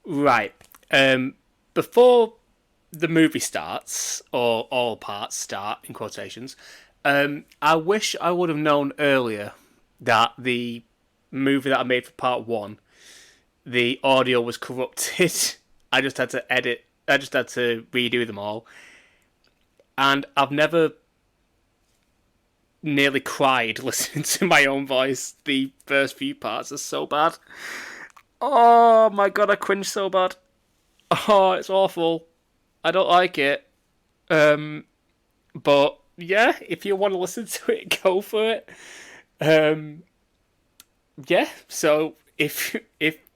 Right. Before the movie starts, or all parts start, in quotations, I wish I would have known earlier that the movie that I made for part one, the audio was corrupted. I just had to edit, I just had to redo them all. And I've never nearly cried listening to my own voice. The first few parts are so bad. Oh my god, I cringe so bad. Oh, it's awful. I don't like it. Um, but yeah, if you want to listen to it, go for it. Um, yeah. So if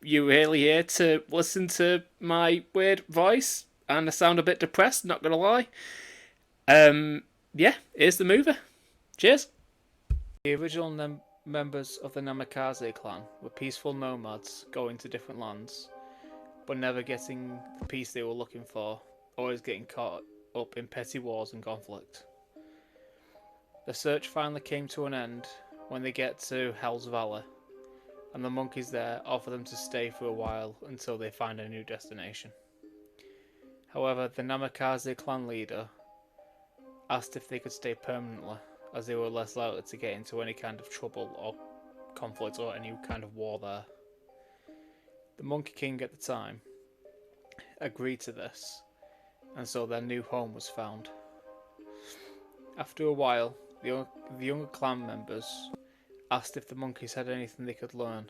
you're really here to listen to my weird voice and I sound a bit depressed, not gonna lie. Yeah, here's the movie. Cheers. The original members of the Namikaze clan were peaceful nomads going to different lands, but never getting the peace they were looking for, always getting caught up in petty wars and conflict. The search finally came to an end when they get to Hell's Valley, and the monkeys there offer them to stay for a while until they find a new destination. However, the Namikaze clan leader asked if they could stay permanently, as they were less likely to get into any kind of trouble or conflict or any kind of war there. The Monkey King at the time agreed to this, and so their new home was found. After a while, the younger clan members asked if the monkeys had anything they could learn,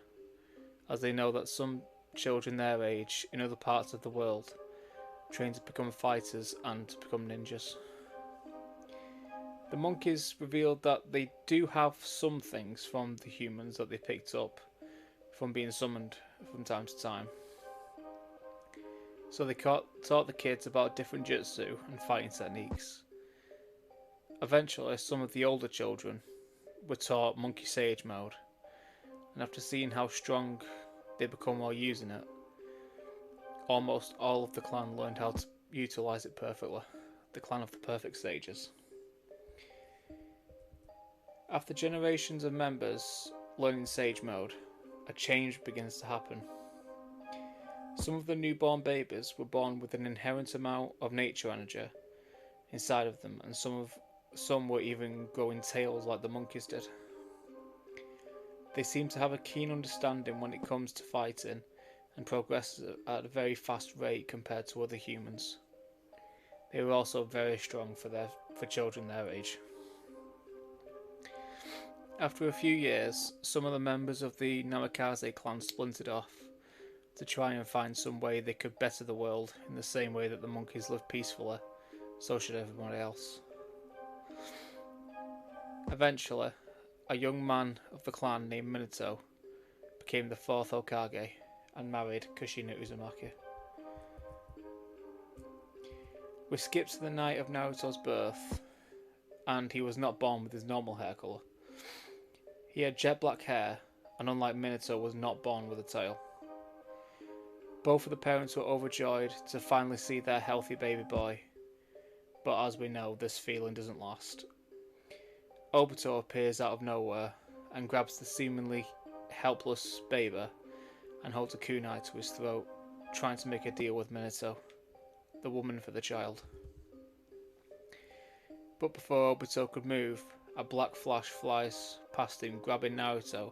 as they know that some children their age in other parts of the world train to become fighters and to become ninjas. The monkeys revealed that they do have some things from the humans that they picked up from being summoned from time to time. So they taught the kids about different jutsu and fighting techniques. Eventually, some of the older children were taught Monkey Sage mode, and after seeing how strong they become while using it, almost all of the clan learned how to utilise it perfectly. The clan of the perfect sages. After generations of members learning Sage mode, a change begins to happen. Some of the newborn babies were born with an inherent amount of nature energy inside of them, and some were even growing tails like the monkeys did. They seem to have a keen understanding when it comes to fighting and progress at a very fast rate compared to other humans. They were also very strong for children their age. After a few years, some of the members of the Namikaze clan splintered off to try and find some way they could better the world in the same way that the monkeys lived peacefully, so should everybody else. Eventually, a young man of the clan named Minato became the fourth Hokage and married Kushina Uzumaki. We skip to the night of Naruto's birth, and he was not born with his normal hair colour. He had jet black hair, and unlike Minato, was not born with a tail. Both of the parents were overjoyed to finally see their healthy baby boy, but as we know, this feeling doesn't last. Obito appears out of nowhere and grabs the seemingly helpless baby and holds a kunai to his throat, trying to make a deal with Minato, the woman for the child. But before Obito could move, a black flash flies past him, grabbing Naruto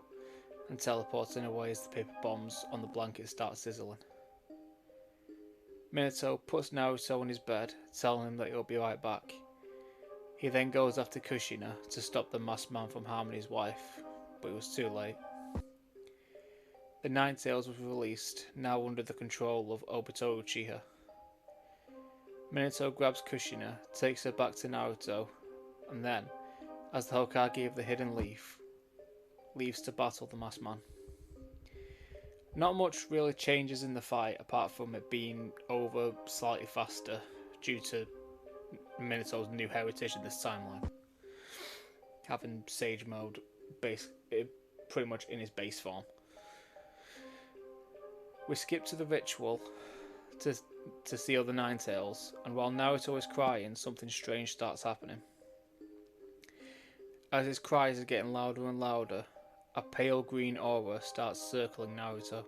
and teleporting away as the paper bombs on the blanket start sizzling. Minato puts Naruto on his bed, telling him that he'll be right back. He then goes after Kushina to stop the masked man from harming his wife, but it was too late. The Nine Tails was released, now under the control of Obito Uchiha. Minato grabs Kushina, takes her back to Naruto, and then, as the Hokage of the Hidden Leaf, leaves to battle the masked man. Not much really changes in the fight apart from it being over slightly faster due to Minato's new heritage in this timeline. Having Sage mode pretty much in his base form. We skip to the ritual to seal the Nine Tails, and while Naruto is crying, something strange starts happening. As his cries are getting louder and louder, a pale green aura starts circling Naruto.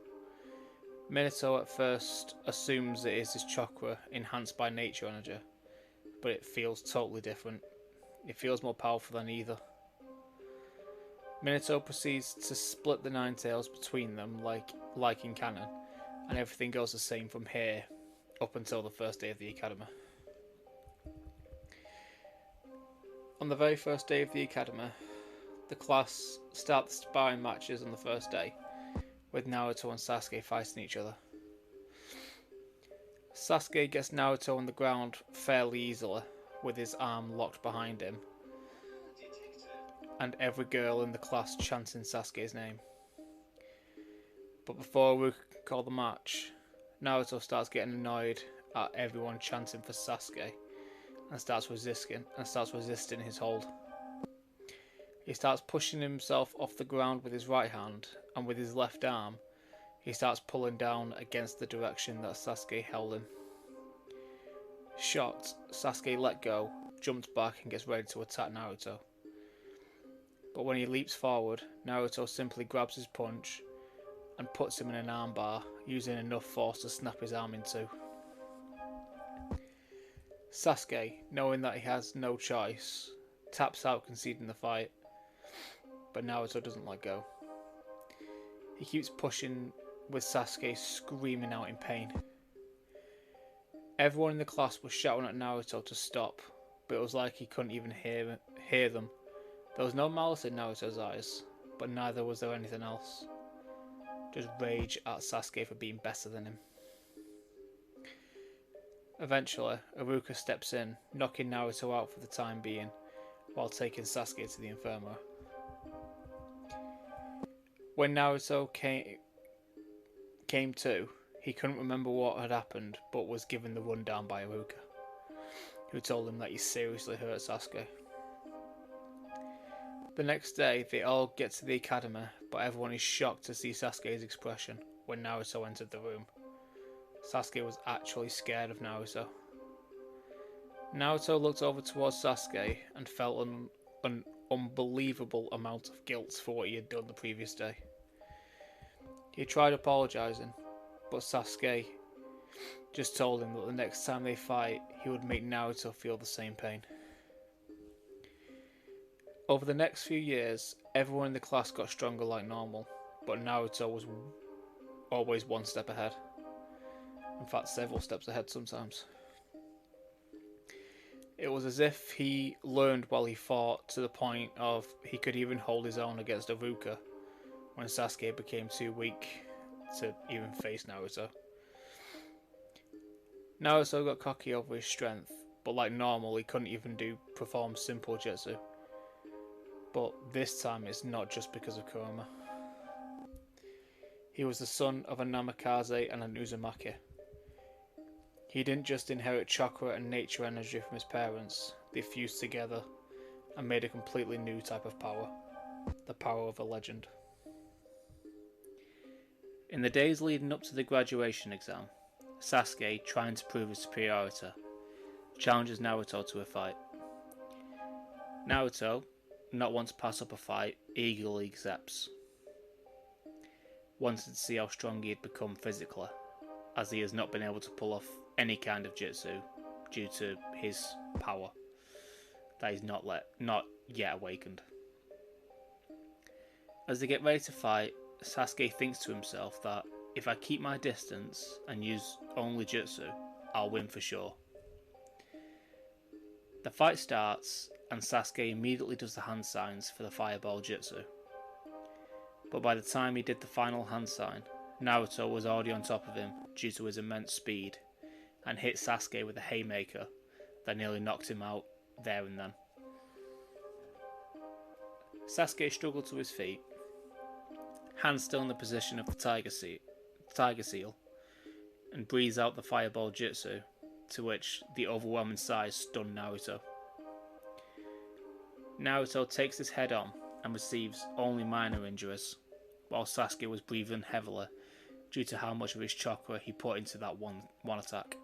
Minato at first assumes it is his chakra enhanced by nature energy, but it feels totally different. It feels more powerful than either. Minato proceeds to split the Nine Tails between them like in canon, and everything goes the same from here up until the first day of the Academy. On the very first day of the Academy, the class starts sparring matches on the first day, with Naruto and Sasuke fighting each other. Sasuke gets Naruto on the ground fairly easily, with his arm locked behind him, and every girl in the class chanting Sasuke's name. But before we call the match, Naruto starts getting annoyed at everyone chanting for Sasuke and starts resisting his hold. He starts pushing himself off the ground with his right hand, and with his left arm, he starts pulling down against the direction that Sasuke held him. Shocked, Sasuke lets go, jumps back and gets ready to attack Naruto. But when he leaps forward, Naruto simply grabs his punch and puts him in an armbar, using enough force to snap his arm in two. Sasuke, knowing that he has no choice, taps out, conceding the fight, but Naruto doesn't let go. He keeps pushing, with Sasuke screaming out in pain. Everyone in the class was shouting at Naruto to stop, but it was like he couldn't even hear them. There was no malice in Naruto's eyes, but neither was there anything else. Just rage at Sasuke for being better than him. Eventually, Iruka steps in, knocking Naruto out for the time being, while taking Sasuke to the infirmary. When Naruto came to, he couldn't remember what had happened, but was given the rundown by Iruka, who told him that he seriously hurt Sasuke. The next day, they all get to the academy, but everyone is shocked to see Sasuke's expression when Naruto entered the room. Sasuke was actually scared of Naruto. Naruto looked over towards Sasuke and felt an unbelievable amount of guilt for what he had done the previous day. He tried apologising, but Sasuke just told him that the next time they fight, he would make Naruto feel the same pain. Over the next few years, everyone in the class got stronger like normal, but Naruto was always one step ahead. In fact, several steps ahead sometimes. It was as if he learned while he fought, to the point of he could even hold his own against Iruka when Sasuke became too weak to even face Naruto. Naruto got cocky over his strength, but like normal he couldn't even perform simple jutsu. But this time it's not just because of Kurama. He was the son of a Namikaze and an Uzumaki. He didn't just inherit chakra and nature energy from his parents, they fused together and made a completely new type of power. The power of a legend. In the days leading up to the graduation exam, Sasuke, trying to prove his superiority, challenges Naruto to a fight. Naruto, not wanting to pass up a fight, eagerly accepts, wanted to see how strong he had become physically, as he has not been able to pull off any kind of jutsu due to his power that he's not yet awakened. As they get ready to fight, Sasuke thinks to himself that if I keep my distance and use only jutsu, I'll win for sure. The fight starts and Sasuke immediately does the hand signs for the fireball jutsu. But by the time he did the final hand sign, Naruto was already on top of him due to his immense speed and hit Sasuke with a haymaker that nearly knocked him out there and then. Sasuke struggled to his feet, hands still in the position of the tiger seal, and breathes out the fireball jutsu, to which the overwhelming size stunned Naruto. Naruto takes his head on and receives only minor injuries, while Sasuke was breathing heavily due to how much of his chakra he put into that one attack.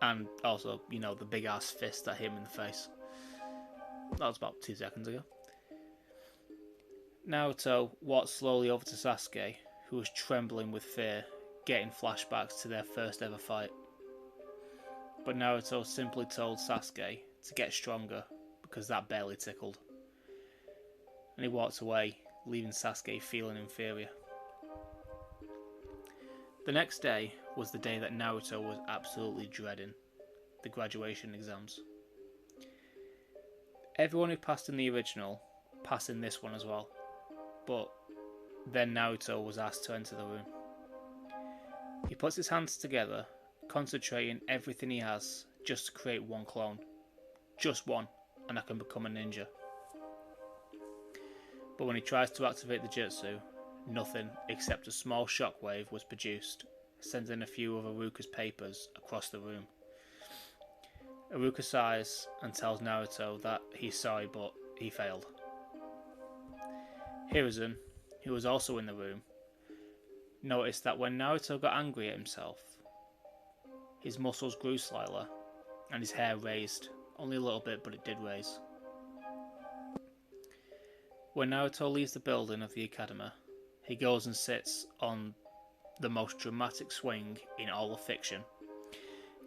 And also, the big ass fist that hit him in the face. That was about 2 seconds ago. Naruto walks slowly over to Sasuke, who was trembling with fear, getting flashbacks to their first ever fight. But Naruto simply told Sasuke to get stronger because that barely tickled. And he walked away, leaving Sasuke feeling inferior. The next day was the day that Naruto was absolutely dreading, the graduation exams. Everyone who passed in the original passed in this one as well, but then Naruto was asked to enter the room. He puts his hands together, concentrating everything he has just to create one clone. Just one, and I can become a ninja. But when he tries to activate the jutsu, nothing except a small shockwave was produced, sending a few of Iruka's papers across the room. Iruka sighs and tells Naruto that he's sorry but he failed. Hiruzen, who was also in the room, noticed that when Naruto got angry at himself, his muscles grew slightly and his hair raised, only a little bit but it did raise. When Naruto leaves the building of the academy, he goes and sits on the most dramatic swing in all of fiction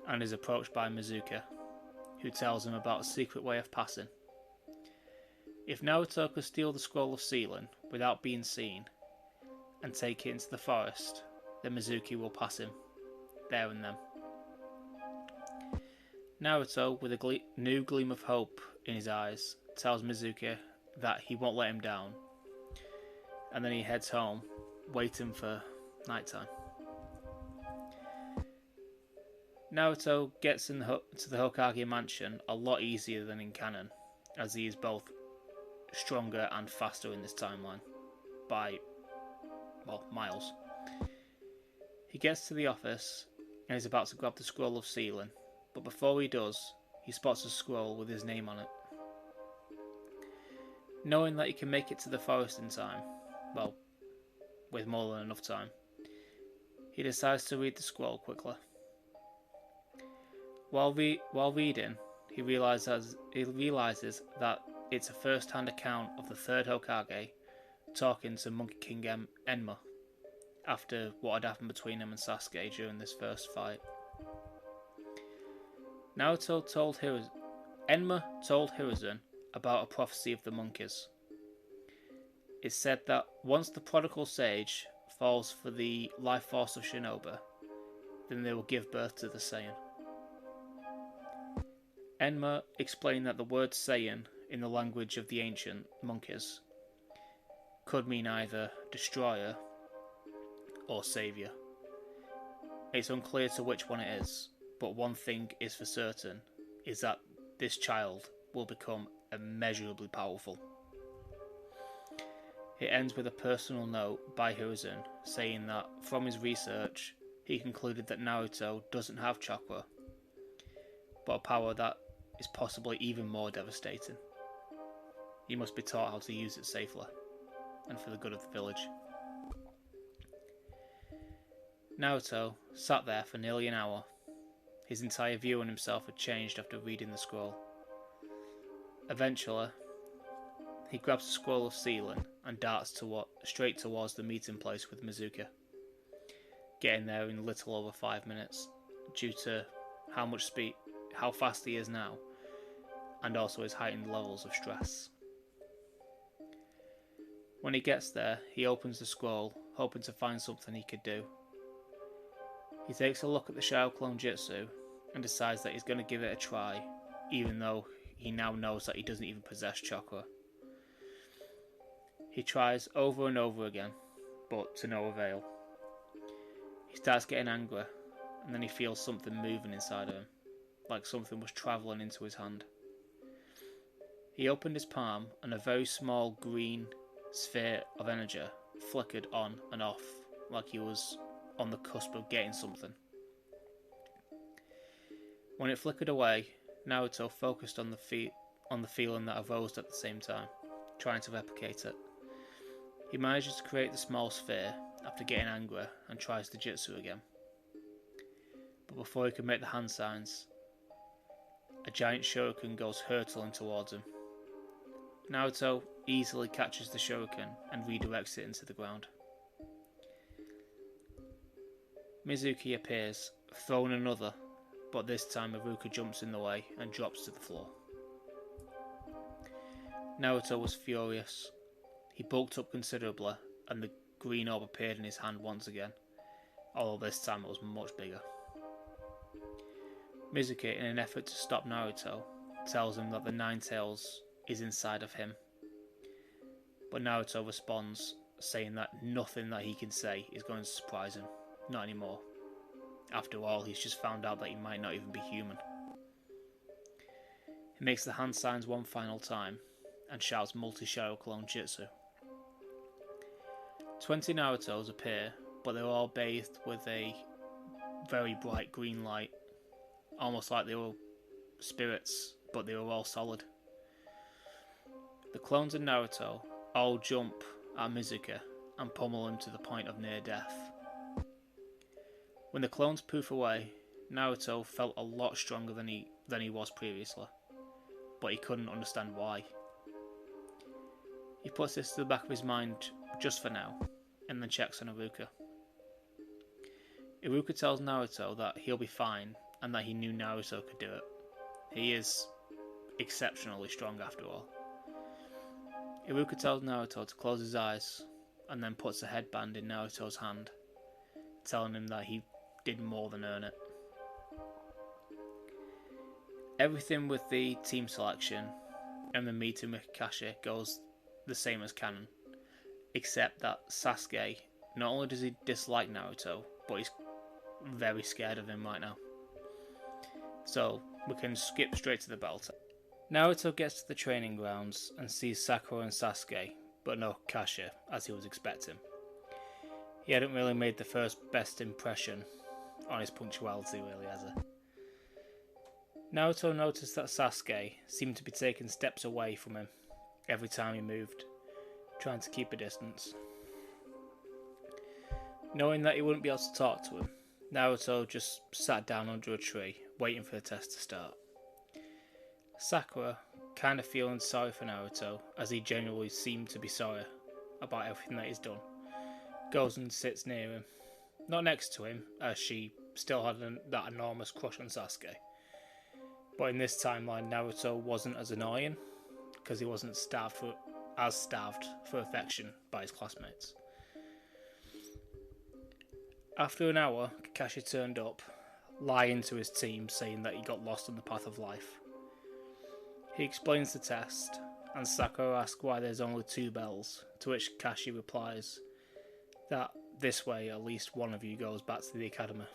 and is approached by Mizuki, who tells him about a secret way of passing. If Naruto could steal the scroll of sealing without being seen and take it into the forest, then Mizuki will pass him, there and then. Naruto, with a new gleam of hope in his eyes, tells Mizuki that he won't let him down, and then he heads home, waiting for nighttime. Naruto gets to the Hokage mansion a lot easier than in canon, as he is both stronger and faster in this timeline, by, well, miles. He gets to the office and is about to grab the scroll of sealing, but before he does, he spots a scroll with his name on it. Knowing that he can make it to the forest in time, well, with more than enough time, he decides to read the scroll quickly. While reading, he realizes that it's a first-hand account of the third Hokage talking to Monkey King Enma after what had happened between him and Sasuke during this first fight. Enma told Hiruzen about a prophecy of the monkeys. It said that once the prodigal sage falls for the life force of Shinobi, then they will give birth to the Saiyan. Enma explained that the word Saiyan in the language of the ancient monkeys could mean either destroyer or saviour. It's unclear to which one it is, but one thing is for certain, is that this child will become immeasurably powerful. It ends with a personal note by Hiruzen saying that from his research he concluded that Naruto doesn't have chakra, but a power that is possibly even more devastating. He must be taught how to use it safely, and for the good of the village. Naruto sat there for nearly an hour. His entire view on himself had changed after reading the scroll. Eventually, he grabs the scroll of sealing and darts straight towards the meeting place with Mizuki, getting there in little over 5 minutes, due to how fast he is now, and also his heightened levels of stress. When he gets there, he opens the scroll, hoping to find something he could do. He takes a look at the Shadow Clone Jutsu and decides that he's going to give it a try, even though he now knows that he doesn't even possess chakra. He tries over and over again, but to no avail. He starts getting angry, and then he feels something moving inside of him, like something was travelling into his hand. He opened his palm, and a very small green sphere of energy flickered on and off, like he was on the cusp of getting something. When it flickered away, Naruto focused on the feeling that arose at the same time, trying to replicate it. He manages to create the small sphere after getting angry and tries the jutsu again. But before he can make the hand signs, a giant shuriken goes hurtling towards him. Naruto easily catches the shuriken and redirects it into the ground. Mizuki appears, throwing another, but this time Iruka jumps in the way and drops to the floor. Naruto was furious. He bulked up considerably, and the green orb appeared in his hand once again, although this time it was much bigger. Mizuki, in an effort to stop Naruto, tells him that the Nine Tails is inside of him, but Naruto responds, saying that nothing that he can say is going to surprise him, not anymore. After all, he's just found out that he might not even be human. He makes the hand signs one final time, and shouts multi-shadow clone jutsu. 20 Narutos appear, but they're all bathed with a very bright green light, almost like they were spirits, but they were all solid. The clones of Naruto all jump at Mizuki and pummel him to the point of near death. When the clones poof away, Naruto felt a lot stronger than he was previously, but he couldn't understand why. He puts this to the back of his mind just for now, and then checks on Iruka. Iruka tells Naruto that he'll be fine, and that he knew Naruto could do it. He is exceptionally strong after all. Iruka tells Naruto to close his eyes, and then puts a headband in Naruto's hand, telling him that he did more than earn it. Everything with the team selection and the meeting with Kakashi goes the same as canon, except that Sasuke, not only does he dislike Naruto, but he's very scared of him right now. So we can skip straight to the battle. Naruto gets to the training grounds and sees Sakura and Sasuke, but no Kakashi, as he was expecting. He hadn't really made the first best impression on his punctuality, really, has he? Naruto noticed that Sasuke seemed to be taking steps away from him every time he moved, trying to keep a distance. Knowing that he wouldn't be able to talk to him, Naruto just sat down under a tree, waiting for the test to start. Sakura, kind of feeling sorry for Naruto, as he genuinely seemed to be sorry about everything that he's done, goes and sits near him. Not next to him, as she still had that enormous crush on Sasuke. But in this timeline, Naruto wasn't as annoying, because he wasn't starved for affection by his classmates. After an hour, Kakashi turned up, lying to his team, saying that he got lost on the path of life. He explains the test, and Sakura asks why there's only 2 bells, to which Kakashi replies that this way at least one of you goes back to the academy.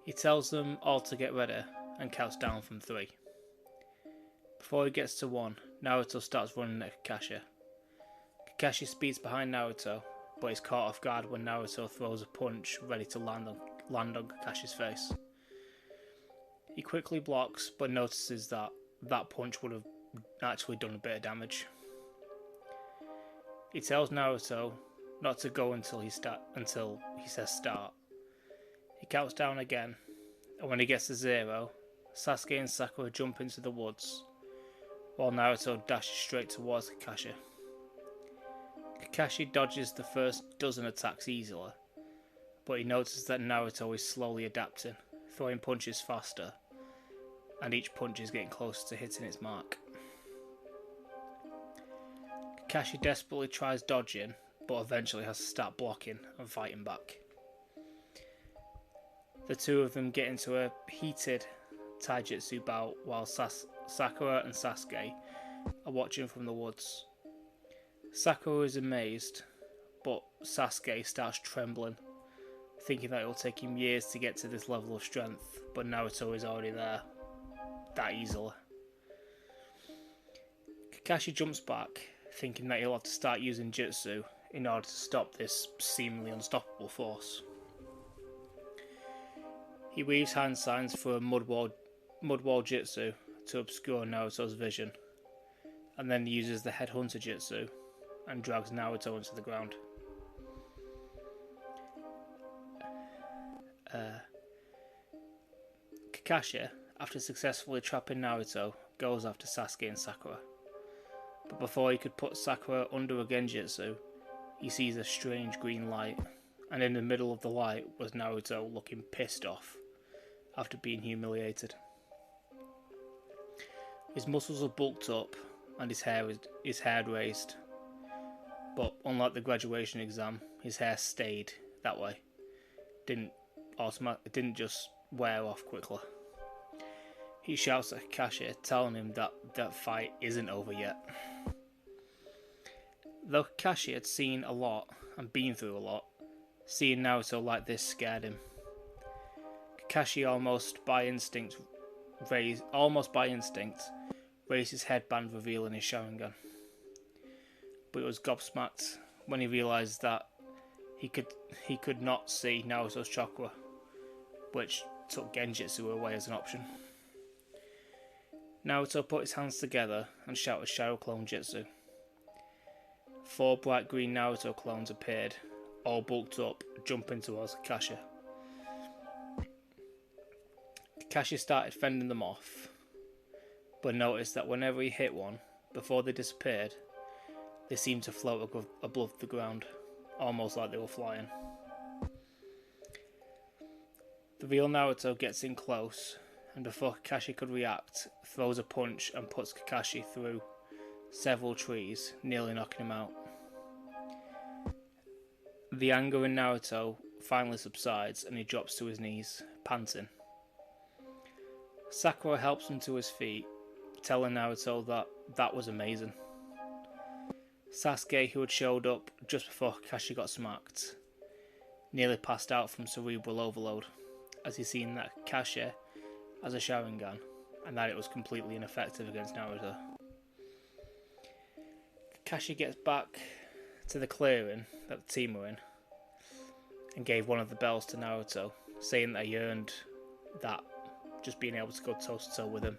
He tells them all to get ready and counts down from 3. Before he gets to 1, Naruto starts running at Kakashi. Kakashi speeds behind Naruto, but is caught off guard when Naruto throws a punch ready to land on Kakashi's face. He quickly blocks, but notices that punch would have actually done a bit of damage. He tells Naruto not to go until he says start. He counts down again, and when he gets to 0, Sasuke and Sakura jump into the woods, while Naruto dashes straight towards Kakashi. Kakashi dodges the first dozen attacks easily, but he notices that Naruto is slowly adapting, throwing punches faster, and each punch is getting closer to hitting its mark. Kakashi desperately tries dodging, but eventually has to start blocking and fighting back. The two of them get into a heated taijutsu bout while Sakura and Sasuke are watching from the woods. Sakura is amazed, but Sasuke starts trembling, thinking that it will take him years to get to this level of strength, but Naruto is already there, that easily. Kakashi jumps back, thinking that he'll have to start using jutsu in order to stop this seemingly unstoppable force. He weaves hand signs for a mud wall jutsu to obscure Naruto's vision, and then uses the headhunter jutsu and drags Naruto into the ground. Kakashi, after successfully trapping Naruto, goes after Sasuke and Sakura. But before he could put Sakura under a genjutsu, he sees a strange green light and in the middle of the light was Naruto looking pissed off after being humiliated. His muscles were bulked up and his hair raised, but unlike the graduation exam, his hair stayed that way. It didn't just wear off quickly. He shouts at Kakashi, telling him that that fight isn't over yet. Though Kakashi had seen a lot and been through a lot, seeing Naruto like this scared him. Kakashi almost by instinct raised his headband, revealing his Sharingan. But it was gobsmacked when he realised that he could not see Naruto's chakra, which took Genjutsu away as an option. Naruto put his hands together and shouted Shadow Clone Jutsu. 4 bright green Naruto clones appeared, all bulked up, jumping towards Kakashi. Kakashi started fending them off, but noticed that whenever he hit one, before they disappeared, they seemed to float above the ground, almost like they were flying. The real Naruto gets in close, and before Kakashi could react, throws a punch and puts Kakashi through several trees, nearly knocking him out. The anger in Naruto finally subsides and he drops to his knees, panting. Sakura helps him to his feet, telling Naruto that that was amazing. Sasuke, who had showed up just before Kakashi got smacked, nearly passed out from cerebral overload as he seen that Kakashi has a Sharingan and that it was completely ineffective against Naruto. Kakashi gets back to the clearing that the team were in and gave one of the bells to Naruto, saying that he earned that just being able to go toe to toe with him,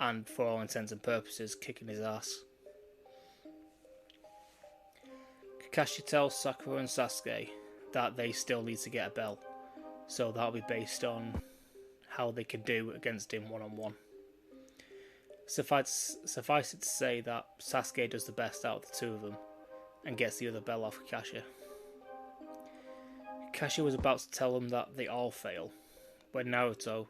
and for all intents and purposes kicking his ass. Kakashi tells Sakura and Sasuke that they still need to get a bell, so that'll be based on how they can do against him one-on-one. Suffice it to say that Sasuke does the best out of the two of them and gets the other bell off Kakashi. Kakashi was about to tell him that they all fail, when Naruto,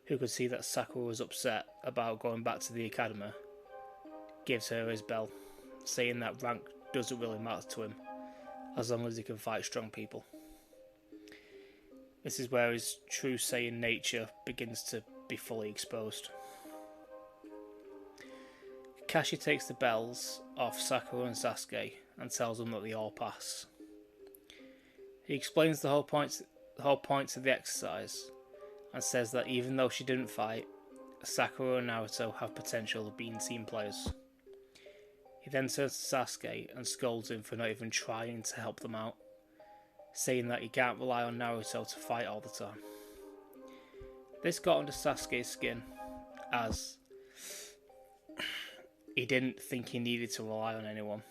who could see that Sakura was upset about going back to the academy, gives her his bell, saying that rank doesn't really matter to him, as long as he can fight strong people. This is where his true Saiyan nature begins to be fully exposed. Kakashi takes the bells off Sakura and Sasuke and tells them that they all pass. He explains the whole point to the exercise and says that even though she didn't fight, Sakura and Naruto have potential of being team players. He then turns to Sasuke and scolds him for not even trying to help them out, saying that he can't rely on Naruto to fight all the time. This got under Sasuke's skin, as he didn't think he needed to rely on anyone,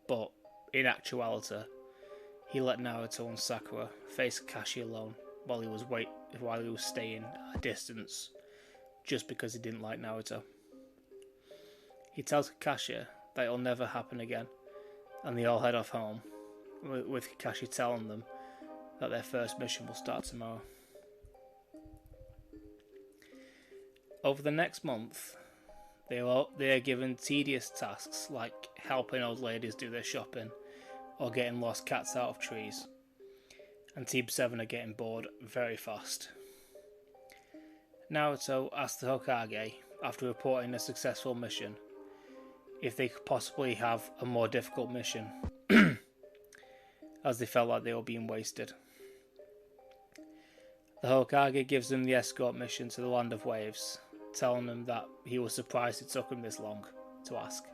but in actuality, he let Naruto and Sakura face Kakashi alone while he was staying at a distance, just because he didn't like Naruto. He tells Kakashi that it'll never happen again, and they all head off home, with Kakashi telling them that their first mission will start tomorrow. Over the next month, they are given tedious tasks like helping old ladies do their shopping or getting lost cats out of trees, and Team 7 are getting bored very fast. Naruto asks the Hokage, after reporting a successful mission, if they could possibly have a more difficult mission, as they felt like they were being wasted. The Hokage gives them the escort mission to the Land of Waves, telling them that he was surprised it took him this long to ask.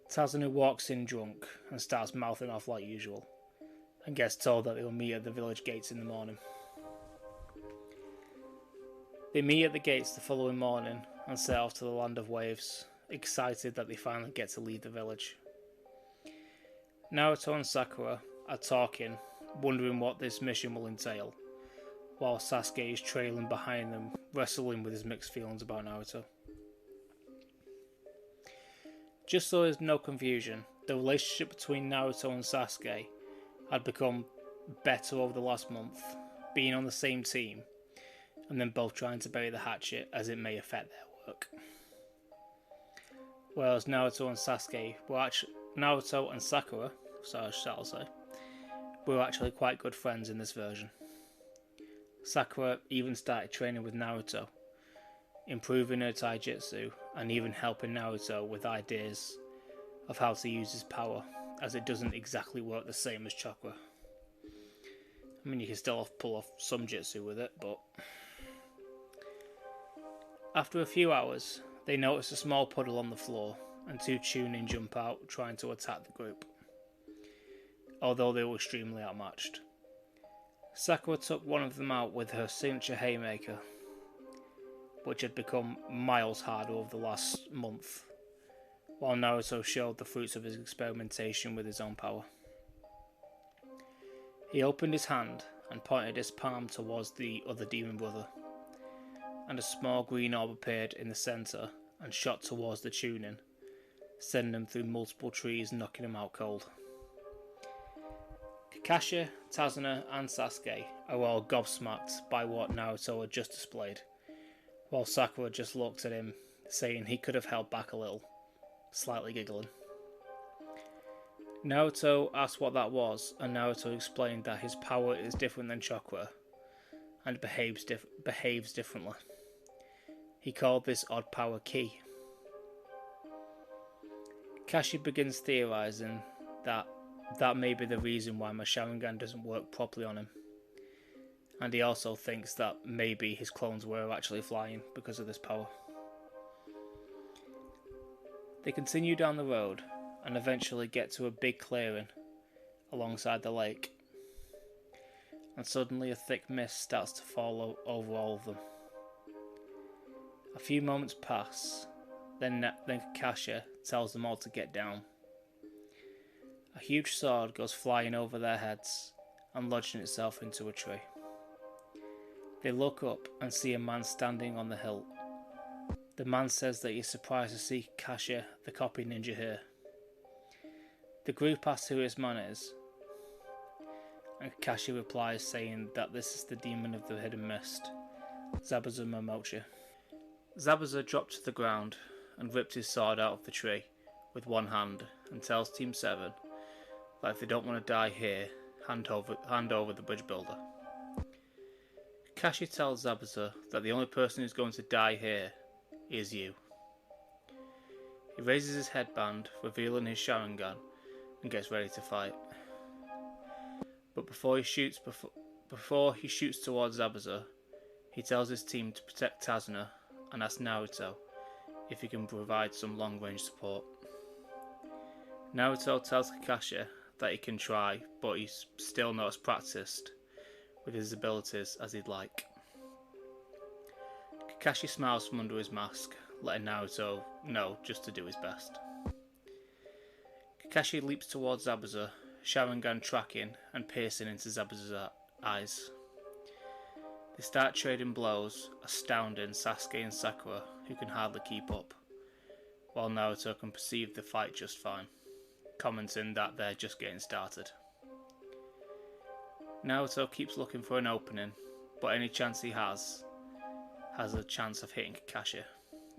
Tazanu walks in drunk and starts mouthing off like usual, and gets told that they will meet at the village gates in the morning. They meet at the gates the following morning and set off to the Land of Waves, excited that they finally get to leave the village. Naruto and Sakura are talking, wondering what this mission will entail, while Sasuke is trailing behind them, wrestling with his mixed feelings about Naruto. Just so there's no confusion, the relationship between Naruto and Sasuke had become better over the last month, being on the same team, and then both trying to bury the hatchet as it may affect their work. Whereas Naruto and Sakura, shall I say, were actually quite good friends in this version. Sakura even started training with Naruto, improving her taijutsu and even helping Naruto with ideas of how to use his power, as it doesn't exactly work the same as chakra. I mean, you can still pull off some jutsu with it, but... After a few hours, they notice a small puddle on the floor, and two Chunin jump out trying to attack the group, although they were extremely outmatched. Sakura took one of them out with her signature haymaker, which had become miles harder over the last month, while Naruto showed the fruits of his experimentation with his own power. He opened his hand and pointed his palm towards the other demon brother, and a small green orb appeared in the centre and shot towards the Chunin, sending them through multiple trees, knocking them out cold. Kakashi, Tazuna and Sasuke are all gobsmacked by what Naruto had just displayed, while Sakura just looked at him, saying he could have held back a little, slightly giggling. Naruto asked what that was, and Naruto explained that his power is different than chakra, and behaves differently. He called this odd power ki. Kakashi begins theorizing that may be the reason why my Sharingan doesn't work properly on him, and he also thinks that maybe his clones were actually flying because of this power. They continue down the road and eventually get to a big clearing alongside the lake, and suddenly a thick mist starts to fall over all of them. A few moments pass, then Kakashi tells them all to get down. A huge sword goes flying over their heads and lodging itself into a tree. They look up and see a man standing on the hill. The man says that he's surprised to see Kakashi, the copy ninja, here. The group asks who his man is, and Kakashi replies saying that this is the demon of the hidden mist, Zabuza Momochi. Zabuza dropped to the ground and ripped his sword out of the tree with one hand and tells Team 7 that if they don't want to die here, hand over the bridge builder. Kakashi tells Zabuza that the only person who's going to die here is you. He raises his headband, revealing his Sharingan, and gets ready to fight. But before he shoots towards Zabuza, he tells his team to protect Tazuna and asks Naruto if he can provide some long-range support. Naruto tells Kakashi that he can try, but he's still not as practiced with his abilities as he'd like. Kakashi smiles from under his mask, letting Naruto know just to do his best. Kakashi leaps towards Zabuza, Sharingan tracking and piercing into Zabuza's eyes. They start trading blows, astounding Sasuke and Sakura, who can hardly keep up, while Naruto can perceive the fight just fine, commenting that they're just getting started. Naruto keeps looking for an opening, but any chance he has a chance of hitting Kakashi,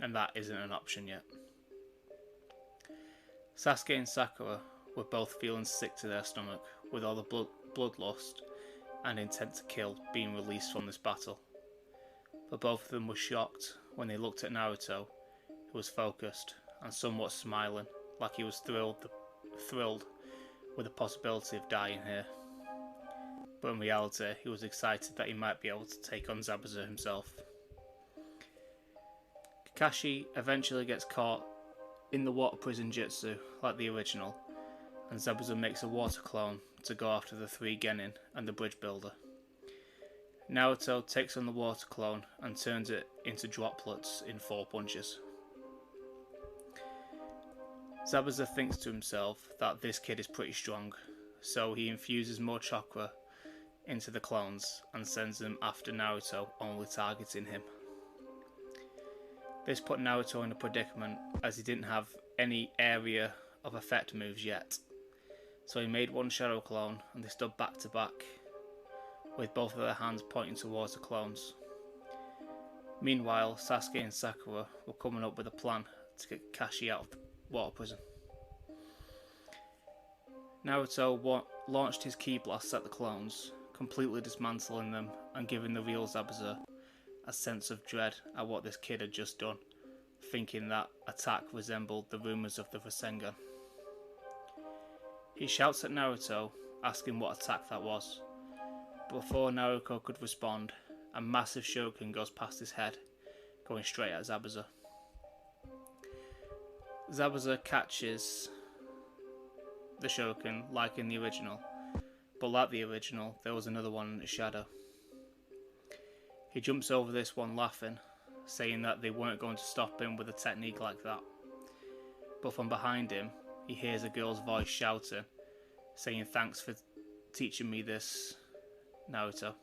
and that isn't an option yet. Sasuke and Sakura were both feeling sick to their stomach, with all the bloodlust and intent to kill being released from this battle. But both of them were shocked when they looked at Naruto, who was focused and somewhat smiling, like he was thrilled with the possibility of dying here. But in reality, he was excited that he might be able to take on Zabuza himself. Kakashi eventually gets caught in the water prison jutsu, like the original, and Zabuza makes a water clone to go after the 3 Genin and the bridge builder. Naruto takes on the water clone and turns it into droplets in 4 punches. Zabuza thinks to himself that this kid is pretty strong, so he infuses more chakra into the clones and sends them after Naruto, only targeting him. This put Naruto in a predicament as he didn't have any area of effect moves yet, So he made one shadow clone and they stood back to back, with both of their hands pointing towards the clones. Meanwhile, Sasuke and Sakura were coming up with a plan to get Kakashi out of the water prison. Naruto launched his ki blasts at the clones, completely dismantling them and giving the real Zabuza a sense of dread at what this kid had just done, thinking that attack resembled the rumours of the Rasengan. He shouts at Naruto, asking what attack that was, but before Naruto could respond, a massive shuriken goes past his head, going straight at Zabuza. Zabuza catches the shuriken like in the original, but like the original, there was another one in its shadow. He jumps over this one laughing, saying that they weren't going to stop him with a technique like that. But from behind him, he hears a girl's voice shouting, saying, "Thanks for teaching me this, Naruto.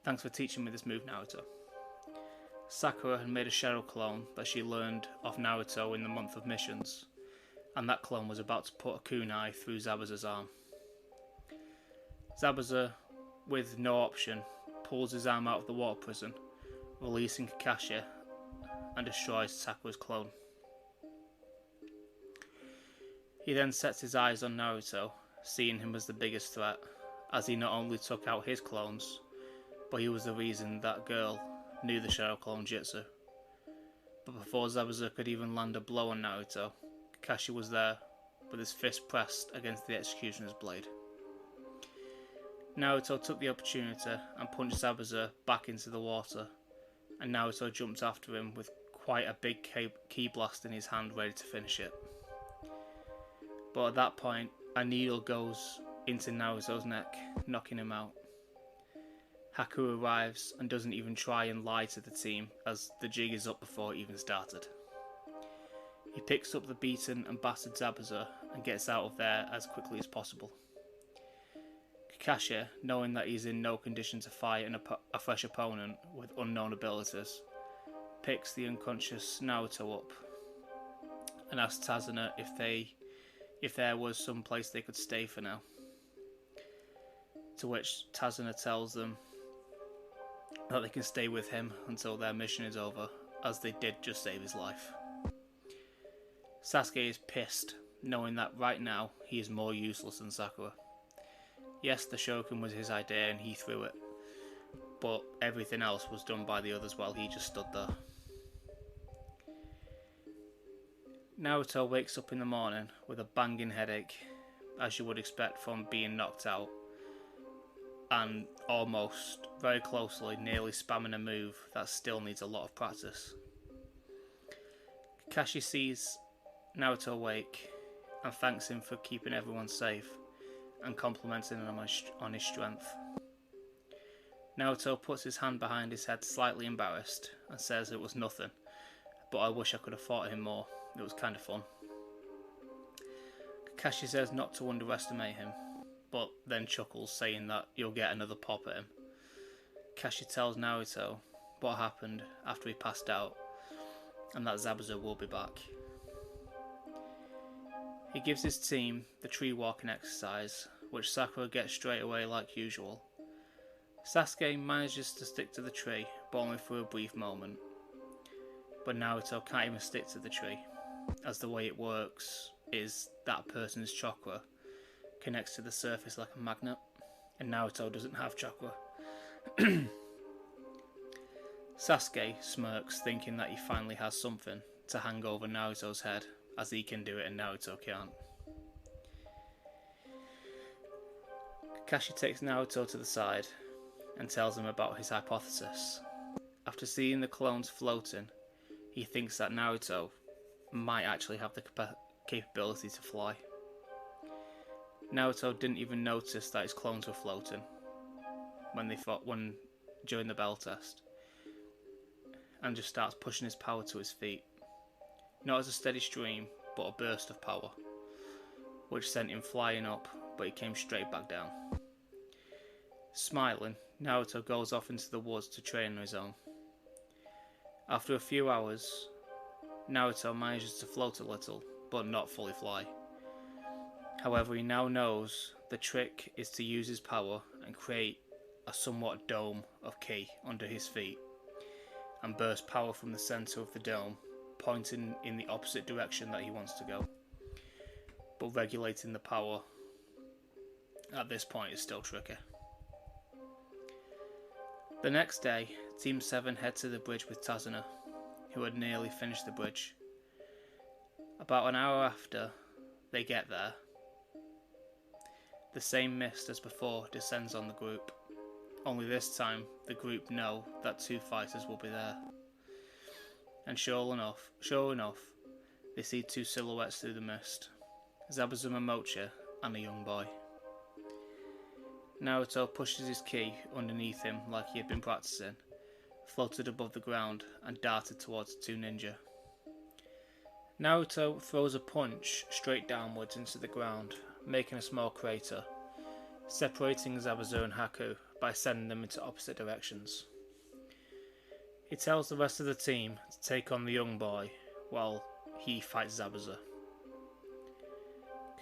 Thanks for teaching me this move, Naruto." Sakura had made a shadow clone that she learned of Naruto in the month of missions, and that clone was about to put a kunai through Zabuza's arm. Zabuza, with no option, pulls his arm out of the water prison, releasing Kakashi, and destroys Sakura's clone. He then sets his eyes on Naruto, seeing him as the biggest threat, as he not only took out his clones, but he was the reason that girl knew the Shadow Clone Jutsu. But before Zabuza could even land a blow on Naruto, Kakashi was there, with his fist pressed against the executioner's blade. Naruto took the opportunity and punched Zabuza back into the water, and Naruto jumped after him with quite a big ki blast in his hand ready to finish it. But at that point, a needle goes into Naruto's neck, knocking him out. Haku arrives and doesn't even try and lie to the team, as the jig is up before it even started. He picks up the beaten and battered Zabuza and gets out of there as quickly as possible. Kakashi, knowing that he's in no condition to fight a fresh opponent with unknown abilities, picks the unconscious Naruto up and asks Tazuna if there was some place they could stay for now. To which Tazuna tells them that they can stay with him until their mission is over, as they did just save his life. Sasuke is pissed, knowing that right now he is more useless than Sakura. Yes, the shuriken was his idea and he threw it, but everything else was done by the others while he just stood there. Naruto wakes up in the morning with a banging headache, as you would expect from being knocked out, and almost, very closely, nearly spamming a move that still needs a lot of practice. Kakashi sees Naruto awake and thanks him for keeping everyone safe and complimenting him on his strength. Naruto puts his hand behind his head, slightly embarrassed, and says it was nothing, but I wish I could have fought him more. It was kind of fun. Kakashi says not to underestimate him, but then chuckles, saying that you'll get another pop at him. Kakashi tells Naruto what happened after he passed out, and that Zabuza will be back. He gives his team the tree walking exercise, which Sakura gets straight away like usual. Sasuke manages to stick to the tree, but only for a brief moment. But Naruto can't even stick to the tree, as the way it works is that person's chakra connects to the surface like a magnet, and Naruto doesn't have chakra. Sasuke smirks, thinking that he finally has something to hang over Naruto's head, as he can do it and Naruto can't. Kakashi takes Naruto to the side and tells him about his hypothesis. After seeing the clones floating, he thinks that Naruto might actually have the capability to fly. Naruto didn't even notice that his clones were floating during the bell test, and just starts pushing his power to his feet. Not as a steady stream, but a burst of power, which sent him flying up, but he came straight back down. Smiling, Naruto goes off into the woods to train on his own. After a few hours, Naruto manages to float a little, but not fully fly. However, he now knows the trick is to use his power and create a somewhat dome of ki under his feet and burst power from the centre of the dome, pointing in the opposite direction that he wants to go. But regulating the power at this point is still tricky. The next day, Team 7 head to the bridge with Tazuna, who had nearly finished the bridge. About an hour after they get there, the same mist as before descends on the group, only this time the group know that 2 fighters will be there. And sure enough, they see 2 silhouettes through the mist, Zabuza Momocha and a young boy. Naruto pushes his ki underneath him like he had been practicing, floated above the ground and darted towards the 2 ninja. Naruto throws a punch straight downwards into the ground, making a small crater, separating Zabuza and Haku by sending them into opposite directions. He tells the rest of the team to take on the young boy while he fights Zabuza.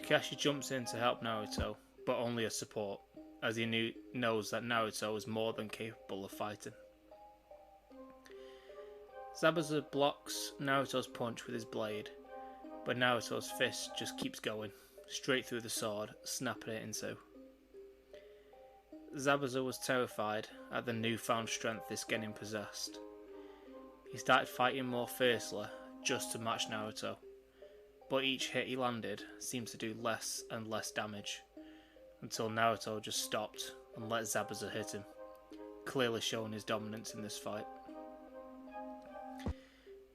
Kakashi jumps in to help Naruto, but only as support, as he knows that Naruto is more than capable of fighting. Zabuza blocks Naruto's punch with his blade, but Naruto's fist just keeps going, straight through the sword, snapping it in two. Zabuza was terrified at the newfound strength this genin possessed. He started fighting more fiercely just to match Naruto, but each hit he landed seemed to do less and less damage, until Naruto just stopped and let Zabuza hit him, clearly showing his dominance in this fight.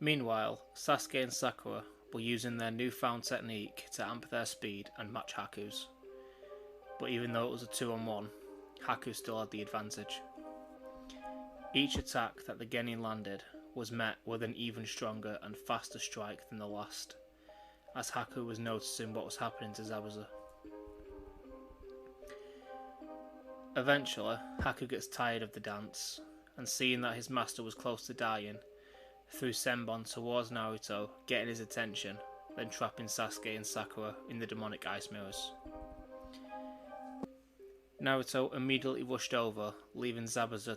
Meanwhile, Sasuke and Sakura were using their newfound technique to amp their speed and match Haku's, but even though it was a 2-on-1, Haku still had the advantage. Each attack that the genin landed was met with an even stronger and faster strike than the last, as Haku was noticing what was happening to Zabuza. Eventually, Haku gets tired of the dance, and seeing that his master was close to dying, threw Senbon towards Naruto, getting his attention, then trapping Sasuke and Sakura in the demonic ice mirrors. Naruto immediately rushed over, leaving Zabuza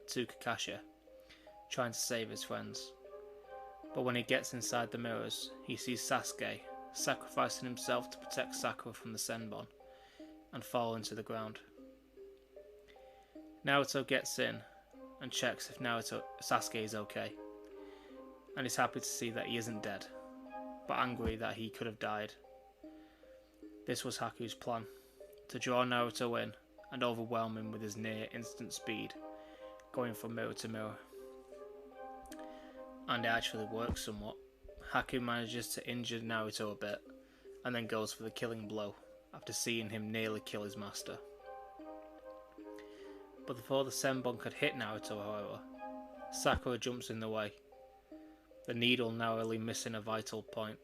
to Kakashi, trying to save his friends. But when he gets inside the mirrors, he sees Sasuke sacrificing himself to protect Sakura from the Senbon, and falling to the ground. Naruto gets in and checks if Sasuke is okay, and is happy to see that he isn't dead, but angry that he could have died. This was Haku's plan, to draw Naruto in and overwhelm him with his near instant speed, going from mirror to mirror. And it actually works somewhat. Haku manages to injure Naruto a bit, and then goes for the killing blow, after seeing him nearly kill his master. But before the Senbon could hit Naruto, however, Sakura jumps in the way, the needle narrowly missing a vital point.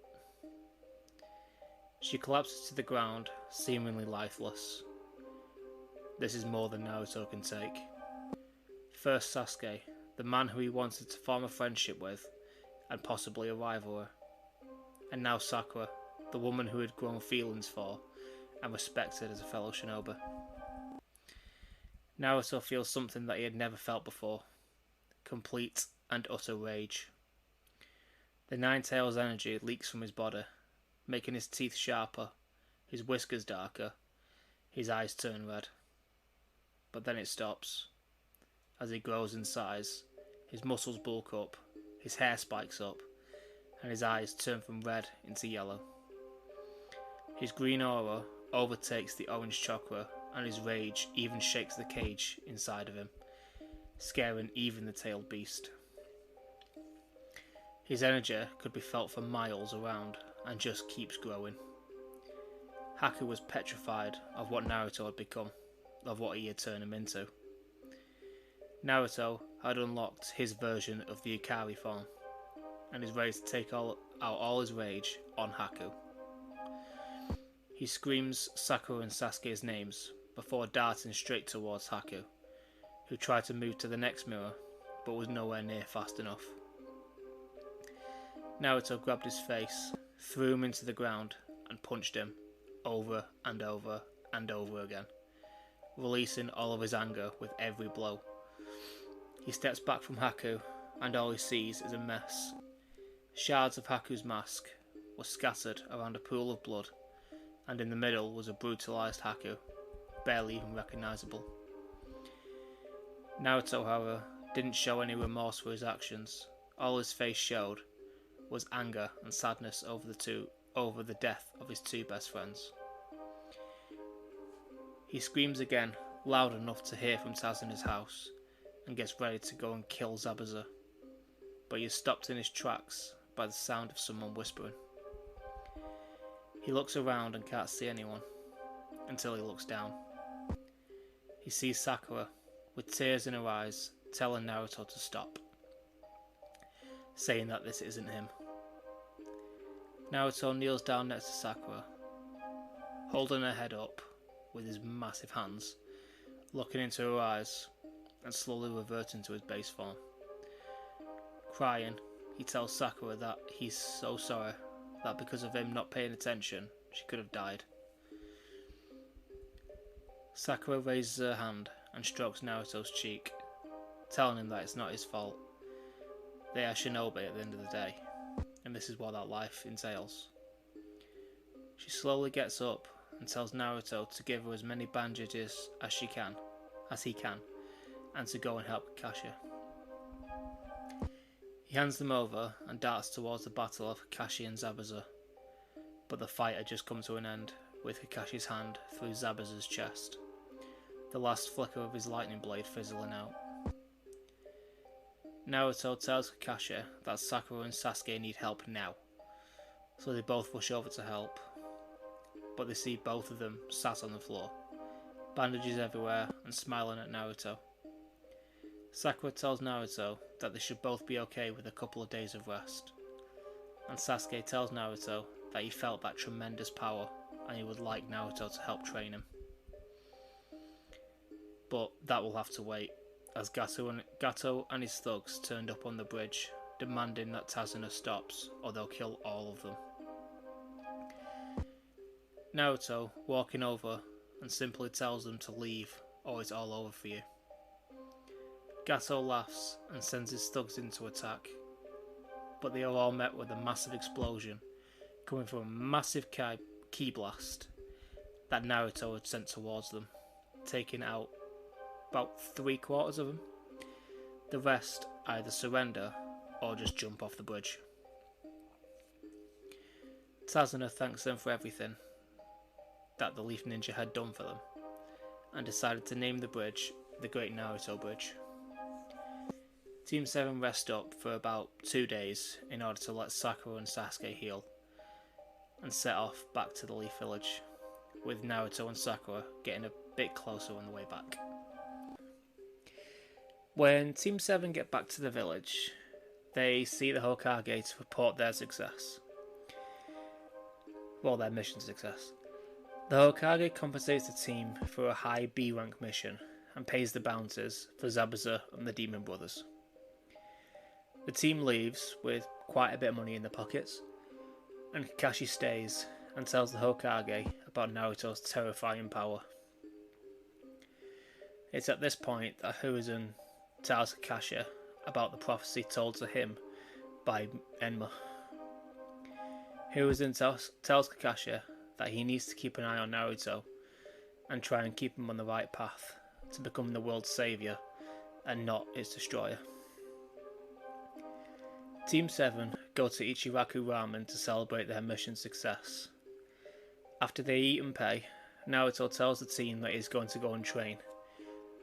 She collapses to the ground, seemingly lifeless. This is more than Naruto can take. First Sasuke, the man who he wanted to form a friendship with, and possibly a rivalry. And now Sakura, the woman who had grown feelings for, and respected as a fellow shinobi. Naruto feels something that he had never felt before. Complete and utter rage. The Nine-Tails energy leaks from his body, making his teeth sharper, his whiskers darker, his eyes turn red. But then it stops. As he grows in size, his muscles bulk up, his hair spikes up, and his eyes turn from red into yellow. His green aura overtakes the orange chakra, and his rage even shakes the cage inside of him, scaring even the tailed beast. His energy could be felt for miles around, and just keeps growing. Haku was petrified of what Naruto had become, of what he had turned him into. Naruto had unlocked his version of the Ikari form, and is ready to take out all his rage on Haku. He screams Sakura and Sasuke's names before darting straight towards Haku, who tried to move to the next mirror, but was nowhere near fast enough. Naruto grabbed his face, threw him into the ground, and punched him, over and over and over again, releasing all of his anger with every blow. He steps back from Haku, and all he sees is a mess. Shards of Haku's mask were scattered around a pool of blood, and in the middle was a brutalised Haku, barely even recognisable. Naruto, however, didn't show any remorse for his actions. All his face showed was anger and sadness over the death of his two best friends. He screams again, loud enough to hear from Taz in his house, and gets ready to go and kill Zabuza, but he is stopped in his tracks by the sound of someone whispering. He looks around and can't see anyone, until he looks down. He sees Sakura, with tears in her eyes, telling Naruto to stop, saying that this isn't him. Naruto kneels down next to Sakura, holding her head up with his massive hands, looking into her eyes, and slowly reverting to his base form. Crying, he tells Sakura that he's so sorry that because of him not paying attention, she could have died. Sakura raises her hand and strokes Naruto's cheek, telling him that it's not his fault. They are shinobi at the end of the day, and this is what that life entails. She slowly gets up and tells Naruto to give her as many bandages as he can, and to go and help Kakashi. He hands them over and darts towards the battle of Kakashi and Zabuza, but the fight had just come to an end, with Kakashi's hand through Zabuza's chest, the last flicker of his lightning blade fizzling out. Naruto tells Kakashi that Sakura and Sasuke need help now, so they both rush over to help, but they see both of them sat on the floor, bandages everywhere and smiling at Naruto. Sakura tells Naruto that they should both be okay with a couple of days of rest, and Sasuke tells Naruto that he felt that tremendous power and he would like Naruto to help train him. But that will have to wait, as Gato and his thugs turned up on the bridge, demanding that Tazuna stops or they'll kill all of them. Naruto, walking over, and simply tells them to leave or it's all over for you. Gato laughs and sends his thugs in to attack, but they are all met with a massive explosion coming from a massive ki blast that Naruto had sent towards them, taking out about 3/4 of them. The rest either surrender or just jump off the bridge. Tazuna thanks them for everything that the Leaf Ninja had done for them, and decided to name the bridge the Great Naruto Bridge. Team 7 rest up for about 2 days in order to let Sakura and Sasuke heal, and set off back to the Leaf Village, with Naruto and Sakura getting a bit closer on the way back. When Team 7 get back to the village, they see the Hokage to report their success. Well, their mission success. The Hokage compensates the team for a high B rank mission and pays the bounties for Zabuza and the Demon Brothers. The team leaves with quite a bit of money in their pockets, and Kakashi stays and tells the Hokage about Naruto's terrifying power. It's at this point that Hiruzen tells Kakashi about the prophecy told to him by Enma. Hiruzen tells Kakashi that he needs to keep an eye on Naruto and try and keep him on the right path to become the world's saviour and not its destroyer. Team 7 go to Ichiraku Ramen to celebrate their mission success. After they eat and pay, Naruto tells the team that he's going to go and train,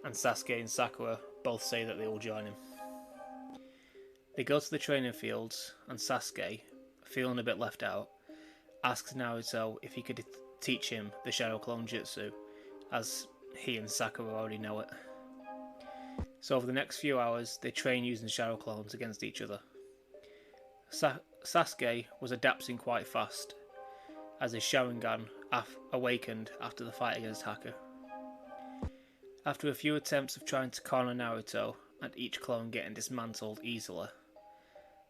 and Sasuke and Sakura both say that they will join him. They go to the training fields, and Sasuke, feeling a bit left out, asks Naruto if he could teach him the Shadow Clone Jutsu, as he and Sakura already know it. So over the next few hours, they train using Shadow Clones against each other. Sasuke was adapting quite fast, as his Sharingan awakened after the fight against Haku. After a few attempts of trying to corner Naruto, and each clone getting dismantled easily,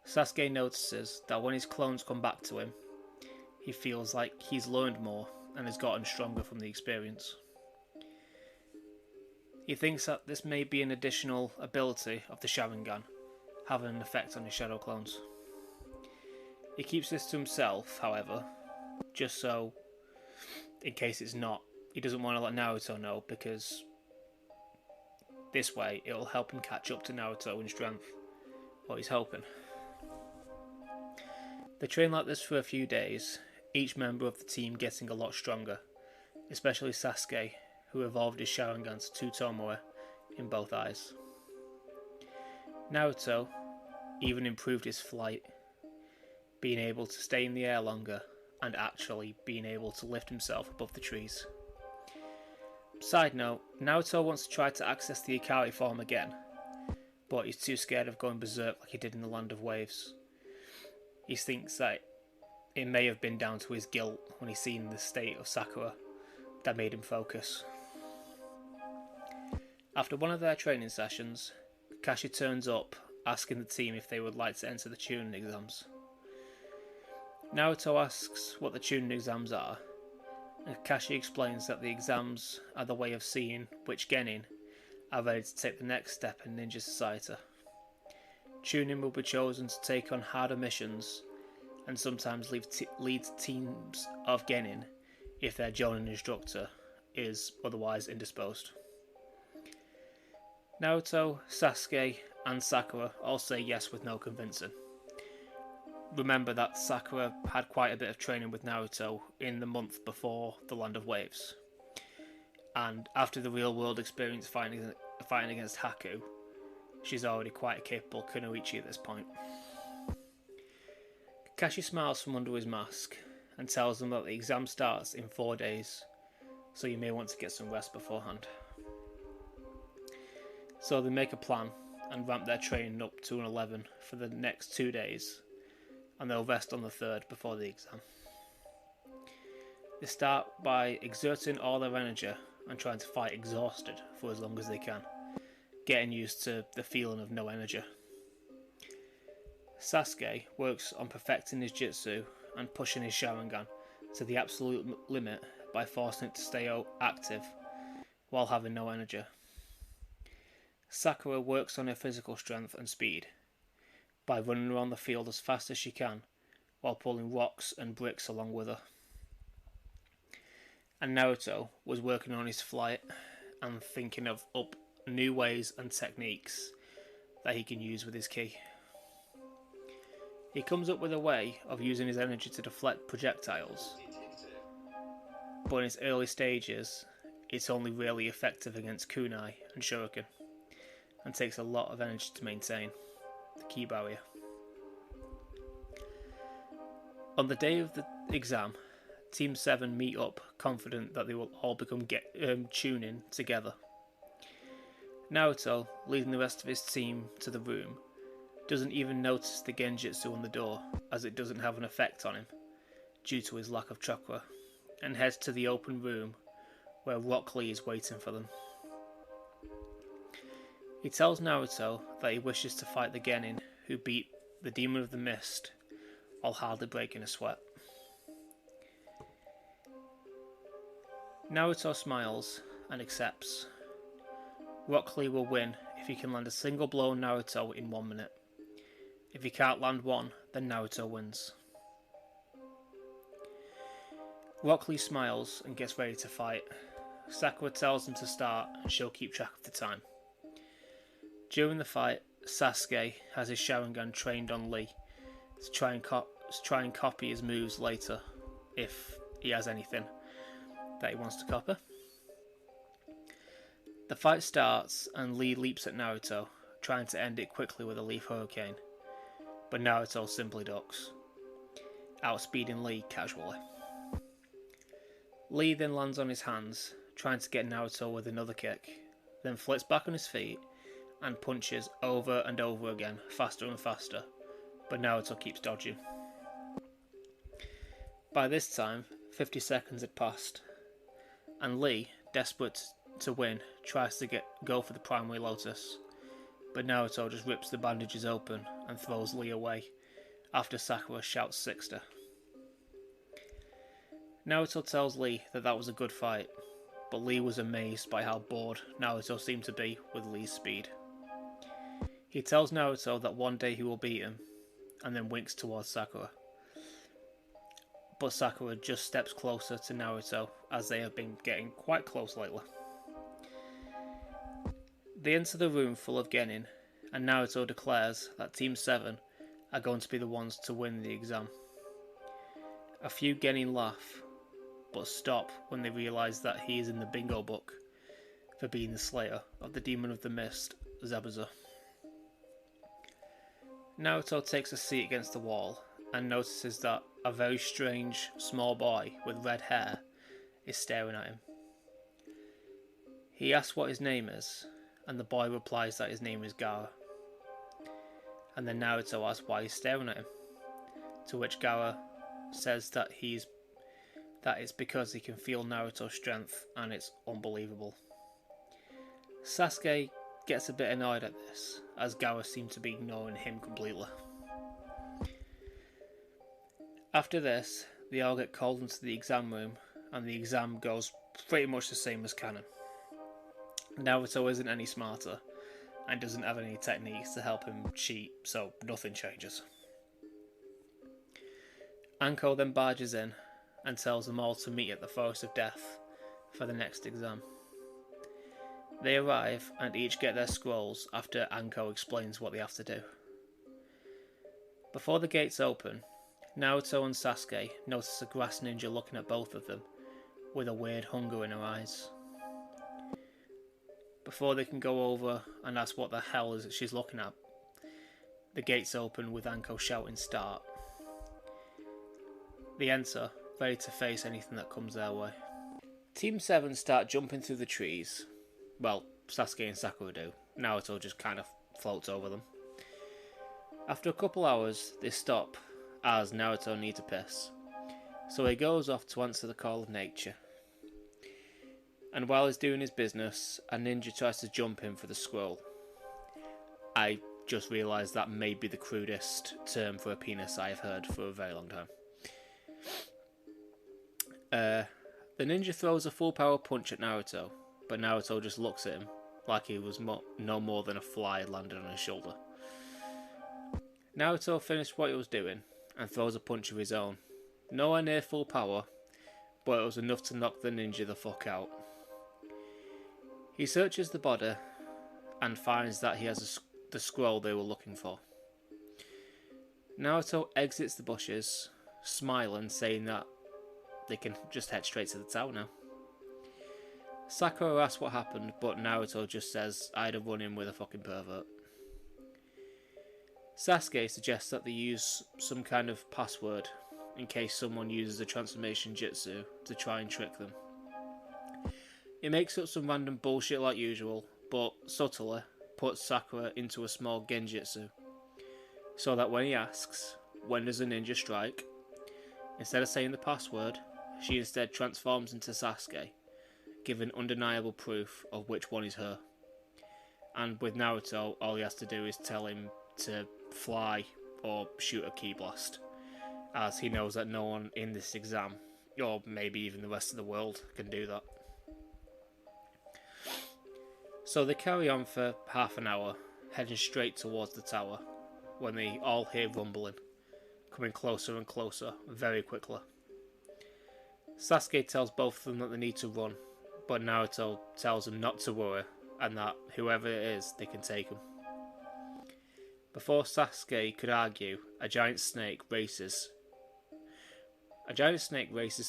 Sasuke notices that when his clones come back to him, he feels like he's learned more and has gotten stronger from the experience. He thinks that this may be an additional ability of the Sharingan, having an effect on his shadow clones. He keeps this to himself, however, just so, in case it's not, he doesn't want to let Naruto know, because this way it will help him catch up to Naruto in strength, or he's hoping. They train like this for a few days, each member of the team getting a lot stronger, especially Sasuke, who evolved his Sharingan to 2 Tomoe in both eyes. Naruto even improved his flight, being able to stay in the air longer and actually being able to lift himself above the trees. Side note, Naruto wants to try to access the Ikari form again, but he's too scared of going berserk like he did in the Land of Waves. He thinks that it may have been down to his guilt when he seen the state of Sakura that made him focus. After one of their training sessions, Kakashi turns up asking the team if they would like to enter the Chunin exams. Naruto asks what the Chunin exams are, and Kakashi explains that the exams are the way of seeing which genin are ready to take the next step in ninja society. Chunin will be chosen to take on harder missions and sometimes lead teams of genin if their jonin instructor is otherwise indisposed. Naruto, Sasuke and Sakura all say yes with no convincing. Remember that Sakura had quite a bit of training with Naruto in the month before the Land of Waves, and after the real world experience fighting against Haku, she's already quite a capable kunoichi at this point. Kakashi smiles from under his mask and tells them that the exam starts in 4 days, so you may want to get some rest beforehand. So they make a plan and ramp their training up to an 11 for the next 2 days, and they'll rest on the 3rd before the exam. They start by exerting all their energy and trying to fight exhausted for as long as they can, getting used to the feeling of no energy. Sasuke works on perfecting his jutsu and pushing his Sharingan to the absolute limit by forcing it to stay active while having no energy. Sakura works on her physical strength and speed by running around the field as fast as she can while pulling rocks and bricks along with her. And Naruto was working on his flight and thinking of up new ways and techniques that he can use with his ki. He comes up with a way of using his energy to deflect projectiles, but in its early stages it's only really effective against kunai and shuriken, and takes a lot of energy to maintain the ki barrier. On the day of the exam, Team 7 meet up confident that they will all become Chunin together. Naruto, leading the rest of his team to the room, doesn't even notice the genjutsu on the door, as it doesn't have an effect on him due to his lack of chakra, and heads to the open room where Rock Lee is waiting for them. He tells Naruto that he wishes to fight the genin who beat the Demon of the Mist while hardly breaking a sweat. Naruto smiles and accepts. Rock Lee will win if he can land a single blow on Naruto in 1 minute. If he can't land one, then Naruto wins. Rock Lee smiles and gets ready to fight. Sakura tells him to start and she'll keep track of the time. During the fight, Sasuke has his Sharingan trained on Lee to try and copy his moves later, if he has anything that he wants to copy. The fight starts and Lee leaps at Naruto, trying to end it quickly with a Leaf Hurricane, but Naruto simply ducks, outspeeding Lee casually. Lee then lands on his hands, trying to get Naruto with another kick, then flips back on his feet and punches over and over again, faster and faster, but Naruto keeps dodging. By this time, 50 seconds had passed, and Lee, desperate to win, tries to go for the primary lotus, but Naruto just rips the bandages open and throws Lee away after Sakura shouts 60. Naruto tells Lee that that was a good fight, but Lee was amazed by how bored Naruto seemed to be with Lee's speed. He tells Naruto that one day he will beat him, and then winks towards Sakura. But Sakura just steps closer to Naruto, as they have been getting quite close lately. They enter the room full of genin, and Naruto declares that Team 7 are going to be the ones to win the exam. A few genin laugh, but stop when they realise that he is in the bingo book for being the slayer of the Demon of the Mist, Zabuza. Naruto takes a seat against the wall and notices that a very strange, small boy with red hair is staring at him. He asks what his name is, and the boy replies that his name is Gaara. And then Naruto asks why he's staring at him, to which Gaara says that it's because he can feel Naruto's strength and it's unbelievable. Sasuke gets a bit annoyed at this, as Gaara seems to be ignoring him completely. After this, they all get called into the exam room, and the exam goes pretty much the same as canon. Naruto isn't any smarter, and doesn't have any techniques to help him cheat, so nothing changes. Anko then barges in, and tells them all to meet at the Forest of Death for the next exam. They arrive and each get their scrolls after Anko explains what they have to do. Before the gates open, Naruto and Sasuke notice a grass ninja looking at both of them with a weird hunger in her eyes. Before they can go over and ask what the hell is it she's looking at, the gates open with Anko shouting start. They enter, ready to face anything that comes their way. Team 7 start jumping through the trees. Well, Sasuke and Sakura do. Naruto just kind of floats over them. After a couple hours, they stop, as Naruto needs a piss. So he goes off to answer the call of nature. And while he's doing his business, a ninja tries to jump him for the scroll. I just realised that may be the crudest term for a penis I have heard for a very long time. The ninja throws a full power punch at Naruto, but Naruto just looks at him like he was no more than a fly landed on his shoulder. Naruto finished what he was doing and throws a punch of his own. Nowhere near full power, but it was enough to knock the ninja the fuck out. He searches the body and finds that he has the scroll they were looking for. Naruto exits the bushes, smiling, saying that they can just head straight to the tower now. Sakura asks what happened, but Naruto just says, I'd have run in with a fucking pervert. Sasuke suggests that they use some kind of password in case someone uses a transformation jutsu to try and trick them. He makes up some random bullshit like usual, but subtly puts Sakura into a small genjutsu, so that when he asks, when does a ninja strike, instead of saying the password, she instead transforms into Sasuke, giving undeniable proof of which one is her. And with Naruto, all he has to do is tell him to fly or shoot a ki blast, as he knows that no one in this exam, or maybe even the rest of the world, can do that. So they carry on for half an hour, heading straight towards the tower, when they all hear rumbling, coming closer and closer very quickly. Sasuke tells both of them that they need to run, but Naruto tells them not to worry, and that whoever it is, they can take him. Before Sasuke could argue, a giant snake races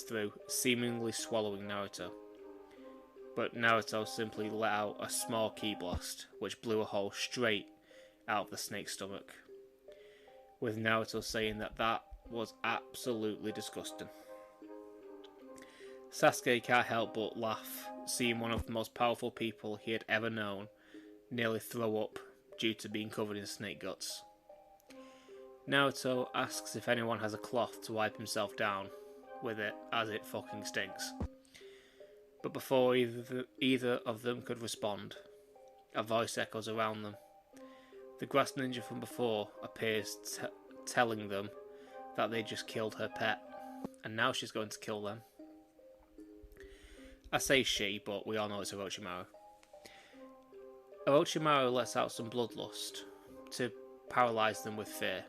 through, seemingly swallowing Naruto. But Naruto simply let out a small ki blast, which blew a hole straight out of the snake's stomach, with Naruto saying that was absolutely disgusting. Sasuke can't help but laugh, seeing one of the most powerful people he had ever known nearly throw up due to being covered in snake guts. Naruto asks if anyone has a cloth to wipe himself down with it, as it fucking stinks. But before either of them could respond, a voice echoes around them. The grass ninja from before appears, telling them that they just killed her pet, and now she's going to kill them. I say she, but we all know it's Orochimaru. Orochimaru lets out some bloodlust to paralyze them with fear.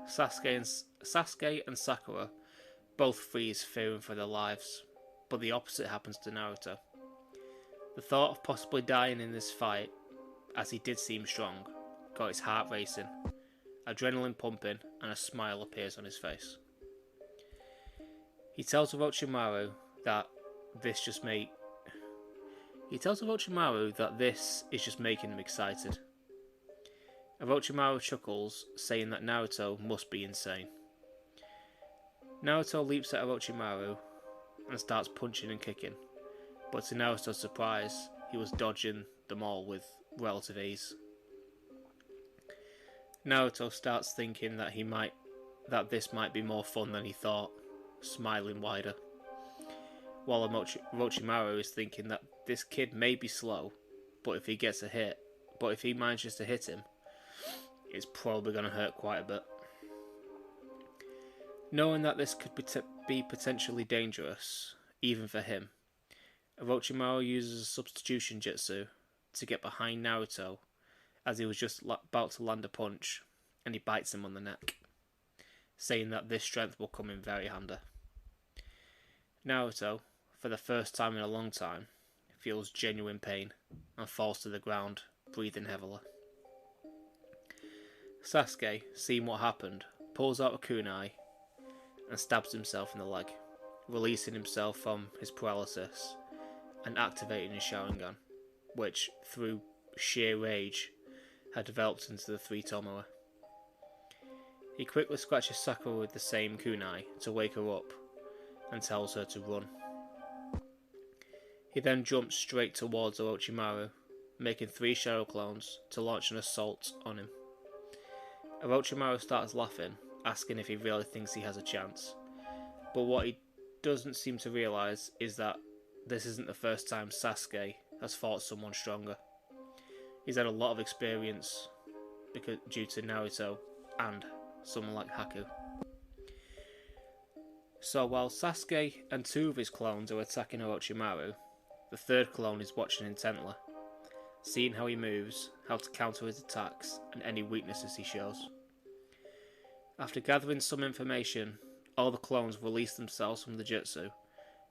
Sasuke and Sakura both freeze, fearing for their lives, but the opposite happens to Naruto. The thought of possibly dying in this fight, as he did seem strong, got his heart racing, adrenaline pumping, and a smile appears on his face. He tells Orochimaru that this is just making him excited. Orochimaru chuckles, saying that Naruto must be insane. Naruto leaps at Orochimaru and starts punching and kicking, but to Naruto's surprise, he was dodging them all with relative ease. Naruto starts thinking that this might be more fun than he thought, smiling wider, while Orochimaru is thinking that this kid may be slow, but if he manages to hit him, it's probably going to hurt quite a bit. Knowing that this could be potentially dangerous, even for him, Orochimaru uses a substitution jutsu to get behind Naruto as he was just about to land a punch, and he bites him on the neck, saying that this strength will come in very handy. Naruto, for the first time in a long time, feels genuine pain and falls to the ground, breathing heavily. Sasuke, seeing what happened, pulls out a kunai and stabs himself in the leg, releasing himself from his paralysis and activating his Sharingan, which, through sheer rage, had developed into the three Tomoe. He quickly scratches Sakura with the same kunai to wake her up and tells her to run. He then jumps straight towards Orochimaru, making 3 shadow clones to launch an assault on him. Orochimaru starts laughing, asking if he really thinks he has a chance, but what he doesn't seem to realise is that this isn't the first time Sasuke has fought someone stronger. He's had a lot of experience due to Naruto and someone like Haku. So while Sasuke and 2 of his clones are attacking Orochimaru, the 3rd clone is watching intently, seeing how he moves, how to counter his attacks, and any weaknesses he shows. After gathering some information, all the clones release themselves from the jutsu,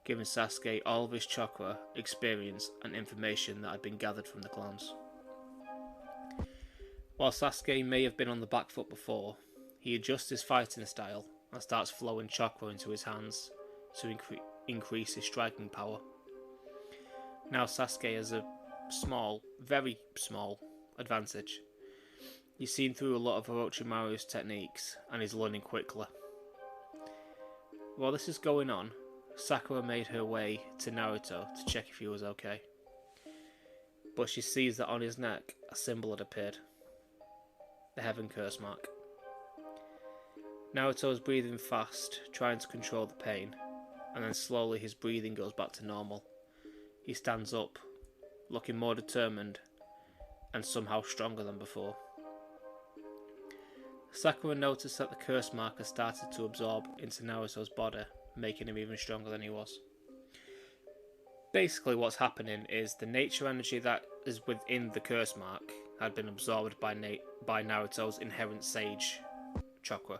giving Sasuke all of his chakra, experience, and information that had been gathered from the clones. While Sasuke may have been on the back foot before, he adjusts his fighting style and starts flowing chakra into his hands to increase his striking power. Now Sasuke has a small, very small, advantage. He's seen through a lot of Orochimaru's techniques and is learning quickly. While this is going on, Sakura made her way to Naruto to check if he was okay. But she sees that on his neck a symbol had appeared. The Heaven Curse mark. Naruto is breathing fast, trying to control the pain, and then slowly his breathing goes back to normal. He stands up, looking more determined and somehow stronger than before. Sakura noticed that the curse mark has started to absorb into Naruto's body, making him even stronger than he was. Basically what's happening is the nature energy that is within the curse mark had been absorbed by Naruto's inherent sage chakra,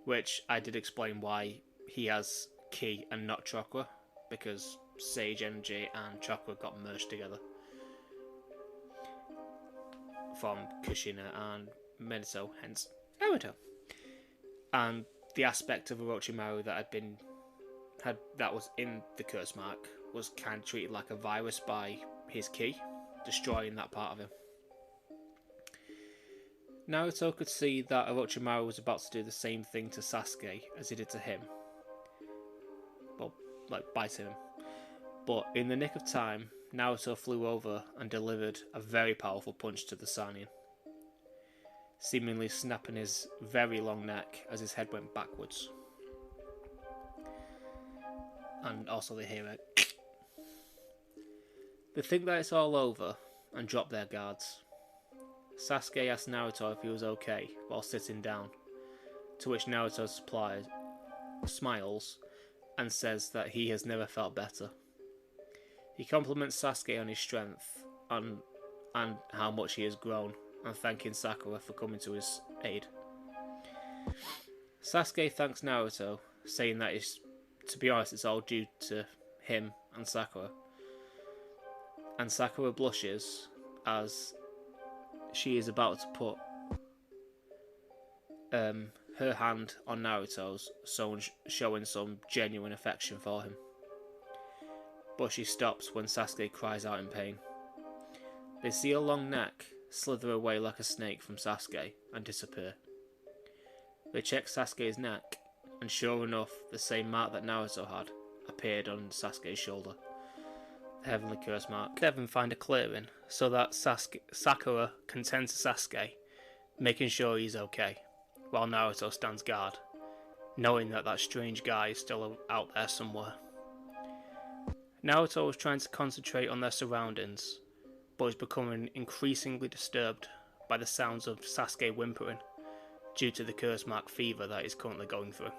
which I did explain why he has ki and not chakra, because sage energy and chakra got merged together from Kushina and Minato, hence Naruto. And the aspect of Orochimaru that was in the curse mark was kind of treated like a virus by his ki, destroying that part of him. Naruto could see that Orochimaru was about to do the same thing to Sasuke as he did to him. Well, like biting him. But in the nick of time, Naruto flew over and delivered a very powerful punch to the Sannin, seemingly snapping his very long neck as his head went backwards. And also they hear it. They think that it's all over and drop their guards. Sasuke asks Naruto if he was okay while sitting down, to which Naruto smiles and says that he has never felt better. He compliments Sasuke on his strength and how much he has grown, and thanking Sakura for coming to his aid. Sasuke thanks Naruto, saying that to be honest, it's all due to him and Sakura. And Sakura blushes as she is about to put her hand on Naruto's, showing some genuine affection for him. But she stops when Sasuke cries out in pain. They see a long neck slither away like a snake from Sasuke and disappear. They check Sasuke's neck, and sure enough, the same mark that Naruto had appeared on Sasuke's shoulder. The Heavenly Curse mark. Devon find a clearing so that Sakura can tend to Sasuke, making sure he's okay, while Naruto stands guard, knowing that strange guy is still out there somewhere. Naruto is trying to concentrate on their surroundings, but is becoming increasingly disturbed by the sounds of Sasuke whimpering due to the curse mark fever that he's currently going through.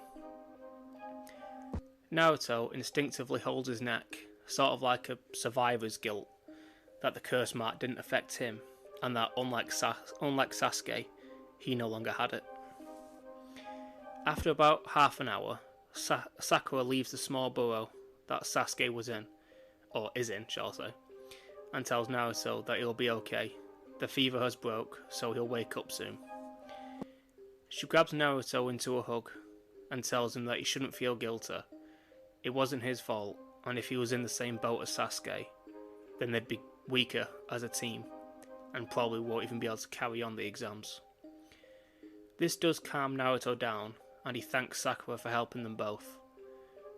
Naruto instinctively holds his neck, sort of like a survivor's guilt, that the curse mark didn't affect him, and that unlike Sasuke, he no longer had it. After about half an hour, Sakura leaves the small burrow that Sasuke was in, or is in, shall I say, and tells Naruto that he'll be okay. The fever has broke, so he'll wake up soon. She grabs Naruto into a hug and tells him that he shouldn't feel guilty. It wasn't his fault, and if he was in the same boat as Sasuke, then they'd be weaker as a team, and probably won't even be able to carry on the exams. This does calm Naruto down, and he thanks Sakura for helping them both,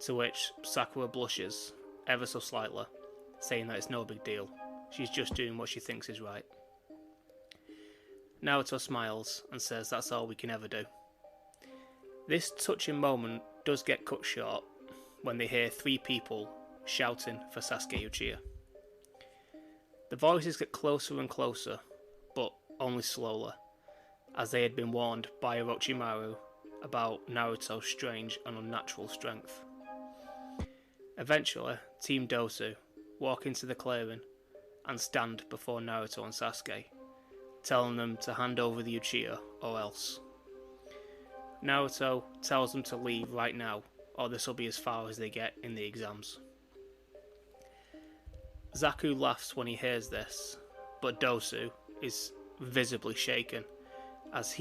to which Sakura blushes, ever so slightly, saying that it's no big deal, she's just doing what she thinks is right. Naruto smiles and says that's all we can ever do. This touching moment does get cut short when they hear 3 people shouting for Sasuke Uchiha. The voices get closer and closer, but only slowly, as they had been warned by Orochimaru about Naruto's strange and unnatural strength. Eventually, Team Dosu walk into the clearing and stand before Naruto and Sasuke, telling them to hand over the Uchiha or else. Naruto tells them to leave right now, or this will be as far as they get in the exams. Zaku laughs when he hears this, but Dosu is visibly shaken, as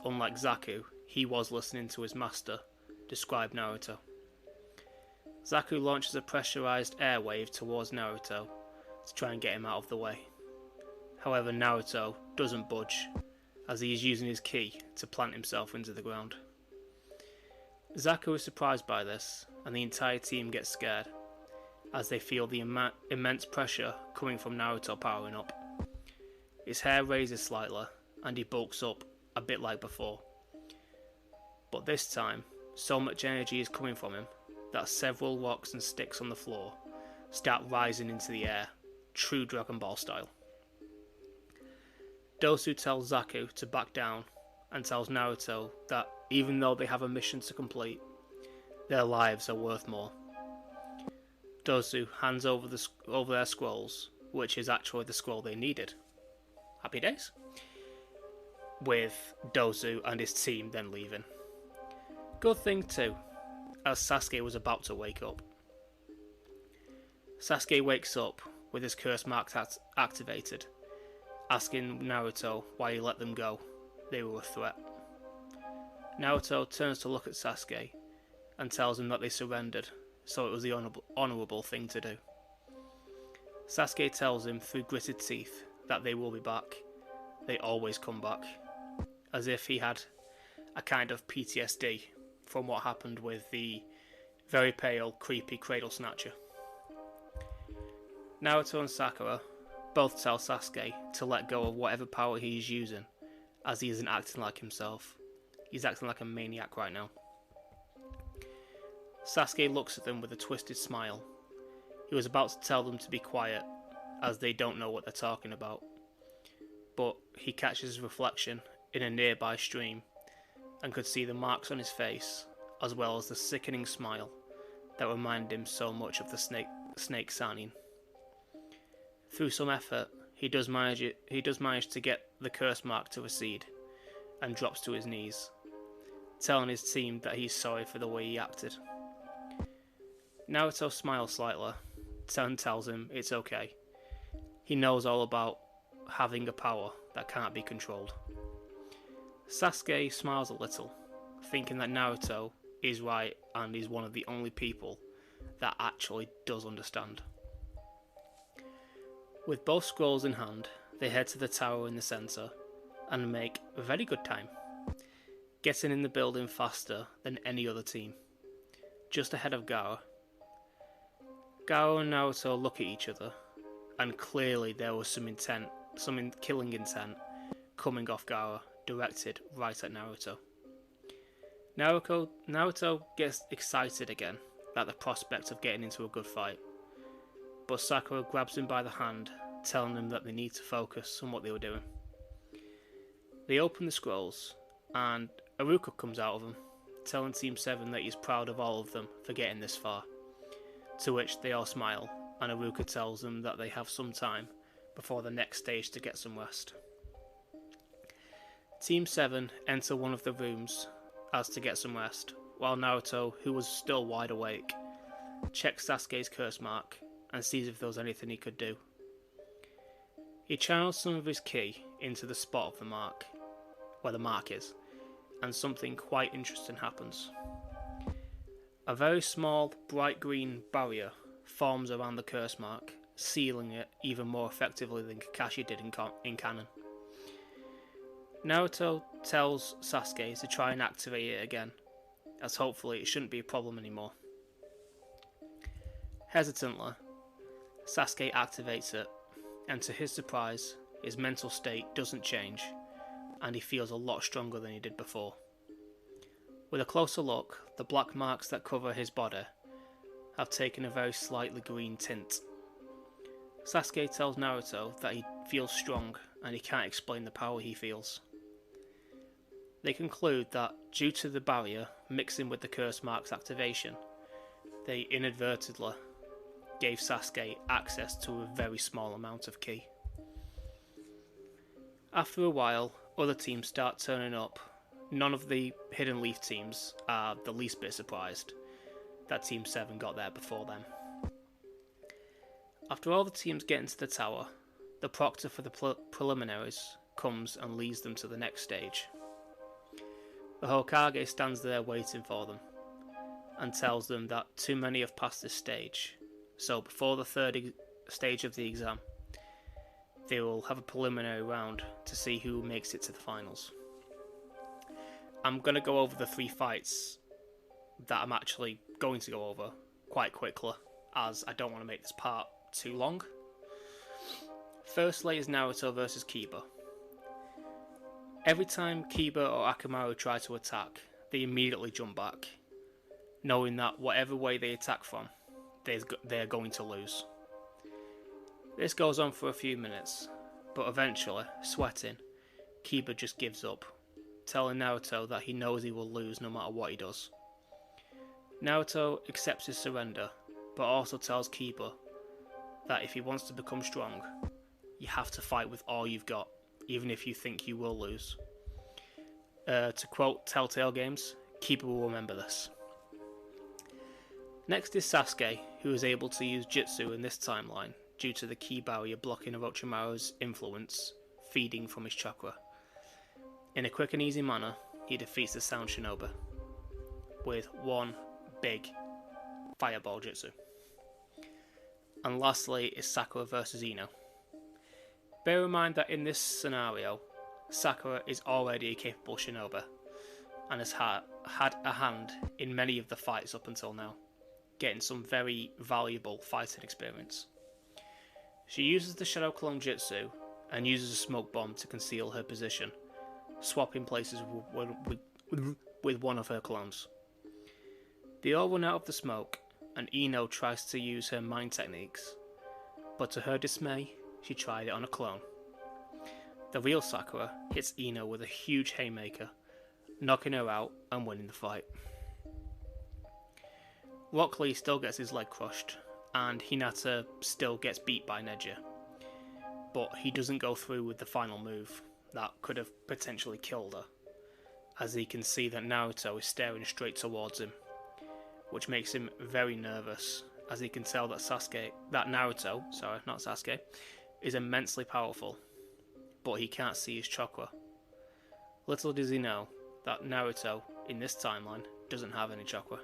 unlike Zaku, he was listening to his master describe Naruto. Zaku launches a pressurized air wave towards Naruto to try and get him out of the way. However, Naruto doesn't budge, as he is using his ki to plant himself into the ground. Zaku is surprised by this, and the entire team gets scared, as they feel the immense pressure coming from Naruto powering up. His hair raises slightly, and he bulks up a bit like before. But this time, so much energy is coming from him that several rocks and sticks on the floor start rising into the air, true Dragon Ball style. Dosu tells Zaku to back down and tells Naruto that even though they have a mission to complete, their lives are worth more. Dosu hands over their scrolls, which is actually the scroll they needed. Happy days. With Dosu and his team then leaving. Good thing too, as Sasuke was about to wake up. Sasuke wakes up with his curse mark activated, asking Naruto why he let them go. They were a threat. Naruto turns to look at Sasuke and tells him that they surrendered, so it was the honourable thing to do. Sasuke tells him through gritted teeth that they will be back. They always come back, as if he had a kind of PTSD from what happened with the very pale, creepy Cradle Snatcher. Naruto and Sakura both tell Sasuke to let go of whatever power he is using, as he isn't acting like himself. He's acting like a maniac right now. Sasuke looks at them with a twisted smile. He was about to tell them to be quiet, as they don't know what they're talking about. But he catches his reflection in a nearby stream, and could see the marks on his face, as well as the sickening smile that reminded him so much of the snake Sanin. Through some effort, he does manage to get the curse mark to recede, and drops to his knees, telling his team that he's sorry for the way he acted. Naruto smiles slightly, and tells him it's okay. He knows all about having a power that can't be controlled. Sasuke smiles a little, thinking that Naruto is right and is one of the only people that actually does understand. With both scrolls in hand, they head to the tower in the centre and make a very good time, getting in the building faster than any other team, just ahead of Gaara. Gaara and Naruto look at each other, and clearly there was some killing intent coming off Gaara, directed right at Naruto. Naruto gets excited again at the prospect of getting into a good fight, but Sakura grabs him by the hand, telling him that they need to focus on what they were doing. They open the scrolls, and Iruka comes out of them, telling Team 7 that he's proud of all of them for getting this far, to which they all smile, and Iruka tells them that they have some time before the next stage to get some rest. Team 7 enter one of the rooms as to get some rest, while Naruto, who was still wide awake, checks Sasuke's curse mark and sees if there was anything he could do. He channels some of his ki into the spot of the mark, where the mark is, and something quite interesting happens. A very small, bright green barrier forms around the curse mark, sealing it even more effectively than Kakashi did in canon. Naruto tells Sasuke to try and activate it again, as hopefully it shouldn't be a problem anymore. Hesitantly, Sasuke activates it, and to his surprise, his mental state doesn't change, and he feels a lot stronger than he did before. With a closer look, the black marks that cover his body have taken a very slightly green tint. Sasuke tells Naruto that he feels strong and he can't explain the power he feels. They conclude that due to the barrier mixing with the curse mark's activation, they inadvertently gave Sasuke access to a very small amount of ki. After a while, other teams start turning up. None of the Hidden Leaf teams are the least bit surprised that Team 7 got there before them. After all the teams get into the tower, the proctor for the preliminaries comes and leads them to the next stage. The Hokage stands there waiting for them, and tells them that too many have passed this stage, so before the third stage of the exam, they will have a preliminary round to see who makes it to the finals. I'm going to go over the 3 fights that I'm actually going to go over quite quickly, as I don't want to make this part too long. Firstly is Naruto versus Kiba. Every time Kiba or Akamaru try to attack, they immediately jump back, knowing that whatever way they attack from, they're going to lose. This goes on for a few minutes, but eventually, sweating, Kiba just gives up, telling Naruto that he knows he will lose no matter what he does. Naruto accepts his surrender, but also tells Kiba that if he wants to become strong, you have to fight with all you've got, even if you think you will lose. To quote Telltale Games, Kiba will remember this. Next is Sasuke, who is able to use Jutsu in this timeline due to the ki barrier blocking Orochimaru's influence feeding from his chakra. In a quick and easy manner, he defeats the Sound Shinobi with one big fireball jutsu. And lastly is Sakura versus Ino. Bear in mind that in this scenario, Sakura is already a capable shinobi and has had a hand in many of the fights up until now, getting some very valuable fighting experience. She uses the Shadow Clone Jutsu and uses a smoke bomb to conceal her position, swapping places with one of her clones. They all run out of the smoke, and Ino tries to use her mind techniques, but to her dismay, she tried it on a clone. The real Sakura hits Ino with a huge haymaker, knocking her out and winning the fight. Rock Lee still gets his leg crushed, and Hinata still gets beat by Neji. but he doesn't go through with the final move that could have potentially killed her, as he can see that Naruto is staring straight towards him, which makes him very nervous, as he can tell that Naruto, is immensely powerful, but he can't see his chakra. Little does he know that Naruto, in this timeline, doesn't have any chakra.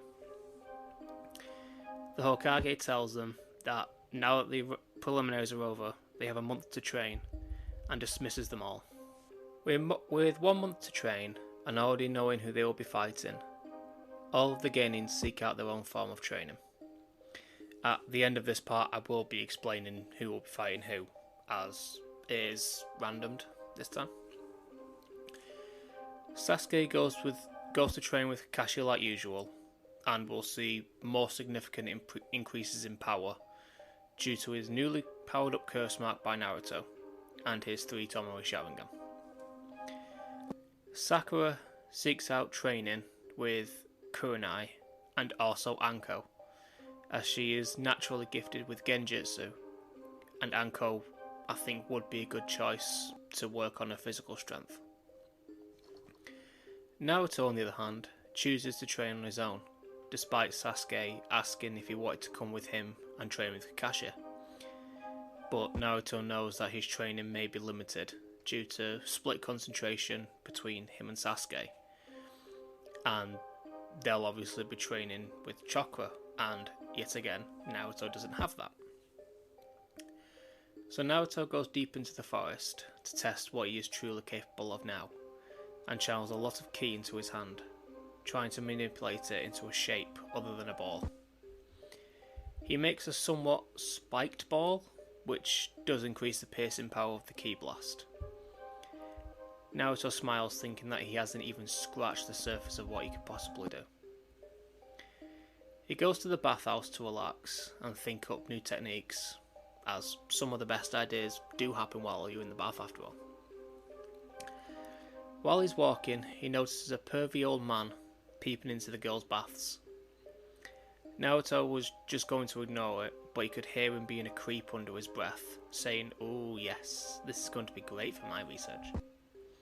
The Hokage tells them that now that the preliminaries are over, they have a month to train, and dismisses them all. With 1 month to train, and already knowing who they will be fighting, all of the Genins seek out their own form of training. At the end of this part, I will be explaining who will be fighting who, as it is randomed this time. Sasuke goes to train with Kakashi like usual, and will see more significant increases in power due to his newly powered up curse mark by Naruto and his 3 Tomoe Sharingan. Sakura seeks out training with Kurenai and also Anko, as she is naturally gifted with Genjutsu, and Anko I think would be a good choice to work on her physical strength. Naruto, on the other hand, chooses to train on his own, despite Sasuke asking if he wanted to come with him and train with Kakashi. But Naruto knows that his training may be limited due to split concentration between him and Sasuke, and they'll obviously be training with chakra, and yet again, Naruto doesn't have that. So Naruto goes deep into the forest to test what he is truly capable of now, and channels a lot of ki into his hand, trying to manipulate it into a shape other than a ball. He makes a somewhat spiked ball, which does increase the piercing power of the ki blast. Naruto smiles, thinking that he hasn't even scratched the surface of what he could possibly do. He goes to the bathhouse to relax and think up new techniques, as some of the best ideas do happen while you're in the bath after all. While he's walking, he notices a pervy old man peeping into the girls' baths. Naruto was just going to ignore it, but he could hear him being a creep under his breath, saying, "Oh yes, this is going to be great for my research.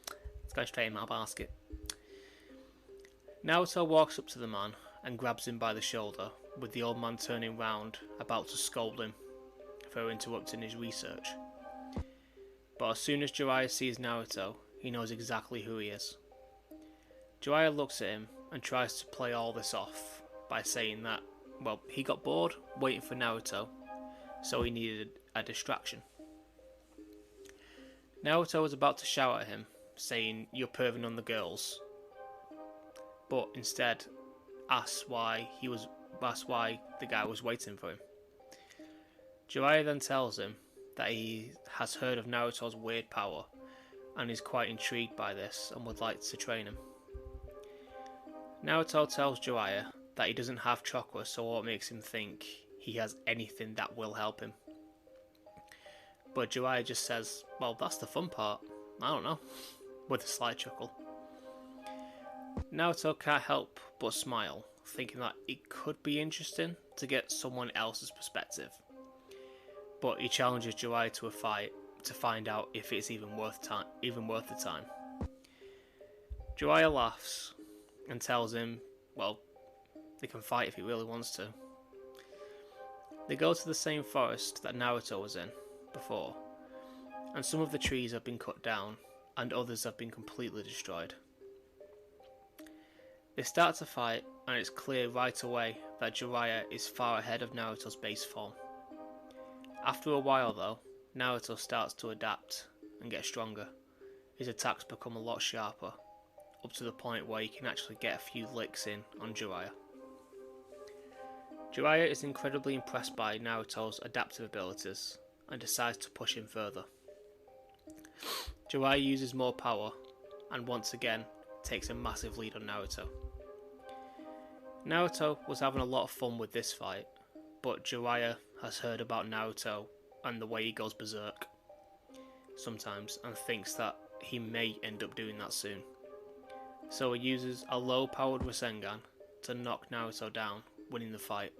Let's go straight in my basket." Naruto walks up to the man and grabs him by the shoulder, with the old man turning round, about to scold him for interrupting his research. But as soon as Jiraiya sees Naruto, he knows exactly who he is. Jiraiya looks at him and tries to play all this off by saying that, well, he got bored waiting for Naruto, so he needed a distraction. Naruto was about to shout at him, saying, "You're perving on the girls," but instead asks why the guy was waiting for him. Jiraiya then tells him that he has heard of Naruto's weird power and is quite intrigued by this and would like to train him. Naruto tells Jiraiya that he doesn't have chakra, so what makes him think he has anything that will help him. But Jiraiya just says, "Well, that's the fun part, I don't know," with a slight chuckle. Naruto can't help but smile, thinking that it could be interesting to get someone else's perspective. But he challenges Jiraiya to a fight to find out if it's even worth the time. Jiraiya laughs and tells him, well, they can fight if he really wants to. They go to the same forest that Naruto was in before, and some of the trees have been cut down and others have been completely destroyed. They start to fight, and it's clear right away that Jiraiya is far ahead of Naruto's base form. After a while though, Naruto starts to adapt and get stronger. His attacks become a lot sharper, up to the point where he can actually get a few licks in on Jiraiya. Jiraiya is incredibly impressed by Naruto's adaptive abilities and decides to push him further. Jiraiya uses more power and once again takes a massive lead on Naruto. Naruto was having a lot of fun with this fight, but Jiraiya has heard about Naruto and the way he goes berserk sometimes and thinks that he may end up doing that soon. So he uses a low powered Rasengan to knock Naruto down, winning the fight.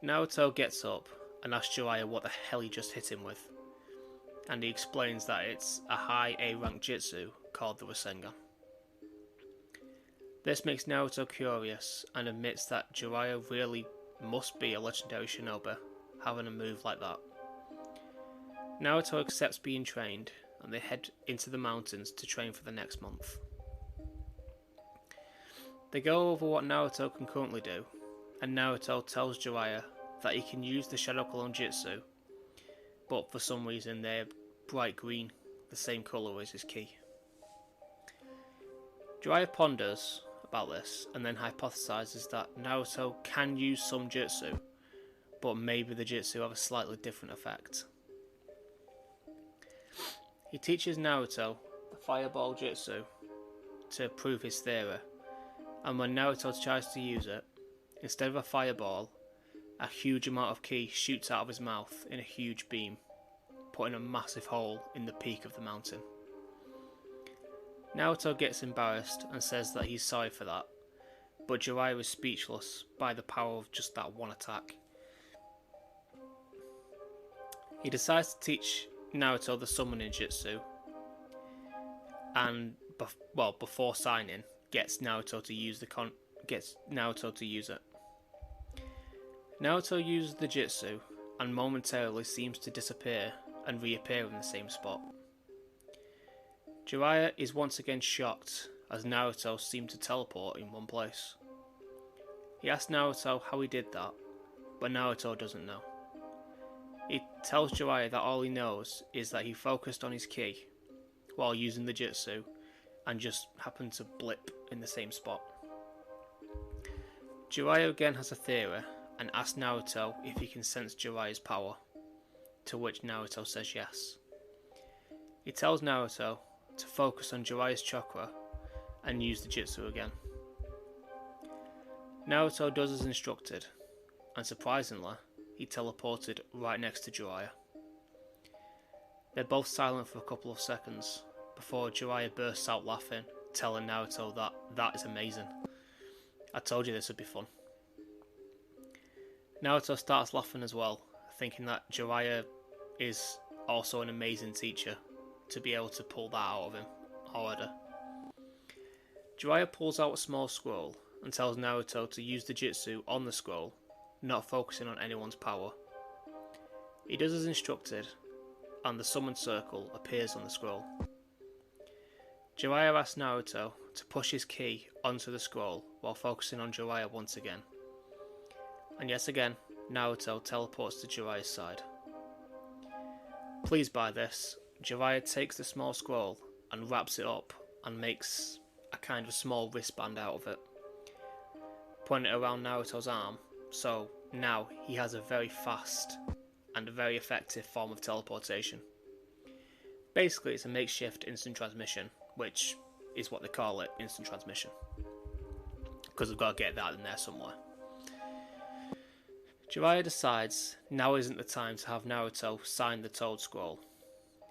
Naruto gets up and asks Jiraiya what the hell he just hit him with, and he explains that it's a high A rank jutsu called the Rasengan. This makes Naruto curious and admits that Jiraiya really must be a legendary shinobi, having a move like that. Naruto accepts being trained, and they head into the mountains to train for the next month. They go over what Naruto can currently do, and Naruto tells Jiraiya that he can use the Shadow Clone Jutsu, but for some reason they're bright green, the same colour as his ki. Jiraiya ponders about this and then hypothesizes that Naruto can use some jutsu, but maybe the jutsu have a slightly different effect. He teaches Naruto the Fireball Jutsu to prove his theory, and when Naruto tries to use it, instead of a fireball, a huge amount of ki shoots out of his mouth in a huge beam, putting a massive hole in the peak of the mountain. Naruto gets embarrassed and says that he's sorry for that, but Jiraiya is speechless by the power of just that one attack. He decides to teach Naruto the summoning jutsu, and before signing, gets Naruto to use it. Naruto uses the jutsu and momentarily seems to disappear and reappear in the same spot. Jiraiya is once again shocked as Naruto seemed to teleport in one place. He asks Naruto how he did that, but Naruto doesn't know. He tells Jiraiya that all he knows is that he focused on his ki while using the jutsu and just happened to blip in the same spot. Jiraiya again has a theory and asks Naruto if he can sense Jiraiya's power, to which Naruto says yes. He tells Naruto to focus on Jiraiya's chakra and use the jutsu again. Naruto does as instructed, and surprisingly, he teleported right next to Jiraiya. They're both silent for a couple of seconds before Jiraiya bursts out laughing, telling Naruto that is amazing. I told you this would be fun. Naruto starts laughing as well, thinking that Jiraiya is also an amazing teacher to be able to pull that out of him already. Jiraiya pulls out a small scroll and tells Naruto to use the jutsu on the scroll, not focusing on anyone's power. He does as instructed, and the summoned circle appears on the scroll. Jiraiya asks Naruto to push his ki onto the scroll while focusing on Jiraiya once again. And yet again, Naruto teleports to Jiraiya's side. Pleased by this, Jiraiya takes the small scroll and wraps it up and makes a kind of small wristband out of it, putting it around Naruto's arm, so now he has a very fast and a very effective form of teleportation. Basically, it's a makeshift instant transmission, which is what they call it, instant transmission, because they've got to get that in there somewhere. Jiraiya decides now isn't the time to have Naruto sign the Toad Scroll,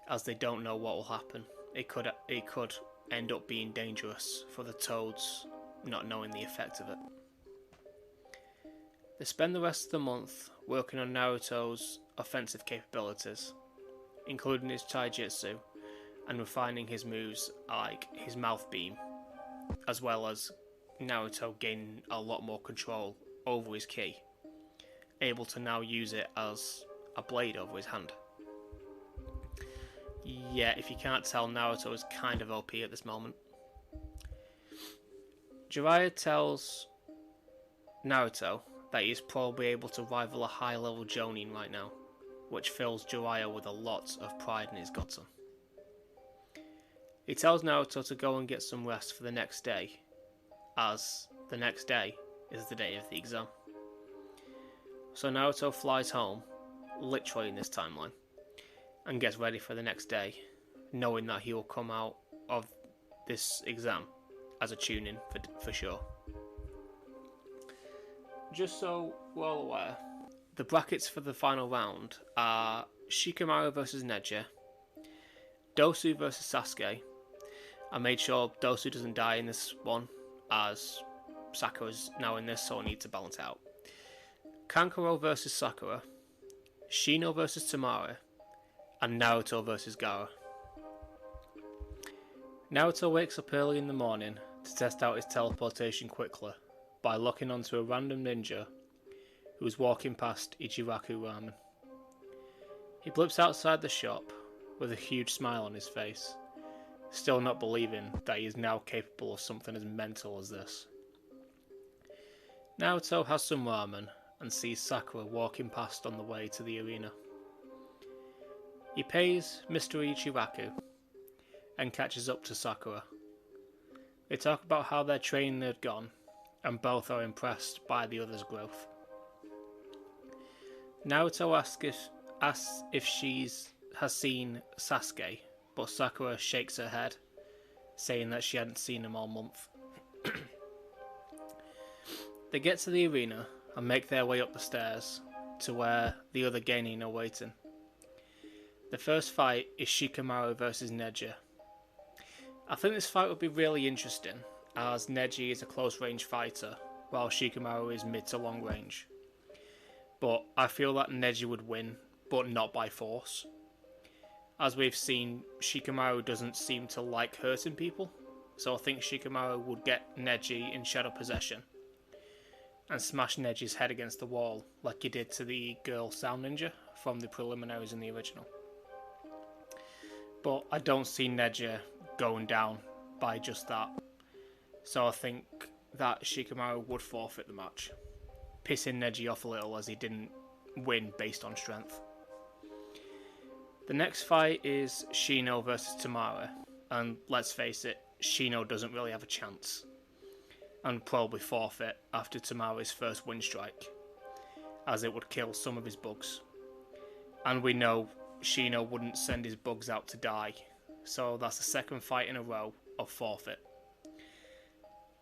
as they don't know what will happen. It could end up being dangerous for the Toads not knowing the effect of it. They spend the rest of the month working on Naruto's offensive capabilities, including his taijutsu, and refining his moves like his mouth beam, as well as Naruto gaining a lot more control over his ki, able to now use it as a blade over his hand. Yeah, if you can't tell, Naruto is kind of OP at this moment. Jiraiya tells Naruto that he is probably able to rival a high-level Jonin right now, which fills Jiraiya with a lot of pride in his guts. He tells Naruto to go and get some rest for the next day, as the next day is the day of the exam. So Naruto flies home, literally in this timeline, and gets ready for the next day, knowing that he will come out of this exam as a Chunin for sure. Just so we're all aware, the brackets for the final round are Shikamaru versus Neji, Dosu versus Sasuke. I made sure Dosu doesn't die in this one, as Sakura's now in this, so I need to balance it out. Kankuro versus Sakura, Shino vs Tamara, and Naruto vs Gaara. Naruto wakes up early in the morning to test out his teleportation quickly by locking onto a random ninja who is walking past Ichiraku Ramen. He blips outside the shop with a huge smile on his face, still not believing that he is now capable of something as mental as this. Naruto has some ramen and sees Sakura walking past on the way to the arena. He pays Mr. Ichiraku and catches up to Sakura. They talk about how their training had gone, and both are impressed by the other's growth. Naruto asks if she has seen Sasuke, but Sakura shakes her head, saying that she hadn't seen him all month. They get to the arena and make their way up the stairs to where the other genin are waiting. The first fight is Shikamaru versus Neji. I think this fight would be really interesting, as Neji is a close range fighter, while Shikamaru is mid to long range. But I feel that Neji would win, but not by force. As we've seen, Shikamaru doesn't seem to like hurting people, so I think Shikamaru would get Neji in shadow possession and smash Neji's head against the wall like he did to the girl Sound Ninja from the preliminaries in the original. But I don't see Neji going down by just that, so I think that Shikamaru would forfeit the match, pissing Neji off a little as he didn't win based on strength. The next fight is Shino versus Tamara, and let's face it, Shino doesn't really have a chance, and probably forfeit after Tamara's first wind strike, as it would kill some of his bugs. And we know Shino wouldn't send his bugs out to die, so that's the second fight in a row of forfeit.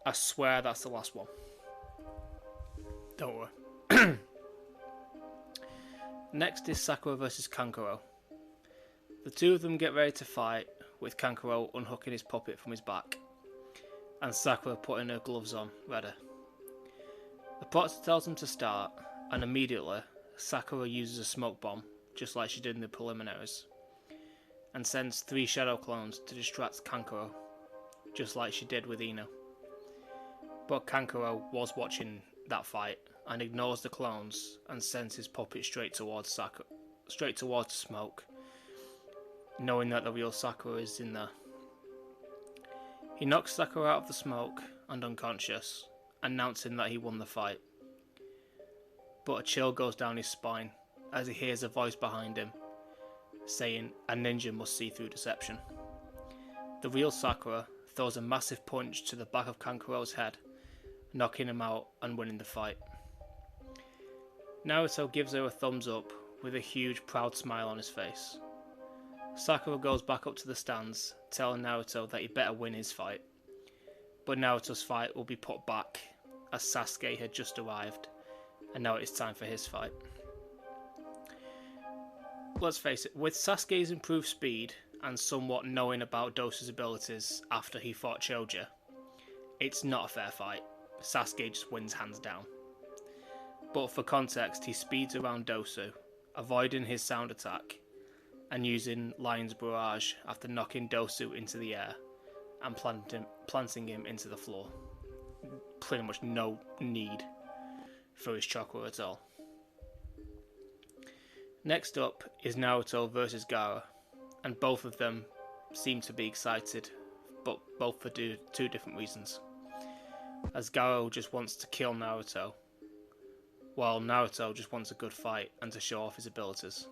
I swear that's the last one. Don't worry. Next is Sakura versus Kankuro. The two of them get ready to fight, with Kankuro unhooking his puppet from his back, and Sakura putting her gloves on, ready. The proctor tells them to start, and immediately Sakura uses a smoke bomb, just like she did in the preliminaries, and sends 3 shadow clones to distract Kankuro, just like she did with Ino. But Kankuro was watching that fight and ignores the clones and sends his puppet straight towards the smoke, knowing that the real Sakura is in there. He knocks Sakura out of the smoke and unconscious, announcing that he won the fight. But a chill goes down his spine as he hears a voice behind him saying a ninja must see through deception. The real Sakura throws a massive punch to the back of Kankuro's head, knocking him out and winning the fight. Naruto gives her a thumbs up with a huge proud smile on his face. Sakura goes back up to the stands, telling Naruto that he better win his fight. But Naruto's fight will be put back as Sasuke had just arrived, and now it's time for his fight. Let's face it, with Sasuke's improved speed and somewhat knowing about Dosu's abilities after he fought Choji, it's not a fair fight. Sasuke just wins hands down. But for context, he speeds around Dosu, avoiding his sound attack, and using Lion's Barrage after knocking Dosu into the air and planting him into the floor. Pretty much no need for his chakra at all. Next up is Naruto versus Gaara, and both of them seem to be excited, but both for two different reasons. As Gaara just wants to kill Naruto, while Naruto just wants a good fight and to show off his abilities.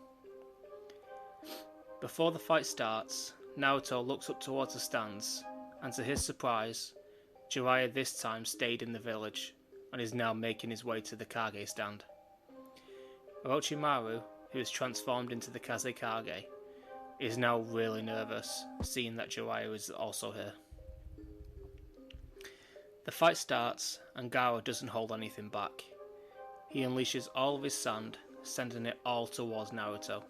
Before the fight starts, Naruto looks up towards the stands, and to his surprise, Jiraiya this time stayed in the village and is now making his way to the Kage stand. Orochimaru, who is transformed into the Kazekage, is now really nervous, seeing that Jiraiya is also here. The fight starts, and Gaara doesn't hold anything back. He unleashes all of his sand, sending it all towards Naruto.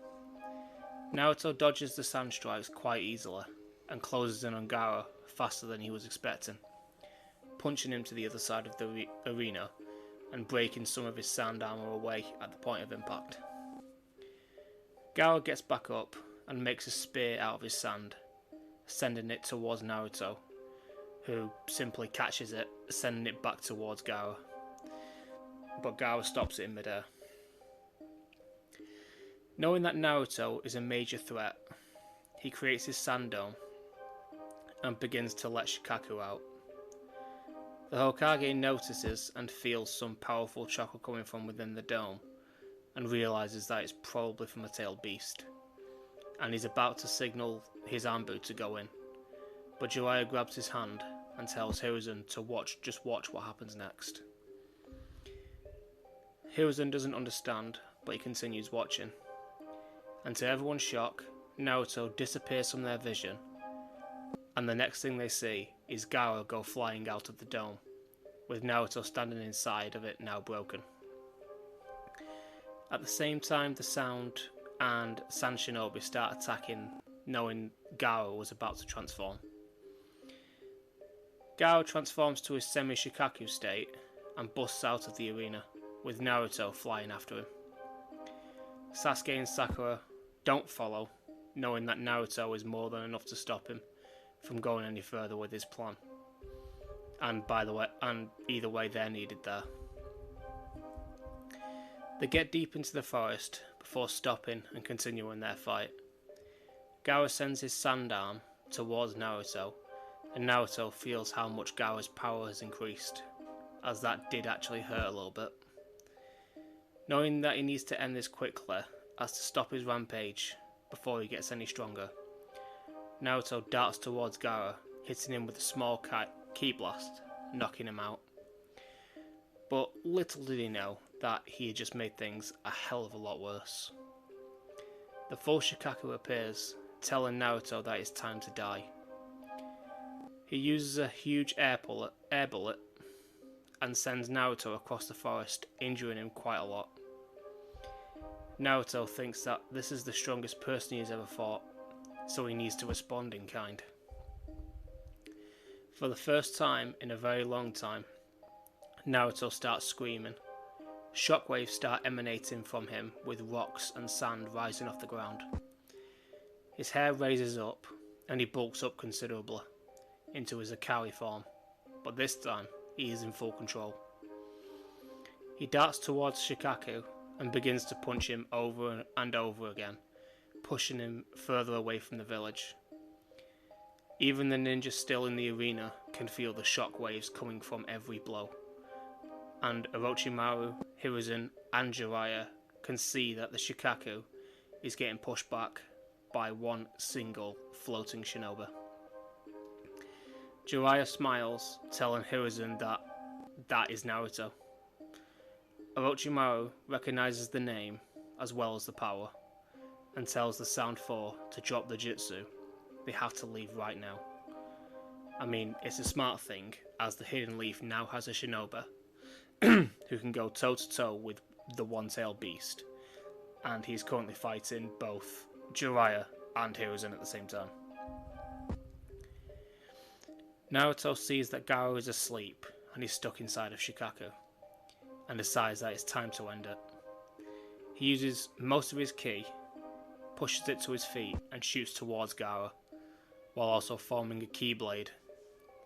Naruto dodges the sand strikes quite easily, and closes in on Gaara faster than he was expecting, punching him to the other side of the arena, and breaking some of his sand armor away at the point of impact. Gaara gets back up and makes a spear out of his sand, sending it towards Naruto, who simply catches it, sending it back towards Gaara. But Gaara stops it in midair. Knowing that Naruto is a major threat, he creates his sand dome and begins to let Shikaku out. The Hokage notices and feels some powerful chakra coming from within the dome and realises that it's probably from a tailed beast, and he's about to signal his Anbu to go in, but Jiraiya grabs his hand and tells Hiruzen to just watch what happens next. Hiruzen doesn't understand, but he continues watching, and to everyone's shock, Naruto disappears from their vision, and the next thing they see is Gaara go flying out of the dome, with Naruto standing inside of it now broken. At the same time, the Sound and Sand Shinobi start attacking, knowing Gaara was about to transform. Gaara transforms to his semi-Shikaku state and busts out of the arena, with Naruto flying after him. Sasuke and Sakura don't follow, knowing that Naruto is more than enough to stop him from going any further with his plan. And either way, they're needed there. They get deep into the forest before stopping and continuing their fight. Gaara sends his sand arm towards Naruto, and Naruto feels how much Gaara's power has increased, as that did actually hurt a little bit. Knowing that he needs to end this quickly, as to stop his rampage before he gets any stronger, Naruto darts towards Gaara, hitting him with a small ki blast, knocking him out. But little did he know that he had just made things a hell of a lot worse. The full Shikaku appears, telling Naruto that it's time to die. He uses a huge air bullet and sends Naruto across the forest, injuring him quite a lot. Naruto thinks that this is the strongest person he has ever fought, so he needs to respond in kind. For the first time in a very long time, Naruto starts screaming. Shockwaves start emanating from him, with rocks and sand rising off the ground. His hair raises up, and he bulks up considerably, into his Akari form, but this time he is in full control. He darts towards Shikaku and begins to punch him over and over again, pushing him further away from the village. Even the ninja still in the arena can feel the shockwaves coming from every blow, and Orochimaru, Hiruzen and Jiraiya can see that the Shikaku is getting pushed back by one single floating shinobi. Jiraiya smiles, telling Hiruzen that that is Naruto. Orochimaru recognizes the name as well as the power, and tells the Sound 4 to drop the jutsu. They have to leave right now. I mean, it's a smart thing, as the Hidden Leaf now has a shinobi who can go toe to toe with the one-tailed beast, and he's currently fighting both Jiraiya and Hiruzen at the same time. Naruto sees that Gaara is asleep and he's stuck inside of Shikaku, and decides that it's time to end it. He uses most of his ki, pushes it to his feet and shoots towards Gaara, while also forming a ki blade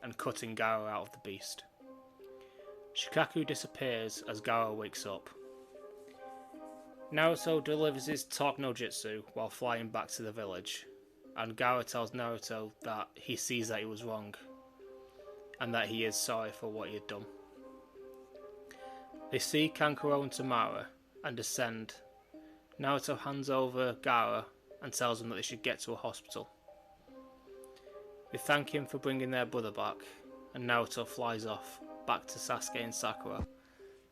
and cutting Gaara out of the beast. Shikaku disappears as Gaara wakes up. Naruto delivers his Talk no Jutsu while flying back to the village, and Gaara tells Naruto that he sees that he was wrong, and that he is sorry for what he had done. They see Kankuro and Tamara and descend. Naruto hands over Gaara and tells them that they should get to a hospital. They thank him for bringing their brother back, and Naruto flies off, back to Sasuke and Sakura,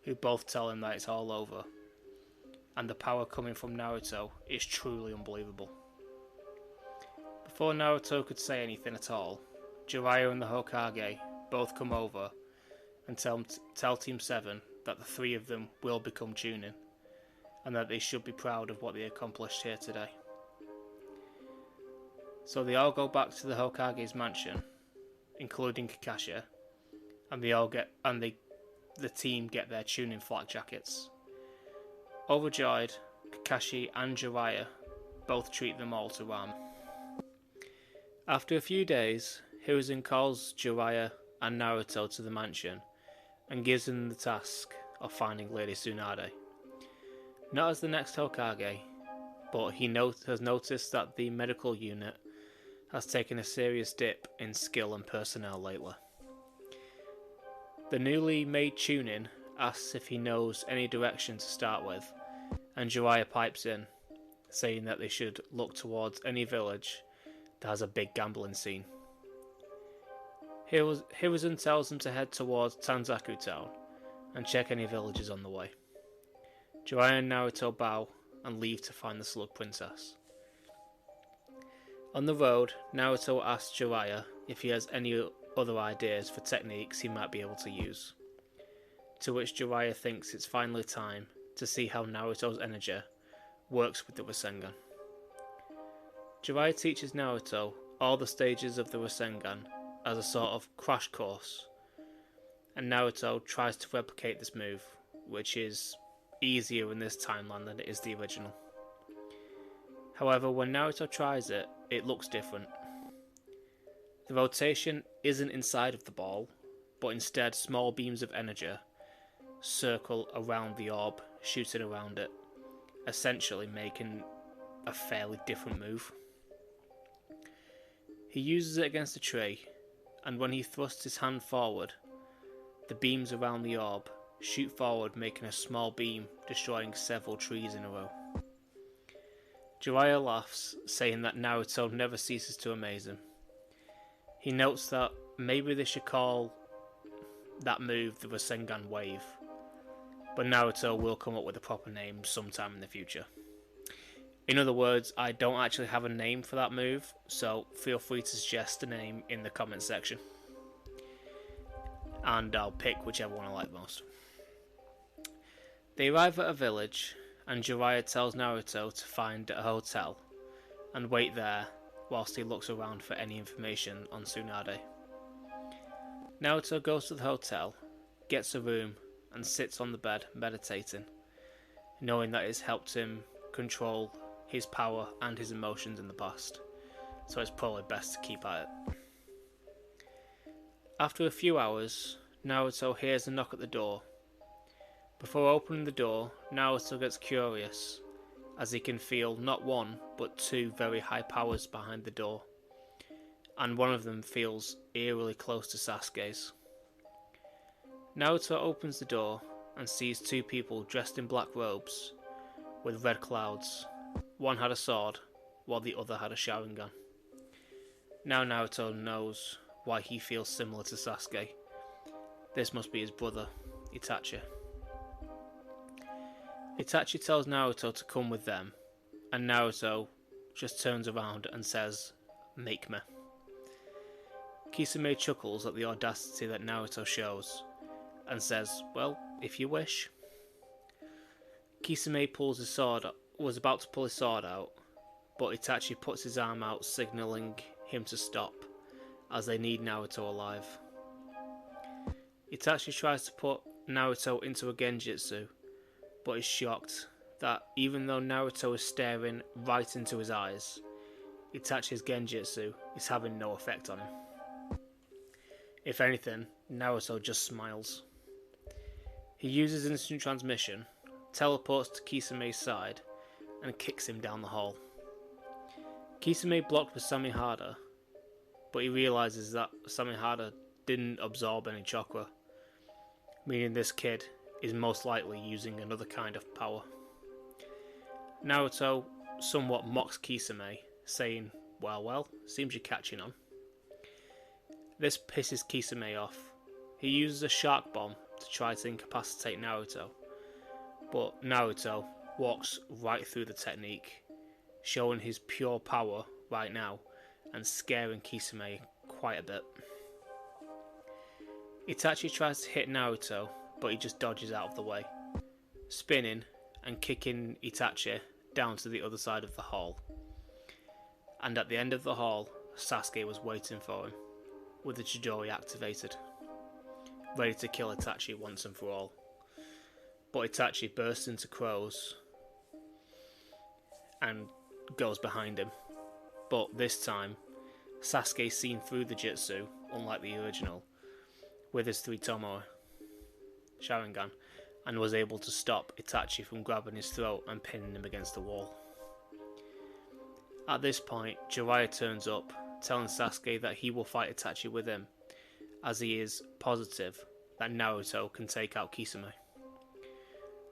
who both tell him that it's all over, and the power coming from Naruto is truly unbelievable. Before Naruto could say anything at all, Jiraiya and the Hokage both come over and tell Team 7 that the three of them will become Chunin, and that they should be proud of what they accomplished here today. So they all go back to the Hokage's mansion, including Kakashi, and the team get their Chunin flak jackets. Overjoyed, Kakashi and Jiraiya both treat them all to ramen. After a few days, Hiruzen calls Jiraiya and Naruto to the mansion and gives them the task of finding Lady Tsunade. Not as the next Hokage, but he has noticed that the medical unit has taken a serious dip in skill and personnel lately. The newly made Chunin asks if he knows any direction to start with, and Jiraiya pipes in, saying that they should look towards any village that has a big gambling scene. Hiruzen tells them to head towards Tanzaku Town and check any villages on the way. Jiraiya and Naruto bow and leave to find the Slug Princess. On the road, Naruto asks Jiraiya if he has any other ideas for techniques he might be able to use, to which Jiraiya thinks it's finally time to see how Naruto's energy works with the Rasengan. Jiraiya teaches Naruto all the stages of the Rasengan as a sort of crash course, and Naruto tries to replicate this move, which is easier in this timeline than it is the original. However, when Naruto tries it, it looks different. The rotation isn't inside of the ball, but instead small beams of energy circle around the orb, shooting around it, essentially making a fairly different move. He uses it against a tree, and when he thrusts his hand forward, the beams around the orb shoot forward, making a small beam destroying several trees in a row. Jiraiya laughs, saying that Naruto never ceases to amaze him. He notes that maybe they should call that move the Rasengan Wave, but Naruto will come up with a proper name sometime in the future. In other words, I don't actually have a name for that move, so feel free to suggest a name in the comment section, and I'll pick whichever one I like most. They arrive at a village, and Jiraiya tells Naruto to find a hotel and wait there whilst he looks around for any information on Tsunade. Naruto goes to the hotel, gets a room, and sits on the bed meditating, knowing that it's helped him control his power and his emotions in the past, so it's probably best to keep at it. After a few hours, Naruto hears a knock at the door. Before opening the door, Naruto gets curious, as he can feel not one, but two very high powers behind the door, and one of them feels eerily close to Sasuke's. Naruto opens the door and sees two people dressed in black robes with red clouds. One had a sword, while the other had a Sharingan. Now Naruto knows why he feels similar to Sasuke. This must be his brother, Itachi. Itachi tells Naruto to come with them, and Naruto just turns around and says, "Make me." Kisame chuckles at the audacity that Naruto shows, and says, "Well, if you wish." Kisame was about to pull his sword out, but Itachi puts his arm out, signalling him to stop, as they need Naruto alive. Itachi tries to put Naruto into a genjutsu, but is shocked that even though Naruto is staring right into his eyes, Itachi's genjutsu is having no effect on him. If anything, Naruto just smiles. He uses instant transmission, teleports to Kisame's side, and kicks him down the hall. Kisame blocked with Samihada, but he realises that Samihada didn't absorb any chakra, meaning this kid is most likely using another kind of power. Naruto somewhat mocks Kisame, saying, well, seems you're catching on. This pisses Kisame off. He uses a shark bomb to try to incapacitate Naruto, but Naruto walks right through the technique, showing his pure power right now and scaring Kisame quite a bit. Itachi tries to hit Naruto, but he just dodges out of the way, spinning and kicking Itachi down to the other side of the hall. And at the end of the hall, Sasuke was waiting for him, with the Chidori activated, ready to kill Itachi once and for all. But Itachi bursts into crows and goes behind him. But this time, Sasuke's seen through the jutsu, unlike the original, with his 3 Tomoe Sharingan, and was able to stop Itachi from grabbing his throat and pinning him against the wall. At this point, Jiraiya turns up, telling Sasuke that he will fight Itachi with him, as he is positive that Naruto can take out Kisame.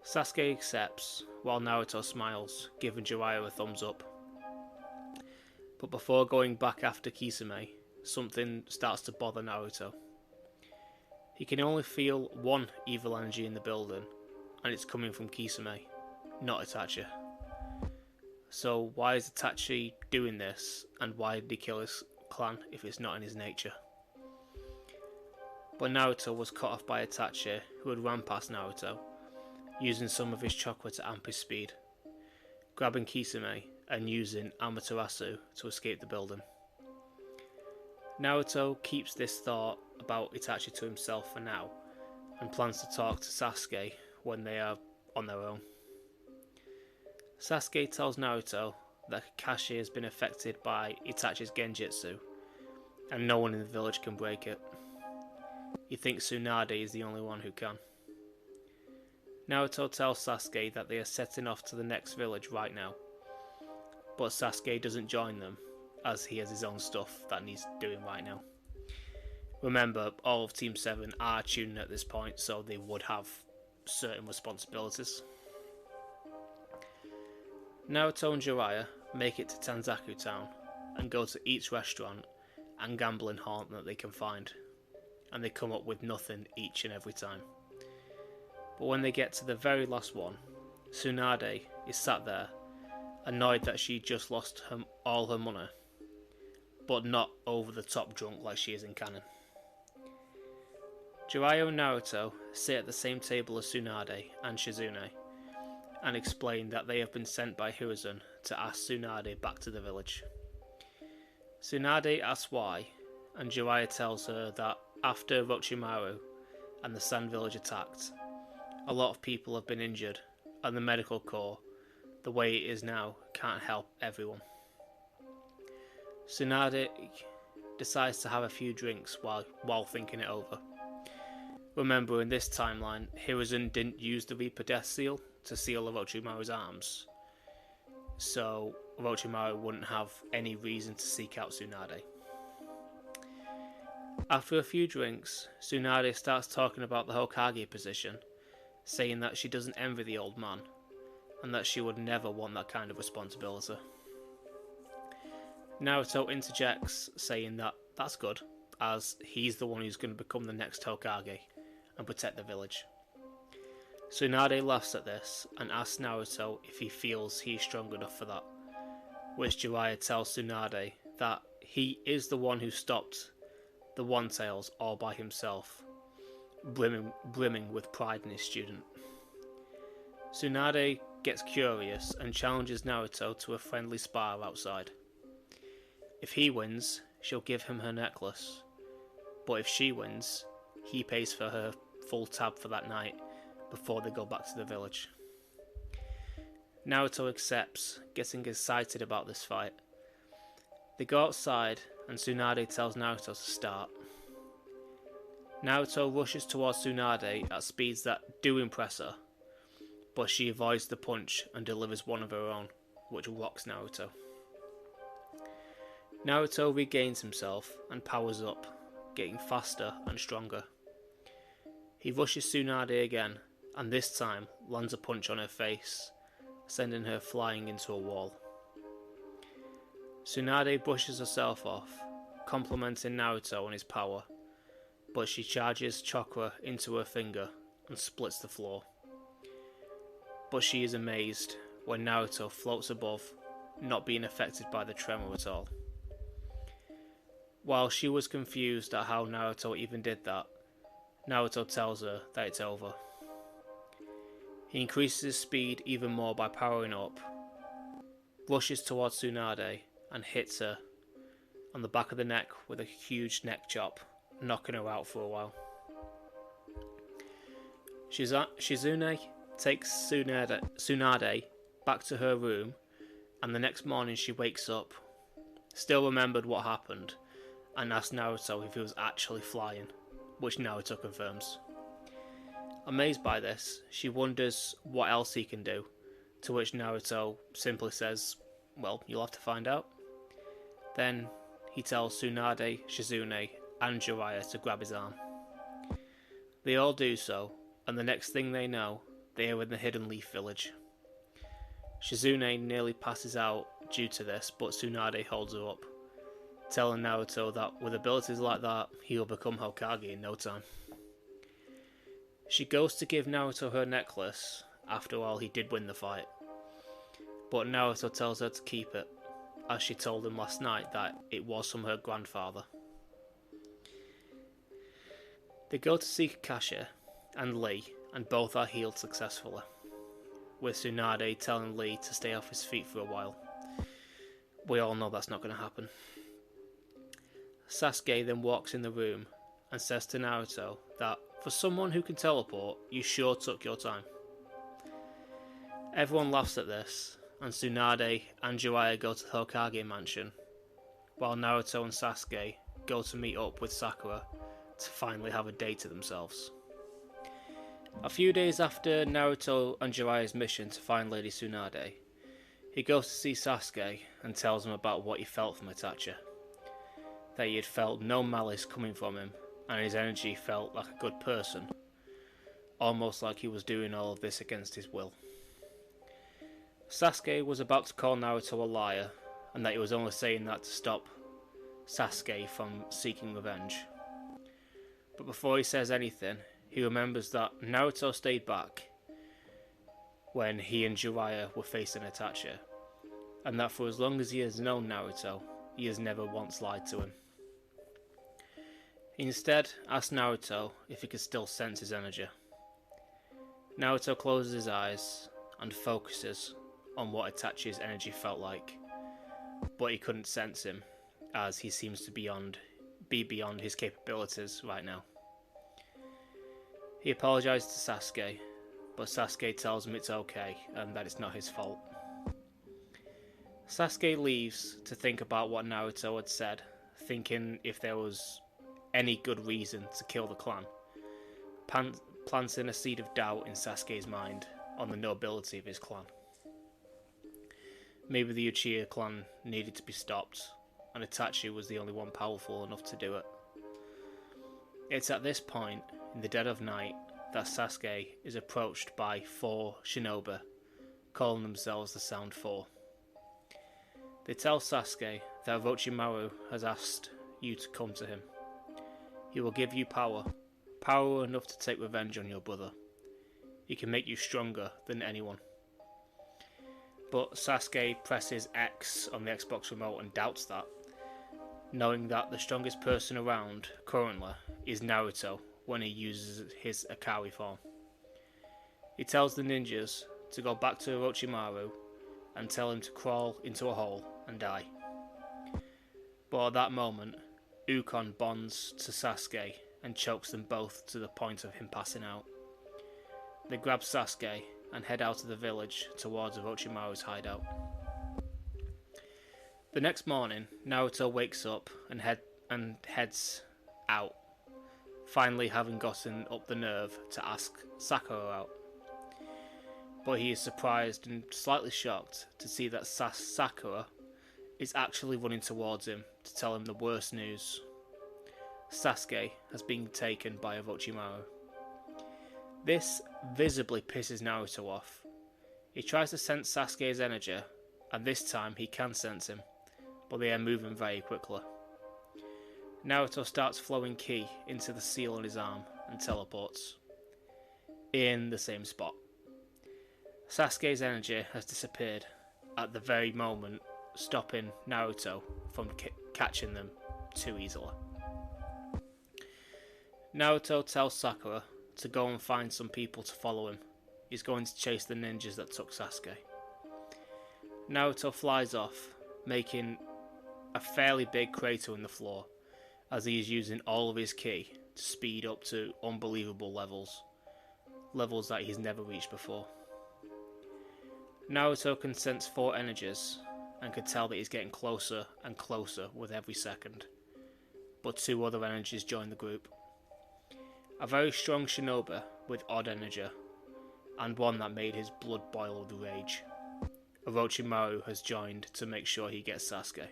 Sasuke accepts, while Naruto smiles, giving Jiraiya a thumbs up. But before going back after Kisame, something starts to bother Naruto. He can only feel one evil energy in the building, and it's coming from Kisame, not Itachi. So why is Itachi doing this, and why did he kill his clan if it's not in his nature? But Naruto was cut off by Itachi, who had ran past Naruto, using some of his chakra to amp his speed, grabbing Kisame and using Amaterasu to escape the building. Naruto keeps this thought about Itachi to himself for now, and plans to talk to Sasuke when they are on their own. Sasuke tells Naruto that Kakashi has been affected by Itachi's Genjutsu, and no one in the village can break it. He thinks Tsunade is the only one who can. Naruto tells Sasuke that they are setting off to the next village right now, but Sasuke doesn't join them, as he has his own stuff that needs doing right now. Remember, all of Team 7 are tuning at this point, so they would have certain responsibilities. Naruto and Jiraiya make it to Tanzaku Town and go to each restaurant and gambling hall that they can find, and they come up with nothing each and every time. But when they get to the very last one, Tsunade is sat there, annoyed that she just lost all her money, but not over the top drunk like she is in canon. Jiraiya and Naruto sit at the same table as Tsunade and Shizune, and explain that they have been sent by Hiruzen to ask Tsunade back to the village. Tsunade asks why, and Jiraiya tells her that after Orochimaru and the Sand Village attacked, a lot of people have been injured, and the medical corps, the way it is now, can't help everyone. Tsunade decides to have a few drinks while thinking it over. Remember, in this timeline, Hiruzen didn't use the Reaper Death Seal to seal Orochimaru's arms, so Orochimaru wouldn't have any reason to seek out Tsunade. After a few drinks, Tsunade starts talking about the Hokage position, saying that she doesn't envy the old man, and that she would never want that kind of responsibility. Naruto interjects, saying that that's good, as he's the one who's going to become the next Hokage and protect the village. Tsunade laughs at this and asks Naruto if he feels he's strong enough for that, which Jiraiya tells Tsunade that he is the one who stopped the One Tails all by himself, brimming with pride in his student. Tsunade gets curious and challenges Naruto to a friendly spar outside. If he wins, she'll give him her necklace, but if she wins, he pays for her full tab for that night before they go back to the village. Naruto accepts, getting excited about this fight. They go outside and Tsunade tells Naruto to start. Naruto rushes towards Tsunade at speeds that do impress her, but she avoids the punch and delivers one of her own, which rocks Naruto. Naruto regains himself and powers up, getting faster and stronger. He rushes Tsunade again, and this time lands a punch on her face, sending her flying into a wall. Tsunade brushes herself off, complimenting Naruto on his power, but she charges chakra into her finger and splits the floor. But she is amazed when Naruto floats above, not being affected by the tremor at all. While she was confused at how Naruto even did that, Naruto tells her that it's over. He increases his speed even more by powering up, rushes towards Tsunade and hits her on the back of the neck with a huge neck chop, knocking her out for a while. Shizune takes Tsunade back to her room and the next morning she wakes up, still remembered what happened, and asks Naruto if he was actually flying, which Naruto confirms. Amazed by this, she wonders what else he can do, to which Naruto simply says, well, you'll have to find out. Then he tells Tsunade, Shizune, and Jiraiya to grab his arm. They all do so, and the next thing they know, they are in the Hidden Leaf Village. Shizune nearly passes out due to this, but Tsunade holds her up, telling Naruto that with abilities like that, he'll become Hokage in no time. She goes to give Naruto her necklace. After all, he did win the fight, but Naruto tells her to keep it, as she told him last night that it was from her grandfather. They go to seek Kakashi and Lee, and both are healed successfully, with Tsunade telling Lee to stay off his feet for a while. We all know that's not going to happen. Sasuke then walks in the room and says to Naruto that for someone who can teleport, you sure took your time. Everyone laughs at this, and Tsunade and Jiraiya go to the Hokage mansion, while Naruto and Sasuke go to meet up with Sakura to finally have a day to themselves. A few days after Naruto and Jiraiya's mission to find Lady Tsunade, he goes to see Sasuke and tells him about what he felt from Itachi, that he had felt no malice coming from him, and his energy felt like a good person, almost like he was doing all of this against his will. Sasuke was about to call Naruto a liar, and that he was only saying that to stop Sasuke from seeking revenge. But before he says anything, he remembers that Naruto stayed back when he and Jiraiya were facing Itachi, and that for as long as he has known Naruto, he has never once lied to him. He instead asks Naruto if he could still sense his energy. Naruto closes his eyes and focuses on what Itachi's energy felt like, but he couldn't sense him, as he seems to be beyond his capabilities right now. He apologizes to Sasuke, but Sasuke tells him it's okay and that it's not his fault. Sasuke leaves to think about what Naruto had said, thinking if there was any good reason to kill the clan, planting a seed of doubt in Sasuke's mind on the nobility of his clan. Maybe the Uchiha clan needed to be stopped, and Itachi was the only one powerful enough to do it. It's at this point, in the dead of night, that Sasuke is approached by 4 shinobi, calling themselves the Sound Four. They tell Sasuke that Orochimaru has asked you to come to him. He will give you power enough to take revenge on your brother. He can make you stronger than anyone. But Sasuke presses X on the Xbox remote and doubts that, knowing that the strongest person around currently is Naruto when he uses his Akari form. He tells the ninjas to go back to Orochimaru and tell him to crawl into a hole and die. But at that moment, Ukon bonds to Sasuke and chokes them both to the point of him passing out. They grab Sasuke and head out of the village towards Orochimaru's hideout. The next morning, Naruto wakes up and heads out, finally having gotten up the nerve to ask Sakura out. But he is surprised and slightly shocked to see that Sakura is actually running towards him to tell him the worst news. Sasuke has been taken by Orochimaru. This visibly pisses Naruto off. He tries to sense Sasuke's energy, and this time he can sense him, but they are moving very quickly. Naruto starts flowing ki into the seal on his arm and teleports in the same spot. Sasuke's energy has disappeared at the very moment, stopping Naruto from catching them too easily. Naruto tells Sakura to go and find some people to follow him. He's going to chase the ninjas that took Sasuke. Naruto flies off, making a fairly big crater in the floor, as he is using all of his ki to speed up to unbelievable levels that he's never reached before. Naruto can sense 4 energies, and could tell that he's getting closer and closer with every second. But two other energies joined the group. A very strong shinobi with odd energy, and one that made his blood boil with rage. Orochimaru has joined to make sure he gets Sasuke.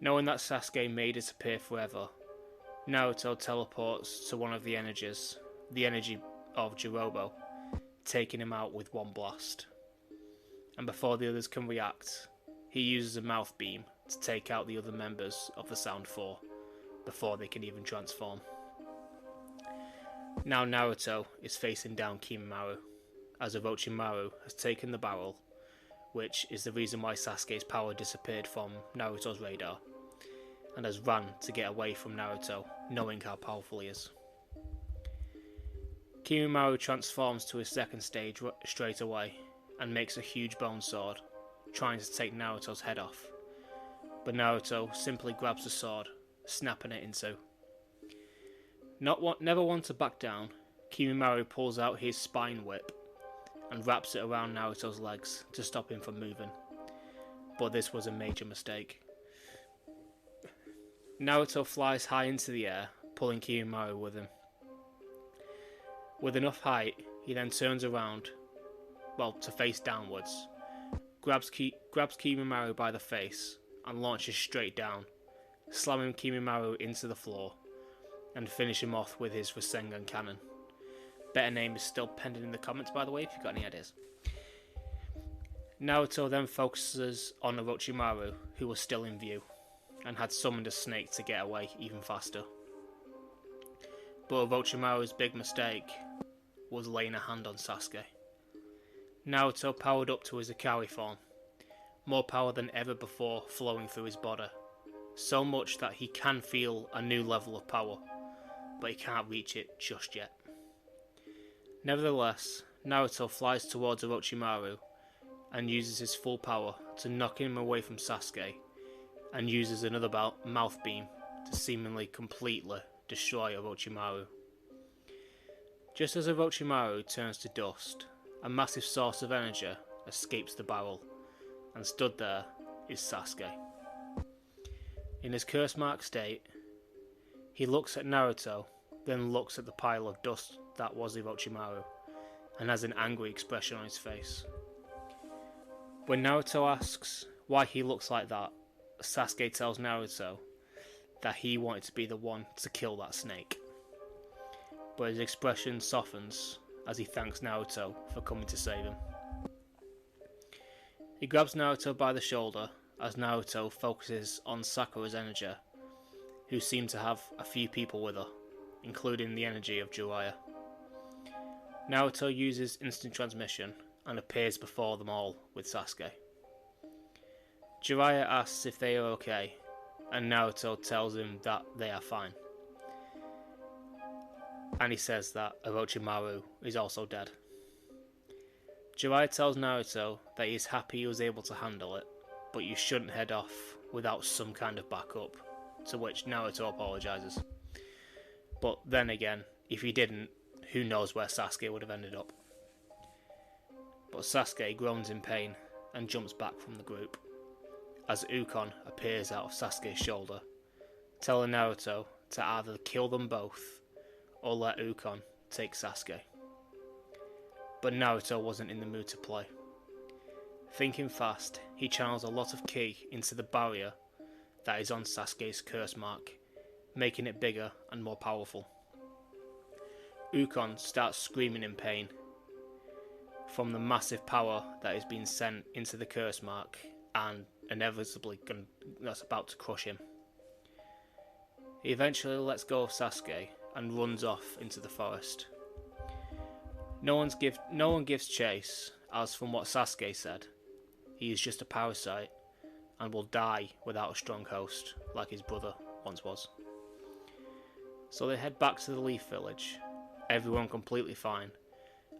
Knowing that Sasuke may disappear forever, Naruto teleports to one of the energies, the energy of Jirobo, taking him out with one blast. And before the others can react, he uses a mouth beam to take out the other members of the Sound Four before they can even transform. Now Naruto is facing down Kimimaro, as Orochimaru has taken the barrel, which is the reason why Sasuke's power disappeared from Naruto's radar, and has run to get away from Naruto, knowing how powerful he is. Kimimaro transforms to his second stage straight away, and makes a huge bone sword, trying to take Naruto's head off, but Naruto simply grabs the sword, snapping it in two. Never one to back down, Kimimaro pulls out his spine whip and wraps it around Naruto's legs to stop him from moving. But this was a major mistake. Naruto flies high into the air, pulling Kimimaro with him. With enough height, he then turns around, to face downwards, grabs Kimimaro by the face and launches straight down, slamming Kimimaro into the floor, and finish him off with his Rasengan cannon. Better name is still pending in the comments, by the way, if you've got any ideas. Naruto then focuses on Orochimaru, who was still in view, and had summoned a snake to get away even faster. But Orochimaru's big mistake was laying a hand on Sasuke. Naruto powered up to his Ikari form, more power than ever before flowing through his body, so much that he can feel a new level of power, but he can't reach it just yet. Nevertheless, Naruto flies towards Orochimaru and uses his full power to knock him away from Sasuke, and uses another mouth beam to seemingly completely destroy Orochimaru. Just as Orochimaru turns to dust, a massive source of energy escapes the barrel, and stood there is Sasuke. In his curse-marked state, he looks at Naruto, then looks at the pile of dust that was Orochimaru, and has an angry expression on his face. When Naruto asks why he looks like that, Sasuke tells Naruto that he wanted to be the one to kill that snake. But his expression softens as he thanks Naruto for coming to save him. He grabs Naruto by the shoulder as Naruto focuses on Sakura's energy, who seemed to have a few people with her, including the energy of Jiraiya. Naruto uses instant transmission and appears before them all with Sasuke. Jiraiya asks if they are okay, and Naruto tells him that they are fine. And he says that Orochimaru is also dead. Jiraiya tells Naruto that he is happy he was able to handle it, but you shouldn't head off without some kind of backup, to which Naruto apologises. But then again, if he didn't, who knows where Sasuke would have ended up. But Sasuke groans in pain and jumps back from the group, as Ukon appears out of Sasuke's shoulder, telling Naruto to either kill them both or let Ukon take Sasuke. But Naruto wasn't in the mood to play. Thinking fast, he channels a lot of ki into the barrier that is on Sasuke's curse mark, making it bigger and more powerful. Ukon starts screaming in pain from the massive power that is being sent into the curse mark and inevitably that's about to crush him. He eventually lets go of Sasuke and runs off into the forest. No one gives chase, as from what Sasuke said, he is just a parasite and will die without a strong host, like his brother once was. So they head back to the Leaf Village, everyone completely fine,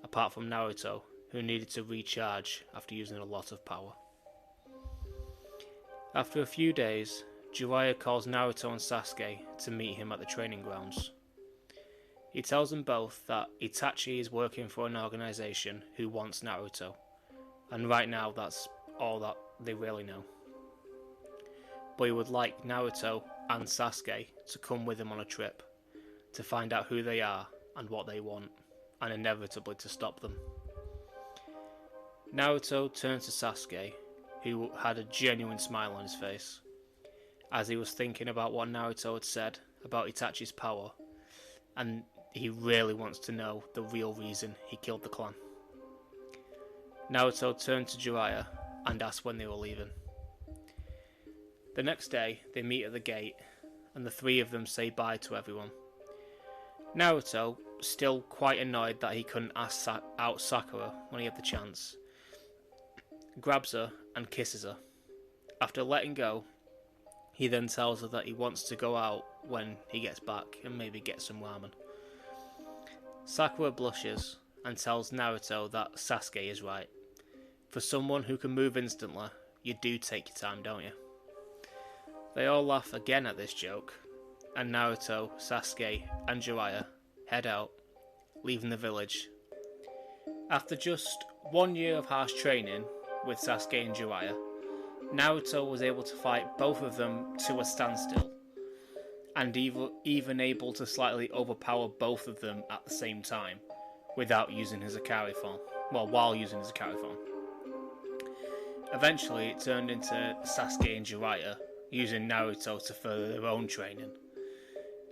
apart from Naruto, who needed to recharge after using a lot of power. After a few days, Jiraiya calls Naruto and Sasuke to meet him at the training grounds. He tells them both that Itachi is working for an organisation who wants Naruto, and right now that's all that they really know. But he would like Naruto and Sasuke to come with him on a trip to find out who they are and what they want, and inevitably to stop them. Naruto turned to Sasuke, who had a genuine smile on his face, as he was thinking about what Naruto had said about Itachi's power, and he really wants to know the real reason he killed the clan. Naruto turned to Jiraiya and asked when they were leaving. The next day, they meet at the gate, and the three of them say bye to everyone. Naruto, still quite annoyed that he couldn't ask out Sakura when he had the chance, grabs her and kisses her. After letting go, he then tells her that he wants to go out when he gets back and maybe get some ramen. Sakura blushes and tells Naruto that Sasuke is right. For someone who can move instantly, you do take your time, don't you? They all laugh again at this joke, and Naruto, Sasuke and Jiraiya head out, leaving the village. After just 1 year of harsh training with Sasuke and Jiraiya, Naruto was able to fight both of them to a standstill, and even able to slightly overpower both of them at the same time, without using his Akari form. Well, while using his Akari form. Eventually, it turned into Sasuke and Jiraiya using Naruto to further their own training,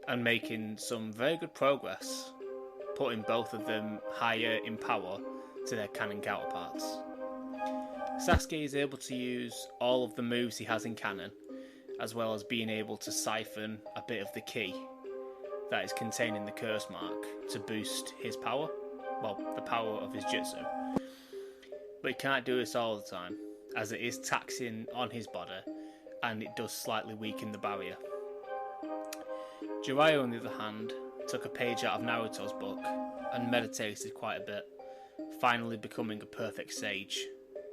and making some very good progress, putting both of them higher in power to their canon counterparts. Sasuke is able to use all of the moves he has in canon, as well as being able to siphon a bit of the ki that is contained in the curse mark to boost his power, well, the power of his jutsu. But he can't do this all the time, as it is taxing on his body, and it does slightly weaken the barrier. Jiraiya, on the other hand, took a page out of Naruto's book and meditated quite a bit, finally becoming a perfect sage,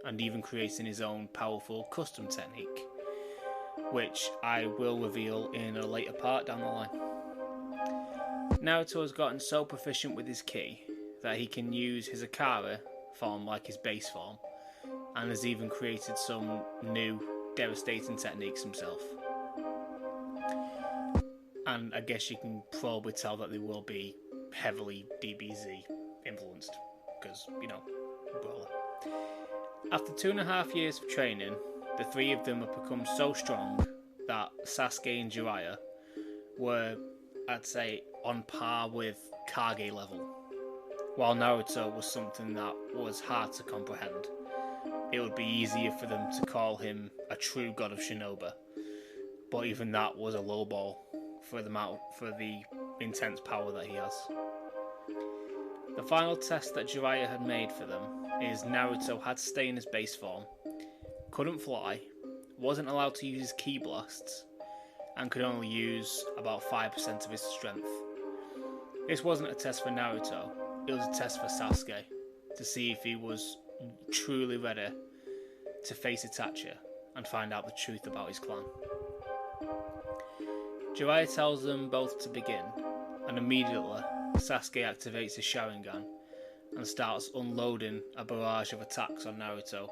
and even creating his own powerful custom technique, which I will reveal in a later part down the line. Naruto has gotten so proficient with his ki that he can use his Akari form like his base form, and has even created some new devastating techniques himself. And I guess you can probably tell that they will be heavily DBZ influenced, because, you know, Brawler. After 2.5 years of training, the three of them have become so strong that Sasuke and Jiraiya were, I'd say, on par with Kage level, while Naruto was something that was hard to comprehend. It would be easier for them to call him a true god of shinobi, but even that was a lowball for the intense power that he has. The final test that Jiraiya had made for them is Naruto had to stay in his base form, couldn't fly, wasn't allowed to use his ki blasts, and could only use about 5% of his strength. This wasn't a test for Naruto, it was a test for Sasuke, to see if he was truly ready to face Itachi and find out the truth about his clan. Jiraiya tells them both to begin, and immediately Sasuke activates his Sharingan and starts unloading a barrage of attacks on Naruto,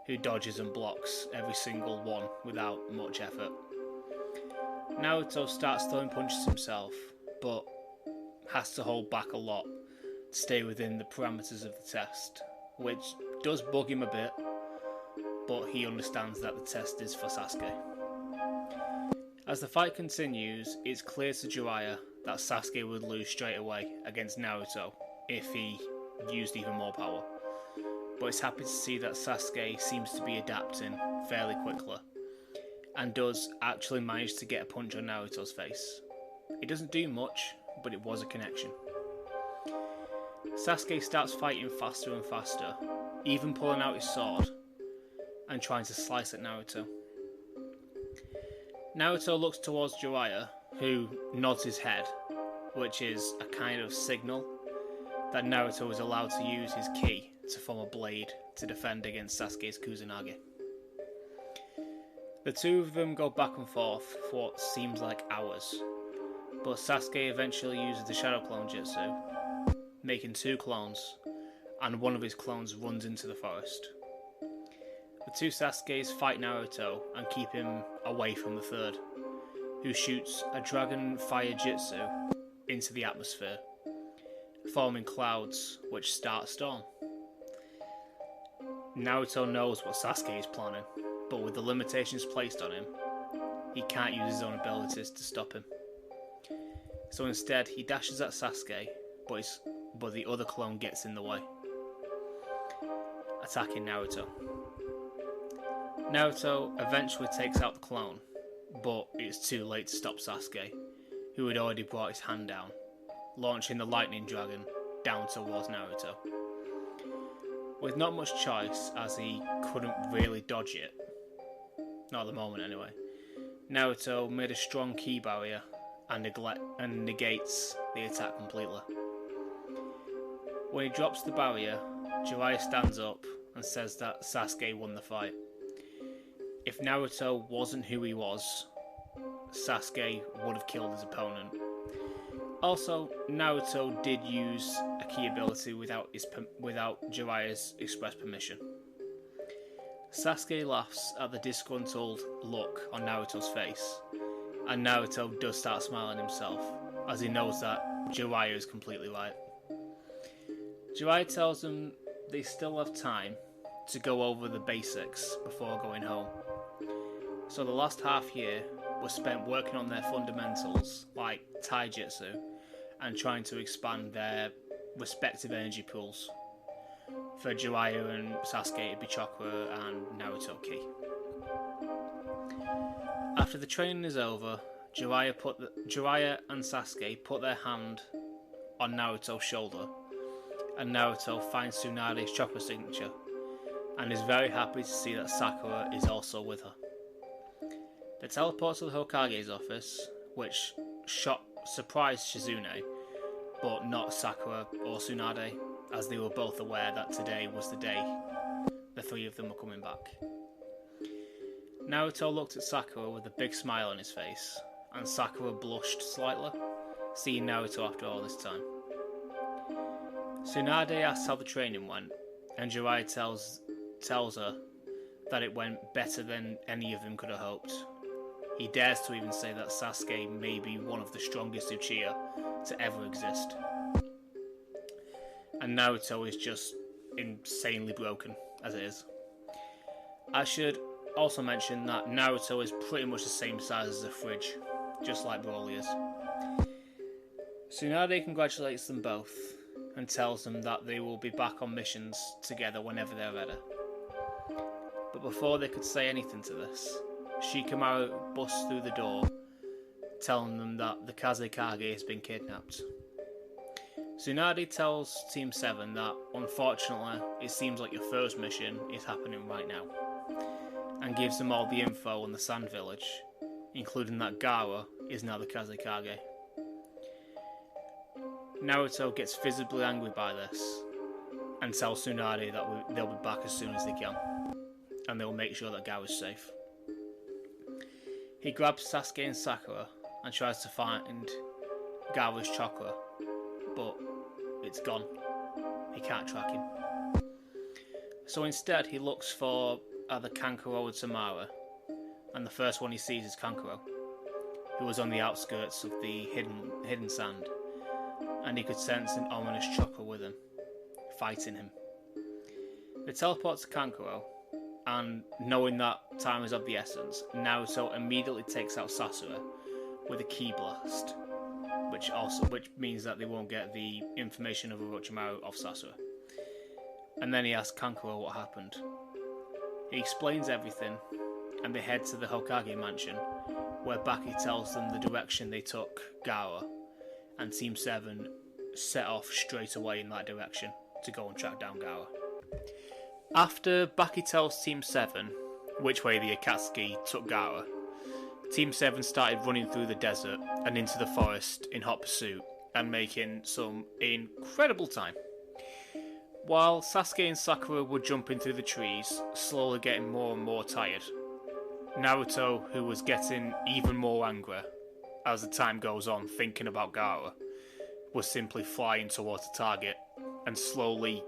who dodges and blocks every single one without much effort. Naruto starts throwing punches himself, but has to hold back a lot to stay within the parameters of the test, which does bug him a bit, but he understands that the test is for Sasuke. As the fight continues, it's clear to Jiraiya that Sasuke would lose straight away against Naruto if he used even more power, but it's happy to see that Sasuke seems to be adapting fairly quickly, and does actually manage to get a punch on Naruto's face. It doesn't do much, but it was a connection. Sasuke starts fighting faster and faster, even pulling out his sword and trying to slice at Naruto. Naruto looks towards Jiraiya, who nods his head, which is a kind of signal that Naruto is allowed to use his ki to form a blade to defend against Sasuke's Kusanagi. The two of them go back and forth for what seems like hours, but Sasuke eventually uses the Shadow Clone Jutsu, making 2 clones, and one of his clones runs into the forest. The two Sasukes fight Naruto and keep him away from the third, who shoots a dragon fire jutsu into the atmosphere, forming clouds which start a storm. Naruto knows what Sasuke is planning, but with the limitations placed on him, he can't use his own abilities to stop him. So instead, he dashes at Sasuke, but the other clone gets in the way, attacking Naruto. Naruto eventually takes out the clone, but it's too late to stop Sasuke, who had already brought his hand down, launching the lightning dragon down towards Naruto. With not much choice, as he couldn't really dodge it, not at the moment anyway, Naruto made a strong ki barrier and negates the attack completely. When he drops the barrier, Jiraiya stands up and says that Sasuke won the fight. If Naruto wasn't who he was, Sasuke would have killed his opponent. Also, Naruto did use a ki ability without Jiraiya's express permission. Sasuke laughs at the disgruntled look on Naruto's face, and Naruto does start smiling himself, as he knows that Jiraiya is completely right. Jiraiya tells them they still have time to go over the basics before going home. So the last half year was spent working on their fundamentals, like taijutsu, and trying to expand their respective energy pools. For Jiraiya and Sasuke it'd be chakra and Naruto ki. After the training is over, Jiraiya and Sasuke put their hand on Naruto's shoulder, and Naruto finds Tsunade's chakra signature, and is very happy to see that Sakura is also with her. They teleport to the Hokage's office, which surprised Shizune, but not Sakura or Tsunade, as they were both aware that today was the day the three of them were coming back. Naruto looked at Sakura with a big smile on his face, and Sakura blushed slightly, seeing Naruto after all this time. Tsunade asks how the training went, and Jiraiya tells her that it went better than any of them could have hoped. He dares to even say that Sasuke may be one of the strongest Uchiha to ever exist. And Naruto is just insanely broken, as it is. I should also mention that Naruto is pretty much the same size as a fridge, just like Broly is. Tsunade congratulates them both, and tells them that they will be back on missions together whenever they're ready. But before they could say anything to this, Shikamaru busts through the door, telling them that the Kazekage has been kidnapped. Tsunade tells Team 7 that, unfortunately, it seems like your first mission is happening right now, and gives them all the info on the Sand Village, including that Gaara is now the Kazekage. Naruto gets visibly angry by this, and tells Tsunade that they'll be back as soon as they can, and they'll make sure that Gaara's safe. He grabs Sasuke and Sakura and tries to find Gaara's chakra, but it's gone. He can't track him. So instead he looks for either Kankuro or Tamara, and the first one he sees is Kankuro, who was on the outskirts of the hidden sand, and he could sense an ominous chakra with him, fighting him. They teleport to Kankuro, and knowing that time is of the essence, Naruto immediately takes out Sasura with a ki blast, which means that they won't get the information of Orochimaru of Sasura. And then he asks Kankuro what happened. He explains everything, and they head to the Hokage mansion, where Baki tells them the direction they took Gaara, and Team 7 set off straight away in that direction to go and track down Gaara. After Baki tells Team 7 which way the Akatsuki took Gaara, Team 7 started running through the desert and into the forest in hot pursuit, and making some incredible time. While Sasuke and Sakura were jumping through the trees, slowly getting more and more tired, Naruto, who was getting even more angry as the time goes on thinking about Gaara, was simply flying towards the target and slowly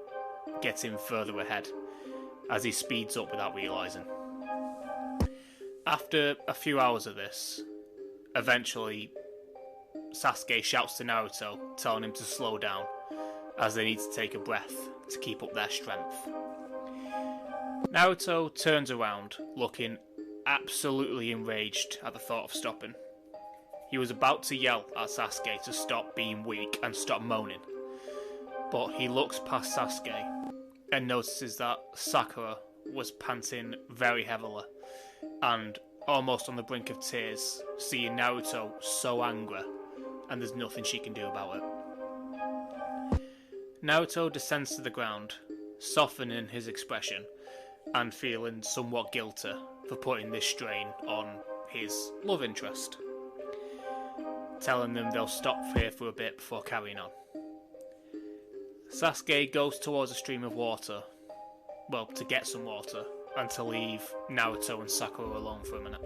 getting further ahead, as he speeds up without realising. After a few hours of this, eventually Sasuke shouts to Naruto, telling him to slow down, as they need to take a breath to keep up their strength. Naruto turns around, looking absolutely enraged at the thought of stopping. He was about to yell at Sasuke to stop being weak and stop moaning, but he looks past Sasuke and notices that Sakura was panting very heavily and almost on the brink of tears, seeing Naruto so angry, and there's nothing she can do about it. Naruto descends to the ground, softening his expression and feeling somewhat guilty for putting this strain on his love interest, telling them they'll stop here for a bit before carrying on. Sasuke goes towards a stream of water, well, to get some water, and to leave Naruto and Sakura alone for a minute.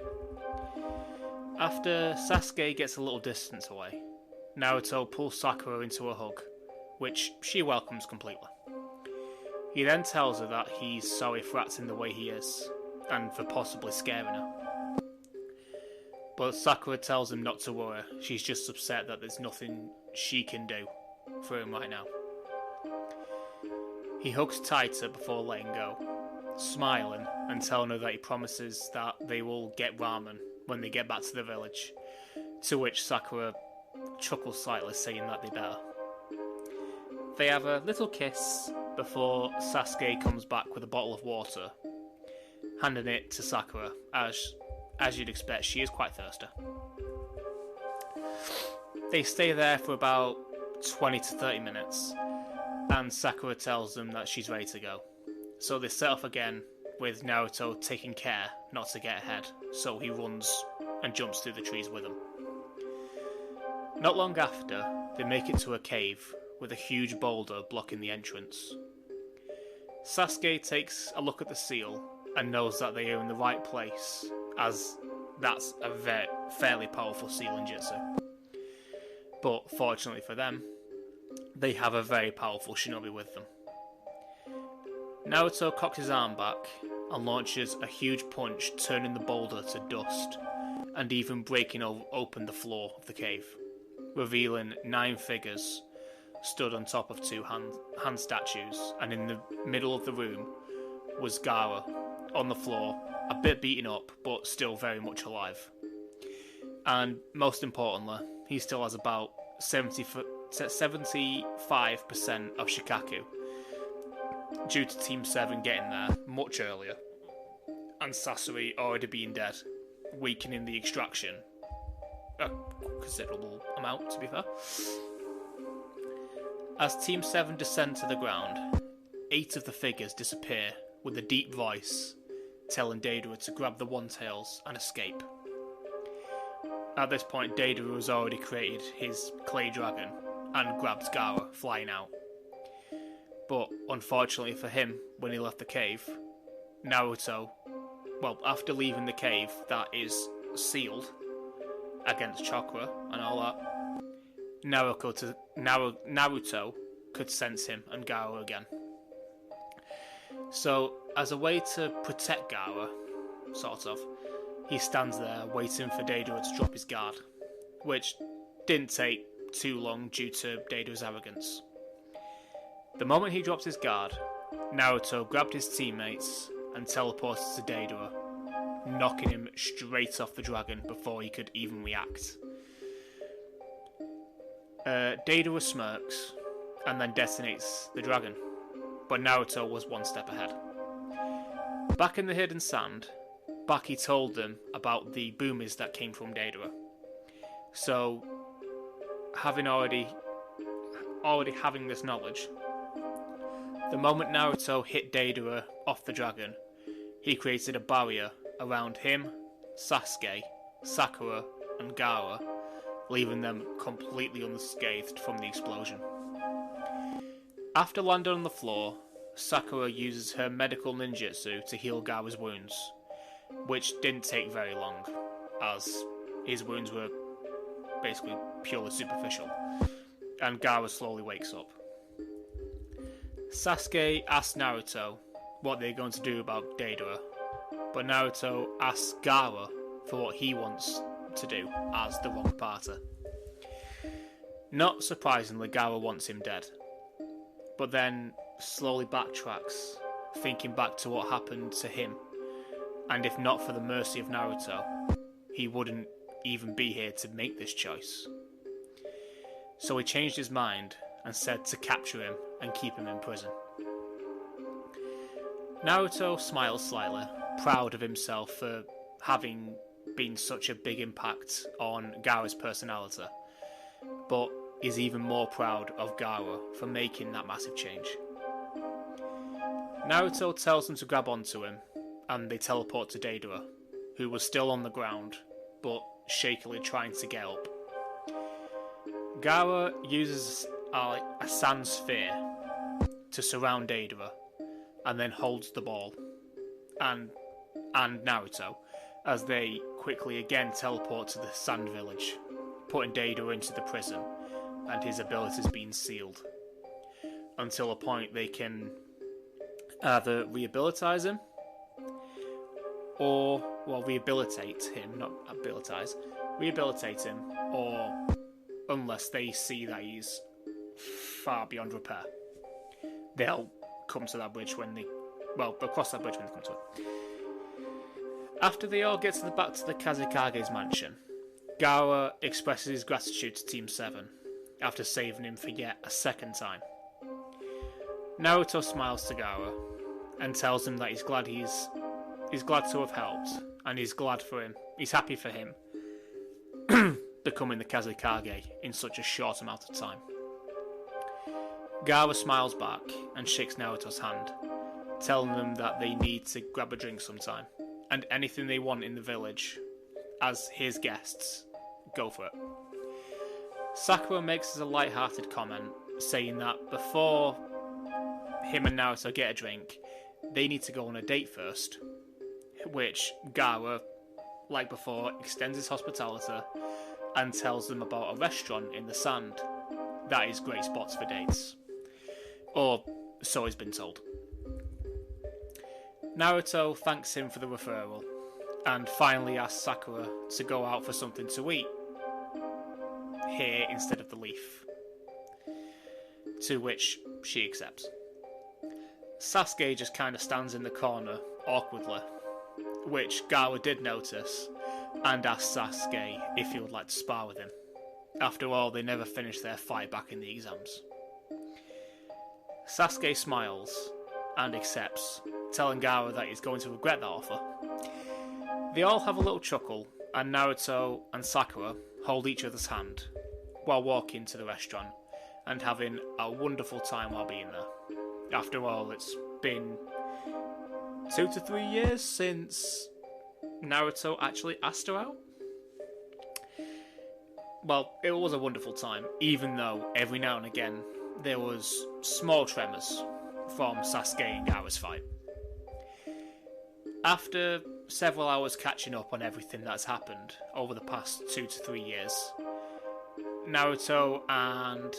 After Sasuke gets a little distance away, Naruto pulls Sakura into a hug, which she welcomes completely. He then tells her that he's sorry for acting the way he is, and for possibly scaring her. But Sakura tells him not to worry, she's just upset that there's nothing she can do for him right now. He hugs tighter before letting go, smiling and telling her that he promises that they will get ramen when they get back to the village, to which Sakura chuckles slightly, saying that they better. They have a little kiss before Sasuke comes back with a bottle of water, handing it to Sakura, as you'd expect, she is quite thirsty. They stay there for about 20 to 30 minutes, and Sakura tells them that she's ready to go. So they set off again, with Naruto taking care not to get ahead, so he runs and jumps through the trees with them. Not long after, they make it to a cave with a huge boulder blocking the entrance. Sasuke takes a look at the seal and knows that they are in the right place, as that's a fairly powerful sealing jutsu. But fortunately for them, they have a very powerful shinobi with them. Naruto cocks his arm back and launches a huge punch, turning the boulder to dust and even breaking open the floor of the cave, revealing 9 figures stood on top of 2 hand statues, and in the middle of the room was Gaara on the floor, a bit beaten up but still very much alive. And most importantly, he still has about 75% of Shikaku, due to Team 7 getting there much earlier, and Sasori already being dead, weakening the extraction a considerable amount, to be fair. As Team 7 descend to the ground, 8 of the figures disappear with a deep voice telling Deidara to grab the One-Tails and escape. At this point, Deidara has already created his clay dragon and grabbed Gaara, flying out. But unfortunately for him, when he left the cave, Naruto, well, after leaving the cave that is sealed against chakra and all that, Naruto could sense him and Gaara again. So, as a way to protect Gaara, sort of, he stands there waiting for Deidara to drop his guard, which didn't take too long due to Deidara's arrogance. The moment he drops his guard, Naruto grabbed his teammates and teleported to Deidara, knocking him straight off the dragon before he could even react. Deidara smirks and then detonates the dragon, but Naruto was 1 step ahead. Back in the hidden sand, Baki told them about the boomies that came from Deidara. So, already having this knowledge, the moment Naruto hit Deidara off the dragon, he created a barrier around him, Sasuke, Sakura, and Gaara, leaving them completely unscathed from the explosion. After landing on the floor, Sakura uses her medical ninjutsu to heal Gaara's wounds, which didn't take very long, as his wounds were basically purely superficial, and Gaara slowly wakes up. Sasuke asks Naruto what they're going to do about Deidara, but Naruto asks Gaara for what he wants to do as the wrong party. Not surprisingly, Gaara wants him dead, but then slowly backtracks, thinking back to what happened to him, and if not for the mercy of Naruto, he wouldn't even be here to make this choice. So he changed his mind and said to capture him and keep him in prison. Naruto smiles slightly, proud of himself for having been such a big impact on Gaara's personality, but is even more proud of Gaara for making that massive change. Naruto tells them to grab onto him, and they teleport to Deidara, who was still on the ground, but shakily trying to get up. Gaara uses a sand sphere to surround Deidara, and then holds the ball, and Naruto, as they quickly again teleport to the sand village, putting Deidara into the prison, and his abilities being sealed, until a point they can either rehabilitate him, or, well, rehabilitate him, not abilitize, rehabilitate him, or unless they see that he's far beyond repair, they'll come to that bridge when they'll cross that bridge when they come to it. After they all get back to the Kazekage's mansion, Gaara expresses his gratitude to Team 7 after saving him for yet a second time. Naruto smiles to Gaara and tells him that he's glad to have helped, and he's happy for him becoming the Kazekage in such a short amount of time. Gaara smiles back and shakes Naruto's hand, telling them that they need to grab a drink sometime, and anything they want in the village, as his guests, go for it. Sakura makes a light-hearted comment, saying that before him and Naruto get a drink, they need to go on a date first, which Gaara, like before, extends his hospitality and tells them about a restaurant in the sand that is great spots for dates. Or so he's been told. Naruto thanks him for the referral, and finally asks Sakura to go out for something to eat here instead of the Leaf, to which she accepts. Sasuke just kind of stands in the corner awkwardly, which Gaara did notice, and asked Sasuke if he would like to spar with him. After all, they never finished their fight back in the exams. Sasuke smiles and accepts, telling Gaara that he's going to regret that offer. They all have a little chuckle, and Naruto and Sakura hold each other's hand while walking to the restaurant and having a wonderful time while being there. After all, it's been 2 to 3 years since Naruto actually asked her out. Well, it was a wonderful time, even though every now and again there was small tremors from Sasuke and Gaara's fight. After several hours catching up on everything that's happened over the past 2 to 3 years, Naruto and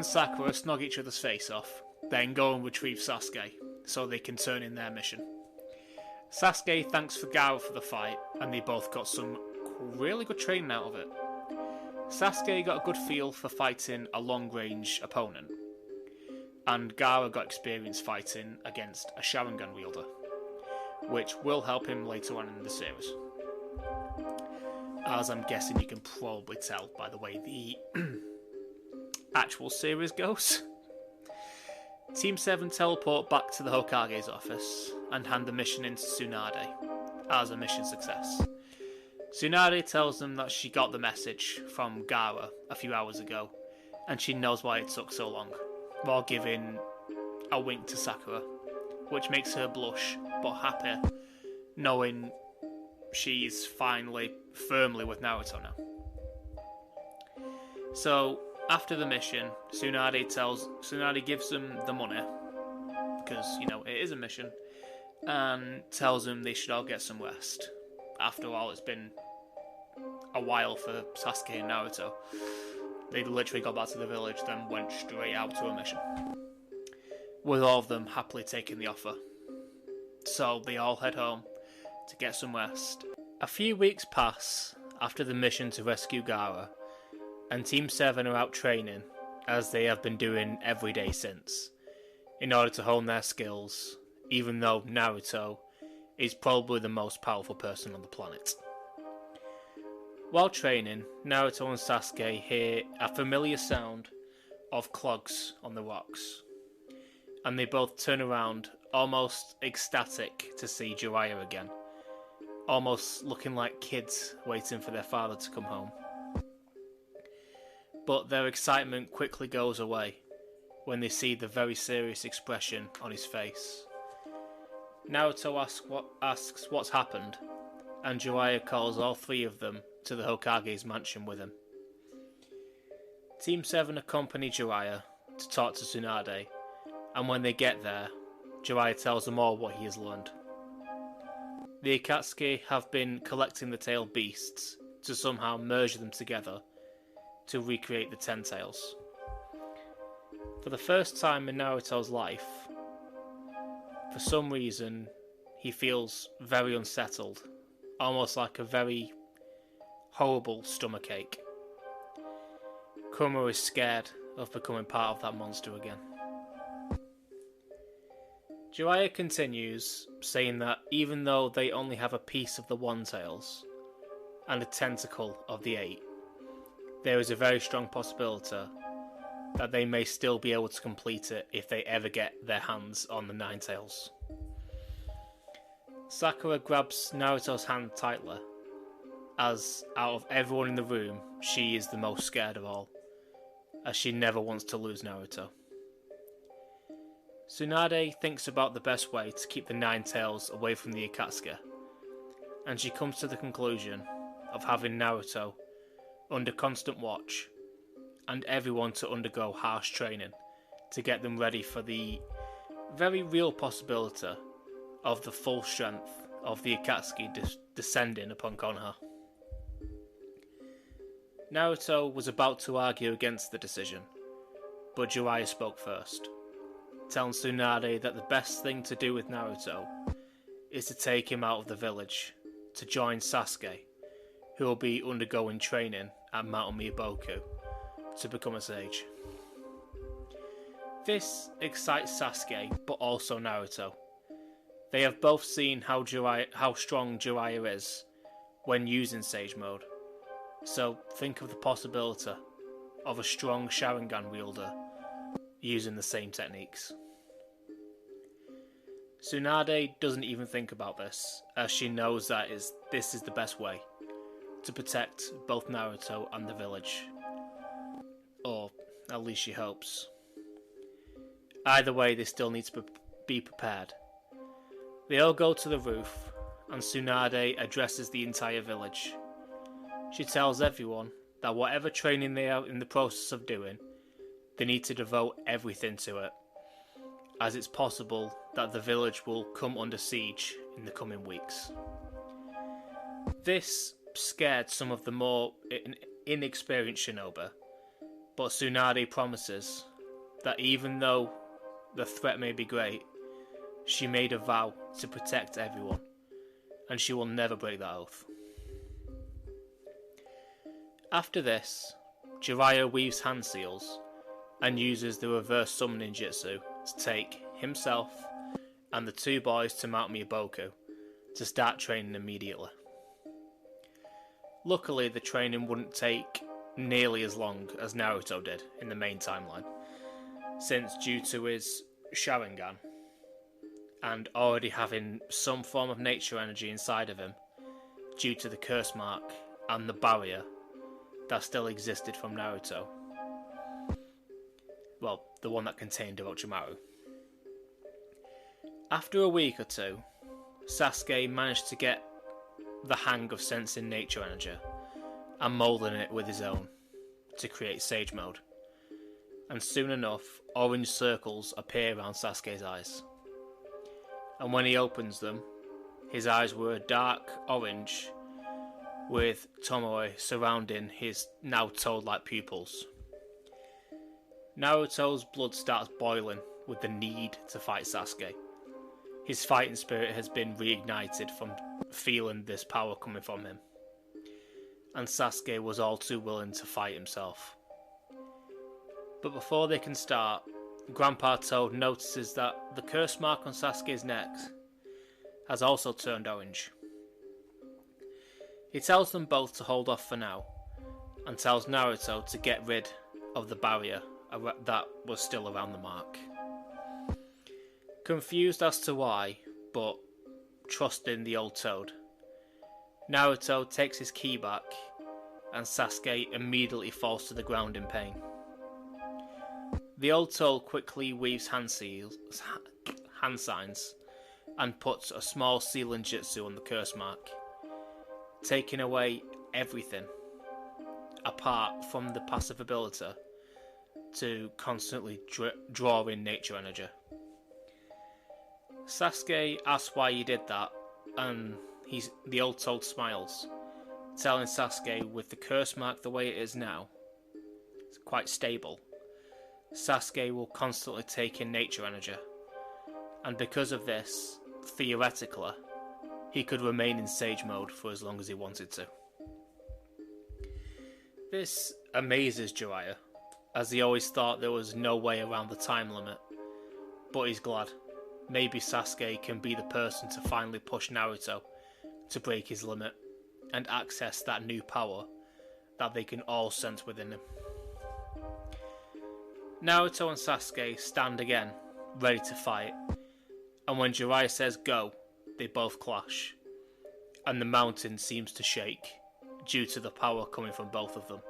Sakura snog each other's face off, then go and retrieve Sasuke so they can turn in their mission. Sasuke thanks Gaara for the fight, and they both got some really good training out of it. Sasuke got a good feel for fighting a long-range opponent, and Gaara got experience fighting against a Sharingan wielder, which will help him later on in the series. As I'm guessing you can probably tell by the way the actual series goes. Team 7 teleport back to the Hokage's office and hand the mission in to Tsunade as a mission success. Tsunade tells them that she got the message from Gaara a few hours ago, and she knows why it took so long, while giving a wink to Sakura, which makes her blush, but happy, knowing she's finally firmly with Naruto now. So, after the mission, Tsunade gives them the money, because, it is a mission, and tells them they should all get some rest. After all, it's been a while for Sasuke and Naruto. They literally got back to the village, then went straight out to a mission. with all of them happily taking the offer. So they all head home to get some rest. A few weeks pass after the mission to rescue Gaara, and Team 7 are out training, as they have been doing every day since, in order to hone their skills, even though Naruto is probably the most powerful person on the planet. While training, Naruto and Sasuke hear a familiar sound of clogs on the rocks, and they both turn around, almost ecstatic to see Jiraiya again, almost looking like kids waiting for their father to come home. But their excitement quickly goes away when they see the very serious expression on his face. Naruto asks what's happened, and Jiraiya calls all three of them to the Hokage's mansion with him. Team 7 accompany Jiraiya to talk to Tsunade, and when they get there, Jiraiya tells them all what he has learned. The Akatsuki have been collecting the tailed beasts to somehow merge them together to recreate the Ten Tails. For the first time in Naruto's life, for some reason, he feels very unsettled, almost like a very horrible stomachache. Kuma is scared of becoming part of that monster again. Jiraiya continues, saying that even though they only have a piece of the One Tails and a tentacle of the 8, there is a very strong possibility that they may still be able to complete it if they ever get their hands on the Nine Tails. Sakura grabs Naruto's hand tightly, as out of everyone in the room, she is the most scared of all, as she never wants to lose Naruto. Tsunade thinks about the best way to keep the Nine Tails away from the Akatsuki, and she comes to the conclusion of having Naruto under constant watch, and everyone to undergo harsh training to get them ready for the very real possibility of the full strength of the Akatsuki descending upon Konoha. Naruto was about to argue against the decision, but Jiraiya spoke first, telling Tsunade that the best thing to do with Naruto is to take him out of the village to join Sasuke, who will be undergoing training at Mount Miyaboku to become a sage. This excites Sasuke, but also Naruto. They have both seen how strong Jiraiya is when using Sage Mode, so think of the possibility of a strong Sharingan wielder using the same techniques. Tsunade doesn't even think about this, as she knows that this is the best way to protect both Naruto and the village. Or at least she hopes. Either way, they still need to be prepared. They all go to the roof, and Tsunade addresses the entire village. She tells everyone that whatever training they are in the process of doing, they need to devote everything to it, as it's possible that the village will come under siege in the coming weeks. This scared some of the more inexperienced shinobi, but Tsunade promises that even though the threat may be great, she made a vow to protect everyone, and she will never break that oath. After this, Jiraiya weaves hand seals and uses the reverse summoning jutsu to take himself and the two boys to Mount Miyaboku to start training immediately. Luckily, the training wouldn't take nearly as long as Naruto did in the main timeline, since due to his Sharingan and already having some form of nature energy inside of him, due to the curse mark and the barrier that still existed from Naruto. Well, the one that contained Orochimaru. After a week or two, Sasuke managed to get the hang of sensing nature energy and moulding it with his own to create Sage Mode. And soon enough, orange circles appear around Sasuke's eyes. And when he opens them, his eyes were a dark orange with Tomoe surrounding his now toad-like pupils. Naruto's blood starts boiling with the need to fight Sasuke. His fighting spirit has been reignited from feeling this power coming from him. And Sasuke was all too willing to fight himself. But before they can start, Grandpa Toad notices that the curse mark on Sasuke's neck has also turned orange. He tells them both to hold off for now, and tells Naruto to get rid of the barrier that was still around the mark. Confused as to why, but trusting the old Toad, Naruto takes his ki back, and Sasuke immediately falls to the ground in pain. The old Toad quickly weaves hand signs and puts a small sealing jutsu on the curse mark, taking away everything apart from the passive ability to constantly draw in nature energy. Sasuke asks why he did that, and the old Toad smiles, telling Sasuke with the curse mark the way it is now, it's quite stable, Sasuke will constantly take in nature energy, and because of this, theoretically, he could remain in Sage mode for as long as he wanted to. This amazes Jiraiya, as he always thought there was no way around the time limit, but he's glad. Maybe Sasuke can be the person to finally push Naruto to break his limit and access that new power that they can all sense within him. Naruto and Sasuke stand again, ready to fight, and when Jiraiya says go, they both clash, and the mountain seems to shake due to the power coming from both of them.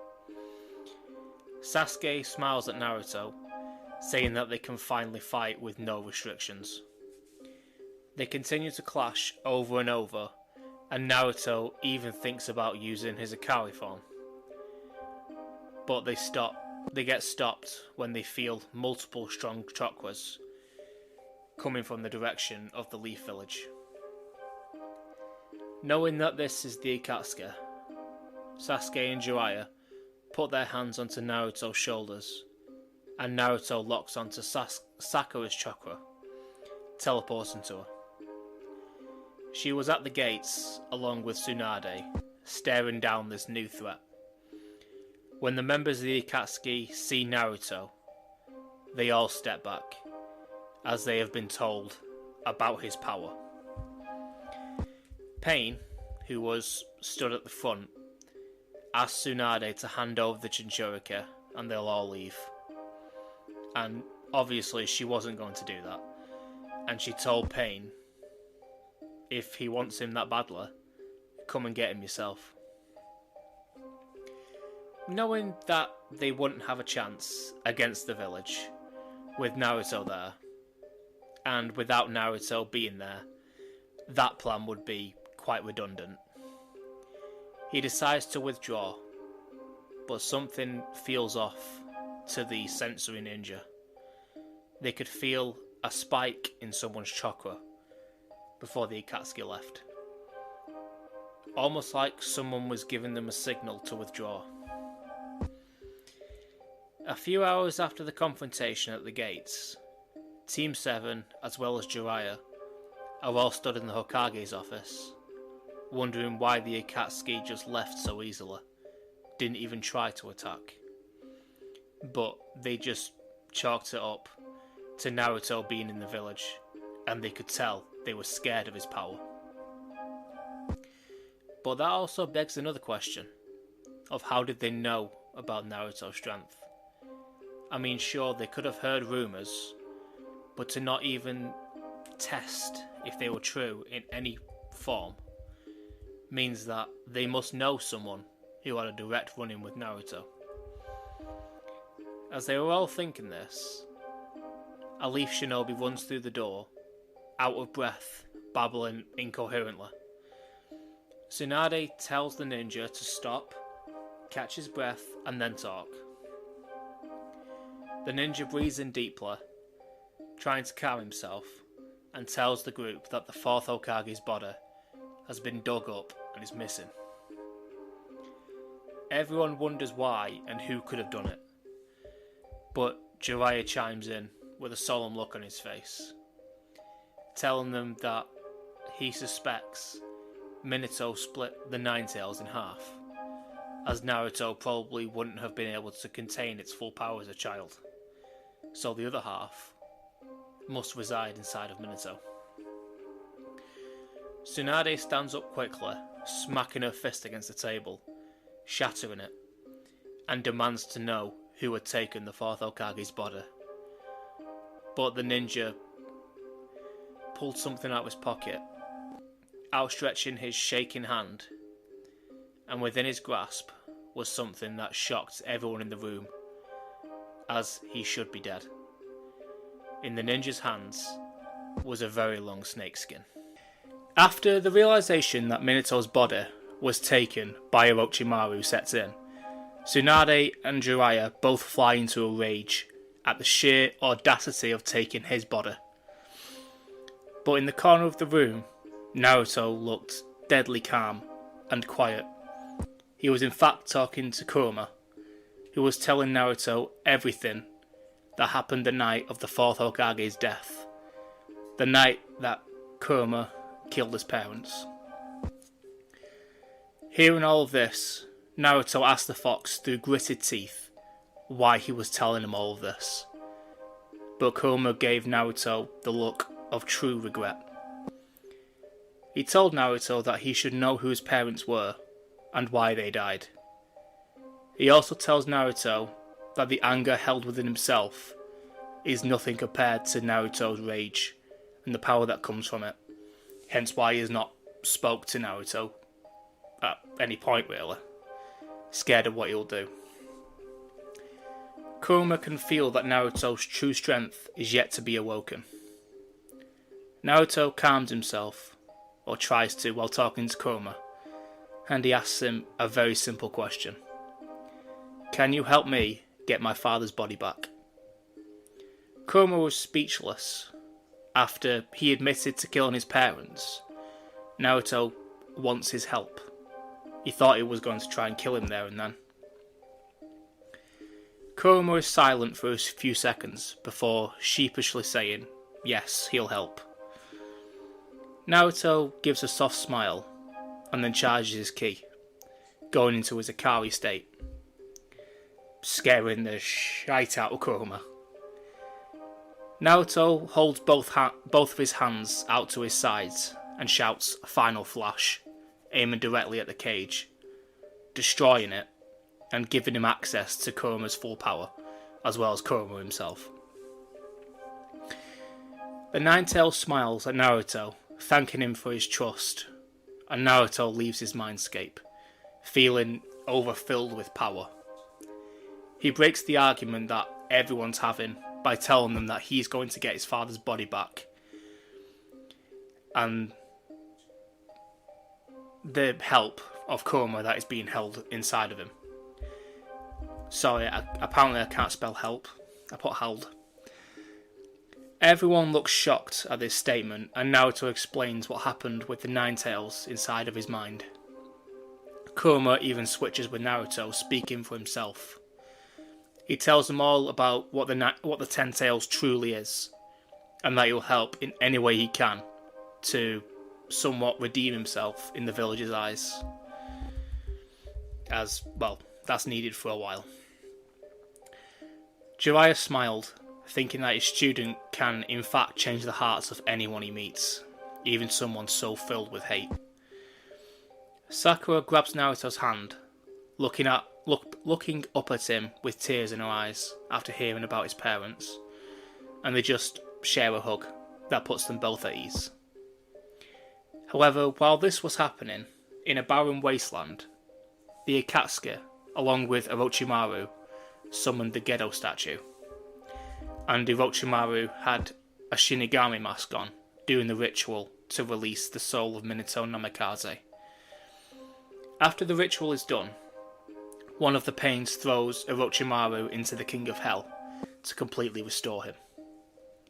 Sasuke smiles at Naruto, saying that they can finally fight with no restrictions. They continue to clash over and over, and Naruto even thinks about using his Akari form. But they get stopped when they feel multiple strong chakras coming from the direction of the Leaf Village. Knowing that this is the Akatsuki, Sasuke and Jiraiya put their hands onto Naruto's shoulders, and Naruto locks onto Sakura's chakra, teleporting to her. She was at the gates, along with Tsunade, staring down this new threat. When the members of the Akatsuki see Naruto, they all step back, as they have been told about his power. Pain, who was stood at the front, asked Tsunade to hand over the Jinchuriki and they'll all leave. And obviously she wasn't going to do that, and she told Pain, if he wants him that badly, come and get him yourself. Knowing that they wouldn't have a chance against the village with Naruto there, and without Naruto being there, that plan would be quite redundant. He decides to withdraw, but something feels off to the sensory ninja. They could feel a spike in someone's chakra before the Akatsuki left. Almost like someone was giving them a signal to withdraw. A few hours after the confrontation at the gates, Team 7, as well as Jiraiya, are all stood in the Hokage's office, wondering why the Akatsuki just left so easily, didn't even try to attack. But they just chalked it up to Naruto being in the village, and they could tell they were scared of his power. But that also begs another question, of how did they know about Naruto's strength? I mean, sure, they could have heard rumours, but to not even test if they were true in any form means that they must know someone who had a direct run-in with Naruto. As they were all thinking this, a Leaf Shinobi runs through the door, out of breath, babbling incoherently. Tsunade tells the ninja to stop, catch his breath, and then talk. The ninja breathes in deeply, trying to calm himself, and tells the group that the fourth Hokage's body has been dug up and is missing. Everyone wonders why and who could have done it, but Jiraiya chimes in with a solemn look on his face, telling them that he suspects Minato split the Nine Tails in half, as Naruto probably wouldn't have been able to contain its full power as a child, so the other half must reside inside of Minato. Tsunade stands up quickly, smacking her fist against the table, shattering it, and demands to know who had taken the fourth Hokage's body. But the ninja pulled something out of his pocket, outstretching his shaking hand, and within his grasp was something that shocked everyone in the room, as he should be dead. In the ninja's hands was a very long snakeskin. After the realization that Minato's body was taken by Orochimaru sets in, Tsunade and Jiraiya both fly into a rage at the sheer audacity of taking his body. But in the corner of the room, Naruto looked deadly calm and quiet. He was in fact talking to Kurama, who was telling Naruto everything that happened the night of the fourth Hokage's death, the night that Kurama killed his parents. Hearing all of this, Naruto asked the fox through gritted teeth why he was telling him all of this, but Kurama gave Naruto the look of true regret. He told Naruto that he should know who his parents were and why they died. He also tells Naruto that the anger held within himself is nothing compared to Naruto's rage and the power that comes from it, hence why he has not spoke to Naruto at any point really, scared of what he'll do. Kurama can feel that Naruto's true strength is yet to be awoken. Naruto calms himself, or tries to, while talking to Kurama, and he asks him a very simple question. Can you help me get my father's body back? Kurama was speechless. After he admitted to killing his parents, Naruto wants his help. He thought he was going to try and kill him there and then. Kurama is silent for a few seconds before sheepishly saying, yes, he'll help. Naruto gives a soft smile and then charges his ki, going into his Akari state, scaring the shite out of Kurama. Naruto holds both of his hands out to his sides and shouts a final flash, aiming directly at the cage, destroying it and giving him access to Kurama's full power, as well as Kurama himself. The Nine-Tails smiles at Naruto, thanking him for his trust, and Naruto leaves his mindscape, feeling overfilled with power. He breaks the argument that everyone's having by telling them that he's going to get his father's body back, and the help of Kurama that is being held inside of him. Sorry, apparently I can't spell help. I put held. Everyone looks shocked at this statement, and Naruto explains what happened with the Nine-Tails inside of his mind. Kurama even switches with Naruto, speaking for himself. He tells them all about what the Ten Tails truly is, and that he'll help in any way he can to somewhat redeem himself in the village's eyes. As, well, that's needed for a while. Jiraiya smiled, thinking that his student can in fact change the hearts of anyone he meets, even someone so filled with hate. Sakura grabs Naruto's hand, looking up at him with tears in her eyes after hearing about his parents, and they just share a hug that puts them both at ease. However, while this was happening, in a barren wasteland, the Akatsuki, along with Orochimaru, summoned the Gedo statue, and Orochimaru had a Shinigami mask on, doing the ritual to release the soul of Minato Namikaze. After the ritual is done, one of the pains throws Orochimaru into the King of Hell to completely restore him,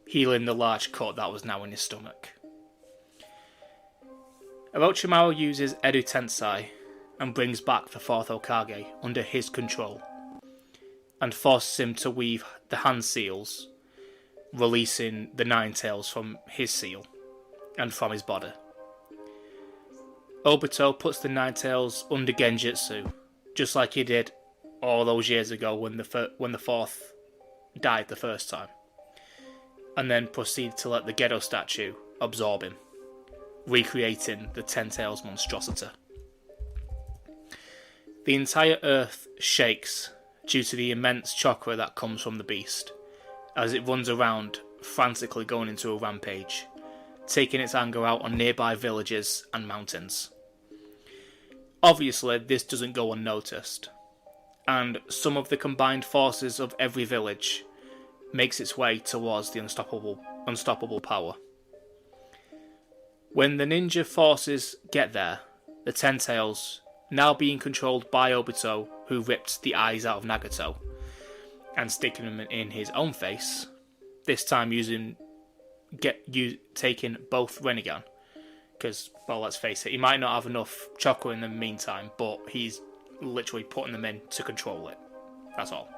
healing the large cut that was now in his stomach. Orochimaru uses Edo Tensei and brings back the fourth Hokage under his control, and forces him to weave the hand seals releasing the Nine Tails from his seal and from his body. Obito puts the Nine Tails under Genjutsu, just like he did all those years ago when the fourth died the first time, and then proceeds to let the Gedo statue absorb him, recreating the Ten Tails monstrosity. The entire earth shakes due to the immense chakra that comes from the beast, as it runs around, frantically going into a rampage, taking its anger out on nearby villages and mountains. Obviously, this doesn't go unnoticed, and some of the combined forces of every village makes its way towards the unstoppable power. When the ninja forces get there, the Ten Tails, now being controlled by Obito, who ripped the eyes out of Nagato and sticking them in his own face, this time taking both Rinnegan, because, well, let's face it, he might not have enough chakra in the meantime, but he's literally putting them in to control it. That's all.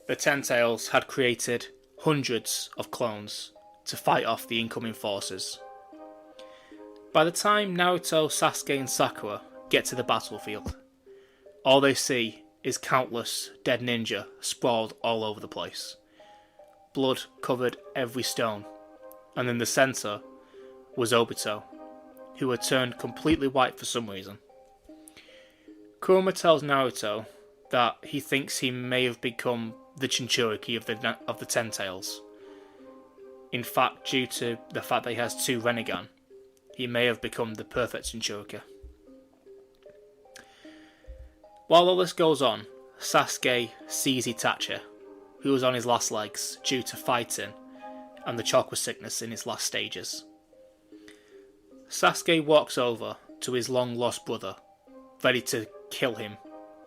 The Ten Tails had created hundreds of clones to fight off the incoming forces. By the time Naruto, Sasuke and Sakura get to the battlefield, all they see is countless dead ninja sprawled all over the place. Blood covered every stone, and in the centre was Obito, who had turned completely white for some reason. Kurama tells Naruto that he thinks he may have become the Jinchuriki of the Ten Tails. In fact, due to the fact that he has two Rinnegan, he may have become the perfect Jinchuriki. While all this goes on, Sasuke sees Itachi, who was on his last legs due to fighting and the chakra sickness in its last stages. Sasuke walks over to his long lost brother, ready to kill him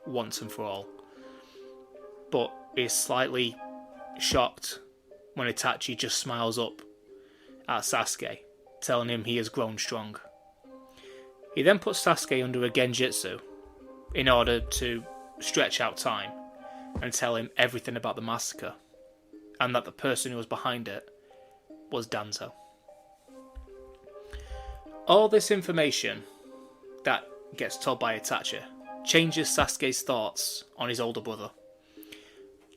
once and for all, but is slightly shocked when Itachi just smiles up at Sasuke, telling him he has grown strong. He then puts Sasuke under a Genjutsu in order to stretch out time and tell him everything about the massacre, and that the person who was behind it was Danzo. All this information that gets told by Itachi changes Sasuke's thoughts on his older brother,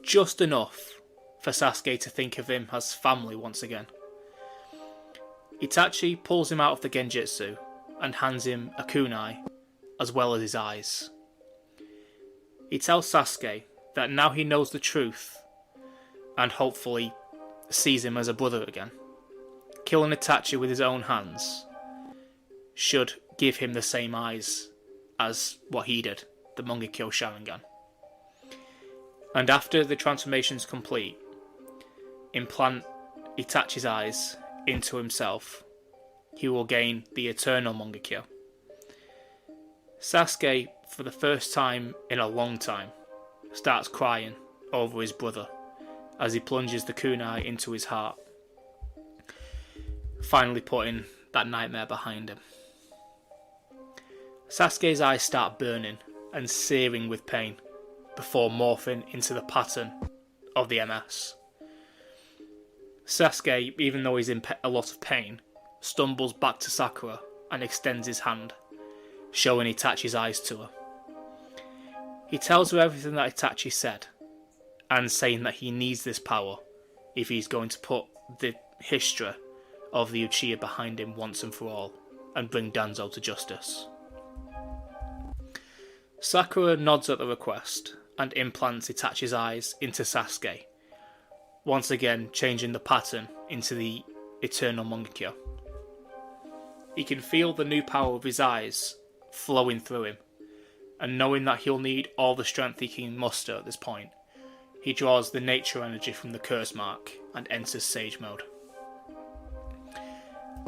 just enough for Sasuke to think of him as family once again. Itachi pulls him out of the Genjutsu and hands him a kunai as well as his eyes. He tells Sasuke that now he knows the truth and hopefully sees him as a brother again, killing Itachi with his own hands should give him the same eyes as what he did, the Mangekyo Sharingan. And after the transformation is complete, implant Itachi's eyes into himself, he will gain the eternal Mangekyo. Sasuke, for the first time in a long time, starts crying over his brother as he plunges the kunai into his heart, finally putting that nightmare behind him. Sasuke's eyes start burning and searing with pain before morphing into the pattern of the MS. Sasuke, even though he's in a lot of pain, stumbles back to Sakura and extends his hand, showing Itachi's eyes to her. He tells her everything that Itachi said, and saying that he needs this power if he's going to put the history of the Uchiha behind him once and for all, and bring Danzo to justice. Sakura nods at the request and implants Itachi's eyes into Sasuke, once again changing the pattern into the eternal Mangekyo. He can feel the new power of his eyes flowing through him, and knowing that he'll need all the strength he can muster at this point, he draws the nature energy from the curse mark and enters Sage Mode.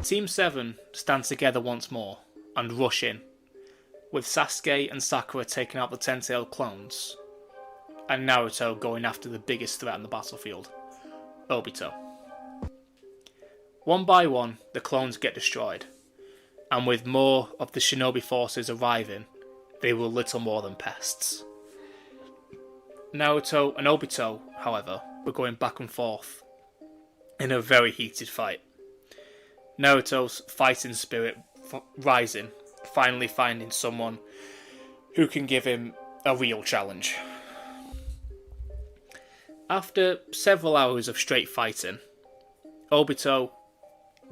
Team 7 stand together once more and rush in, with Sasuke and Sakura taking out the Ten-tailed clones, and Naruto going after the biggest threat on the battlefield, Obito. One by one, the clones get destroyed, and with more of the shinobi forces arriving, they were little more than pests. Naruto and Obito, however, were going back and forth in a very heated fight. Naruto's fighting spirit rising, finally finding someone who can give him a real challenge. After several hours of straight fighting, Obito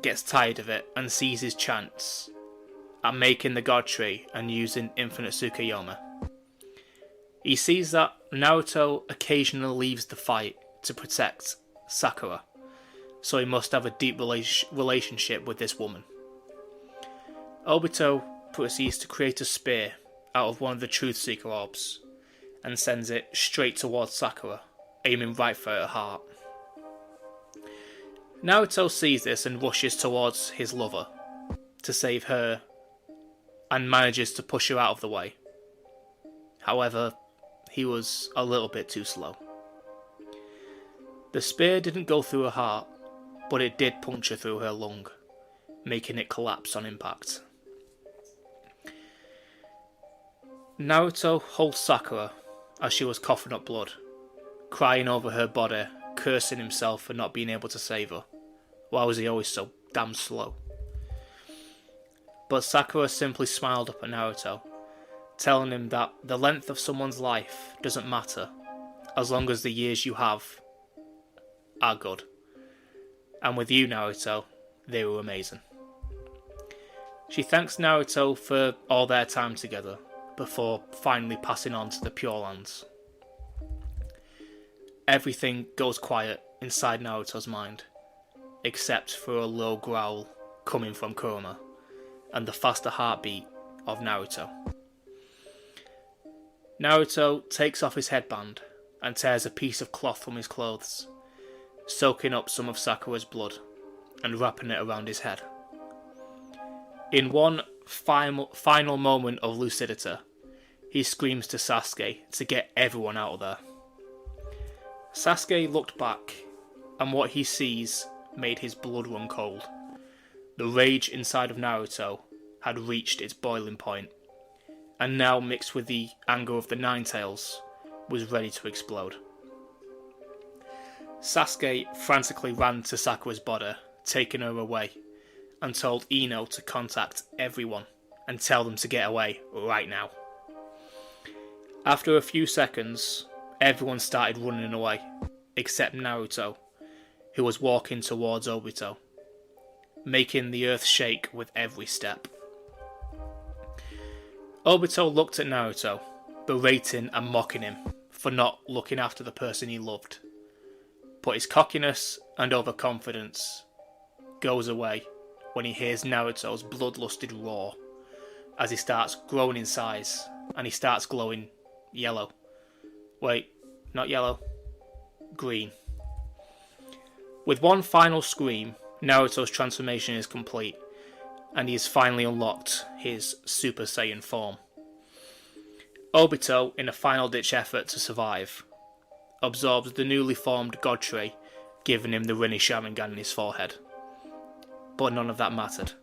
gets tired of it and sees his chance at making the God Tree and using Infinite Tsukuyomi. He sees that Naruto occasionally leaves the fight to protect Sakura, so he must have a deep relationship with this woman. Obito proceeds to create a spear out of one of the Truth Seeker orbs and sends it straight towards Sakura, aiming right for her heart. Naruto sees this and rushes towards his lover to save her and manages to push her out of the way. However, he was a little bit too slow. The spear didn't go through her heart, but it did puncture through her lung, making it collapse on impact. Naruto holds Sakura as she was coughing up blood, crying over her body, cursing himself for not being able to save her. Why was he always so damn slow? But Sakura simply smiled up at Naruto, telling him that the length of someone's life doesn't matter as long as the years you have are good. And with you, Naruto, they were amazing. She thanks Naruto for all their time together before finally passing on to the Pure Lands. Everything goes quiet inside Naruto's mind, except for a low growl coming from Kurama and the faster heartbeat of Naruto. Naruto takes off his headband and tears a piece of cloth from his clothes, soaking up some of Sakura's blood and wrapping it around his head. In one final moment of lucidity, he screams to Sasuke to get everyone out of there. Sasuke looked back, and what he sees made his blood run cold. The rage inside of Naruto had reached its boiling point, and now mixed with the anger of the Nine Tails, was ready to explode. Sasuke frantically ran to Sakura's body, taking her away, and told Ino to contact everyone and tell them to get away right now. After a few seconds, everyone started running away, except Naruto, who was walking towards Obito, making the earth shake with every step. Obito looked at Naruto, berating and mocking him for not looking after the person he loved. But his cockiness and overconfidence goes away when he hears Naruto's bloodlusted roar as he starts growing in size and he starts glowing yellow. Wait, not yellow, green. With one final scream, Naruto's transformation is complete, and he has finally unlocked his Super Saiyan form. Obito, in a final-ditch effort to survive, absorbs the newly formed God Tree, giving him the Rinne Sharingan in his forehead. But none of that mattered.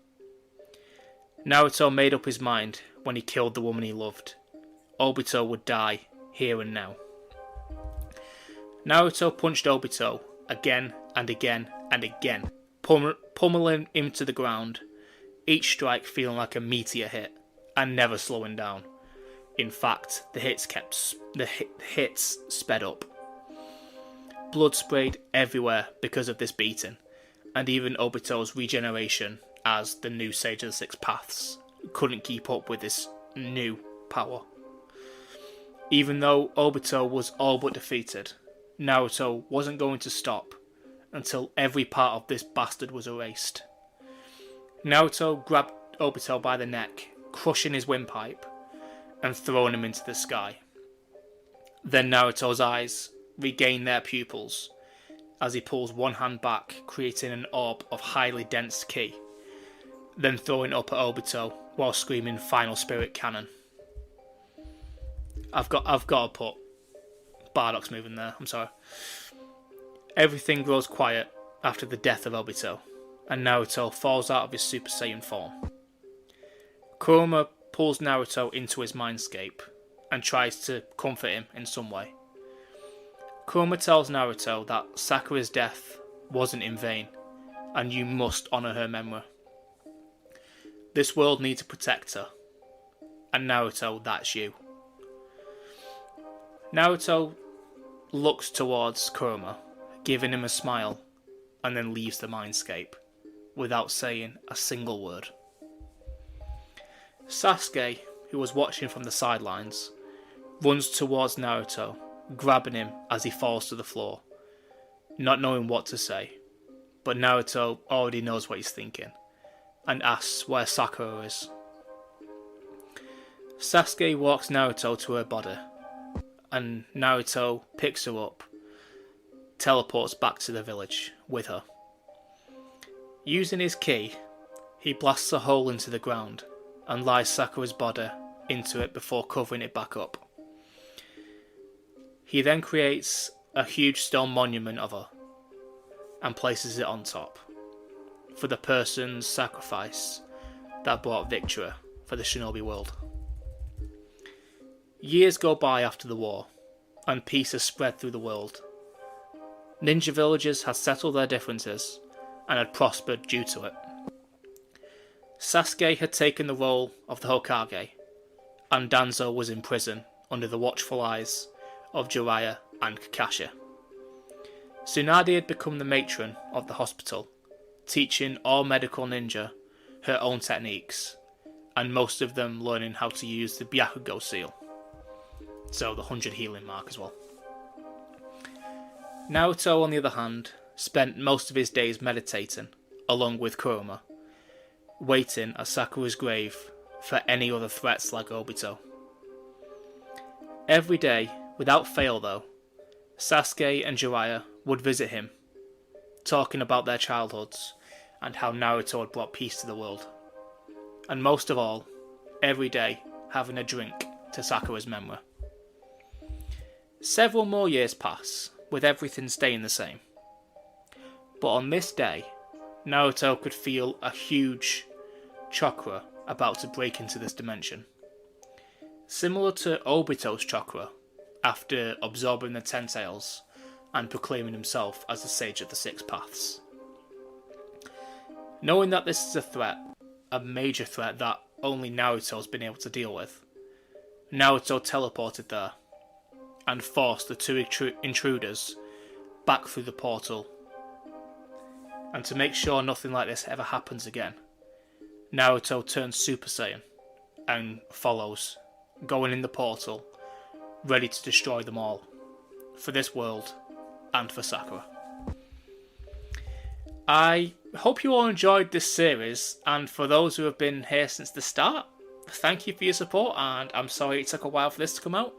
Naruto made up his mind when he killed the woman he loved. Obito would die here and now. Naruto punched Obito again and again and again, pummeling him to the ground, each strike feeling like a meteor hit, and never slowing down. In fact, the hits sped up. Blood sprayed everywhere because of this beating, and even Obito's regeneration as the new Sage of the Six Paths couldn't keep up with this new power. Even though Obito was all but defeated, Naruto wasn't going to stop until every part of this bastard was erased. Naruto grabbed Obito by the neck, crushing his windpipe, and throwing him into the sky. Then Naruto's eyes regain their pupils as he pulls one hand back, creating an orb of highly dense ki, then throwing it up at Obito while screaming Final Spirit Cannon. I've got to put Bardock's moving there, I'm sorry. Everything grows quiet after the death of Obito, and Naruto falls out of his Super Saiyan form. Kurama pulls Naruto into his mindscape and tries to comfort him in some way. Kurama tells Naruto that Sakura's death wasn't in vain, and you must honour her memory. This world needs to protect her, and Naruto, that's you. Naruto looks towards Kurama, giving him a smile, and then leaves the mindscape, without saying a single word. Sasuke, who was watching from the sidelines, runs towards Naruto, grabbing him as he falls to the floor, not knowing what to say, but Naruto already knows what he's thinking, and asks where Sakura is. Sasuke walks Naruto to her body, and Naruto picks her up, teleports back to the village with her. Using his ki, he blasts a hole into the ground and lies Sakura's body into it before covering it back up. He then creates a huge stone monument of her and places it on top for the person's sacrifice that brought victory for the shinobi world. Years go by after the war, and peace has spread through the world. Ninja villages had settled their differences and had prospered due to it. Sasuke had taken the role of the Hokage, and Danzo was in prison under the watchful eyes of Jiraiya and Kakashi. Tsunade had become the matron of the hospital, teaching all medical ninja her own techniques, and most of them learning how to use the Byakugo seal, so the 100 healing mark as well. Naruto, on the other hand, spent most of his days meditating, along with Kurama, waiting at Sakura's grave for any other threats like Obito. Every day, without fail though, Sasuke and Jiraiya would visit him, talking about their childhoods and how Naruto had brought peace to the world. And most of all, every day having a drink to Sakura's memory. Several more years pass, with everything staying the same. But on this day, Naruto could feel a huge chakra about to break into this dimension. Similar to Obito's chakra, after absorbing the Ten Tails and proclaiming himself as the Sage of the Six Paths. Knowing that this is a threat, a major threat that only Naruto's been able to deal with, Naruto teleported there and forced the two intruders back through the portal. And to make sure nothing like this ever happens again, Naruto turns Super Saiyan and follows, going in the portal, ready to destroy them all, for this world and for Sakura. I hope you all enjoyed this series, and for those who have been here since the start, thank you for your support, and I'm sorry it took a while for this to come out.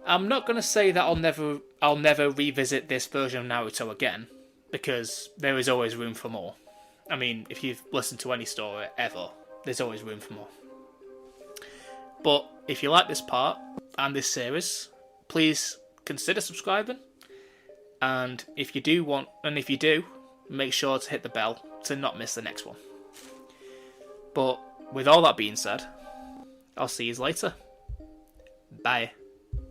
I'm not going to say that I'll never revisit this version of Naruto again, because there is always room for more. I mean, if you've listened to any story ever, there's always room for more. But if you like this part and this series, please consider subscribing. And if you do, make sure to hit the bell to not miss the next one. But with all that being said, I'll see you later. Bye.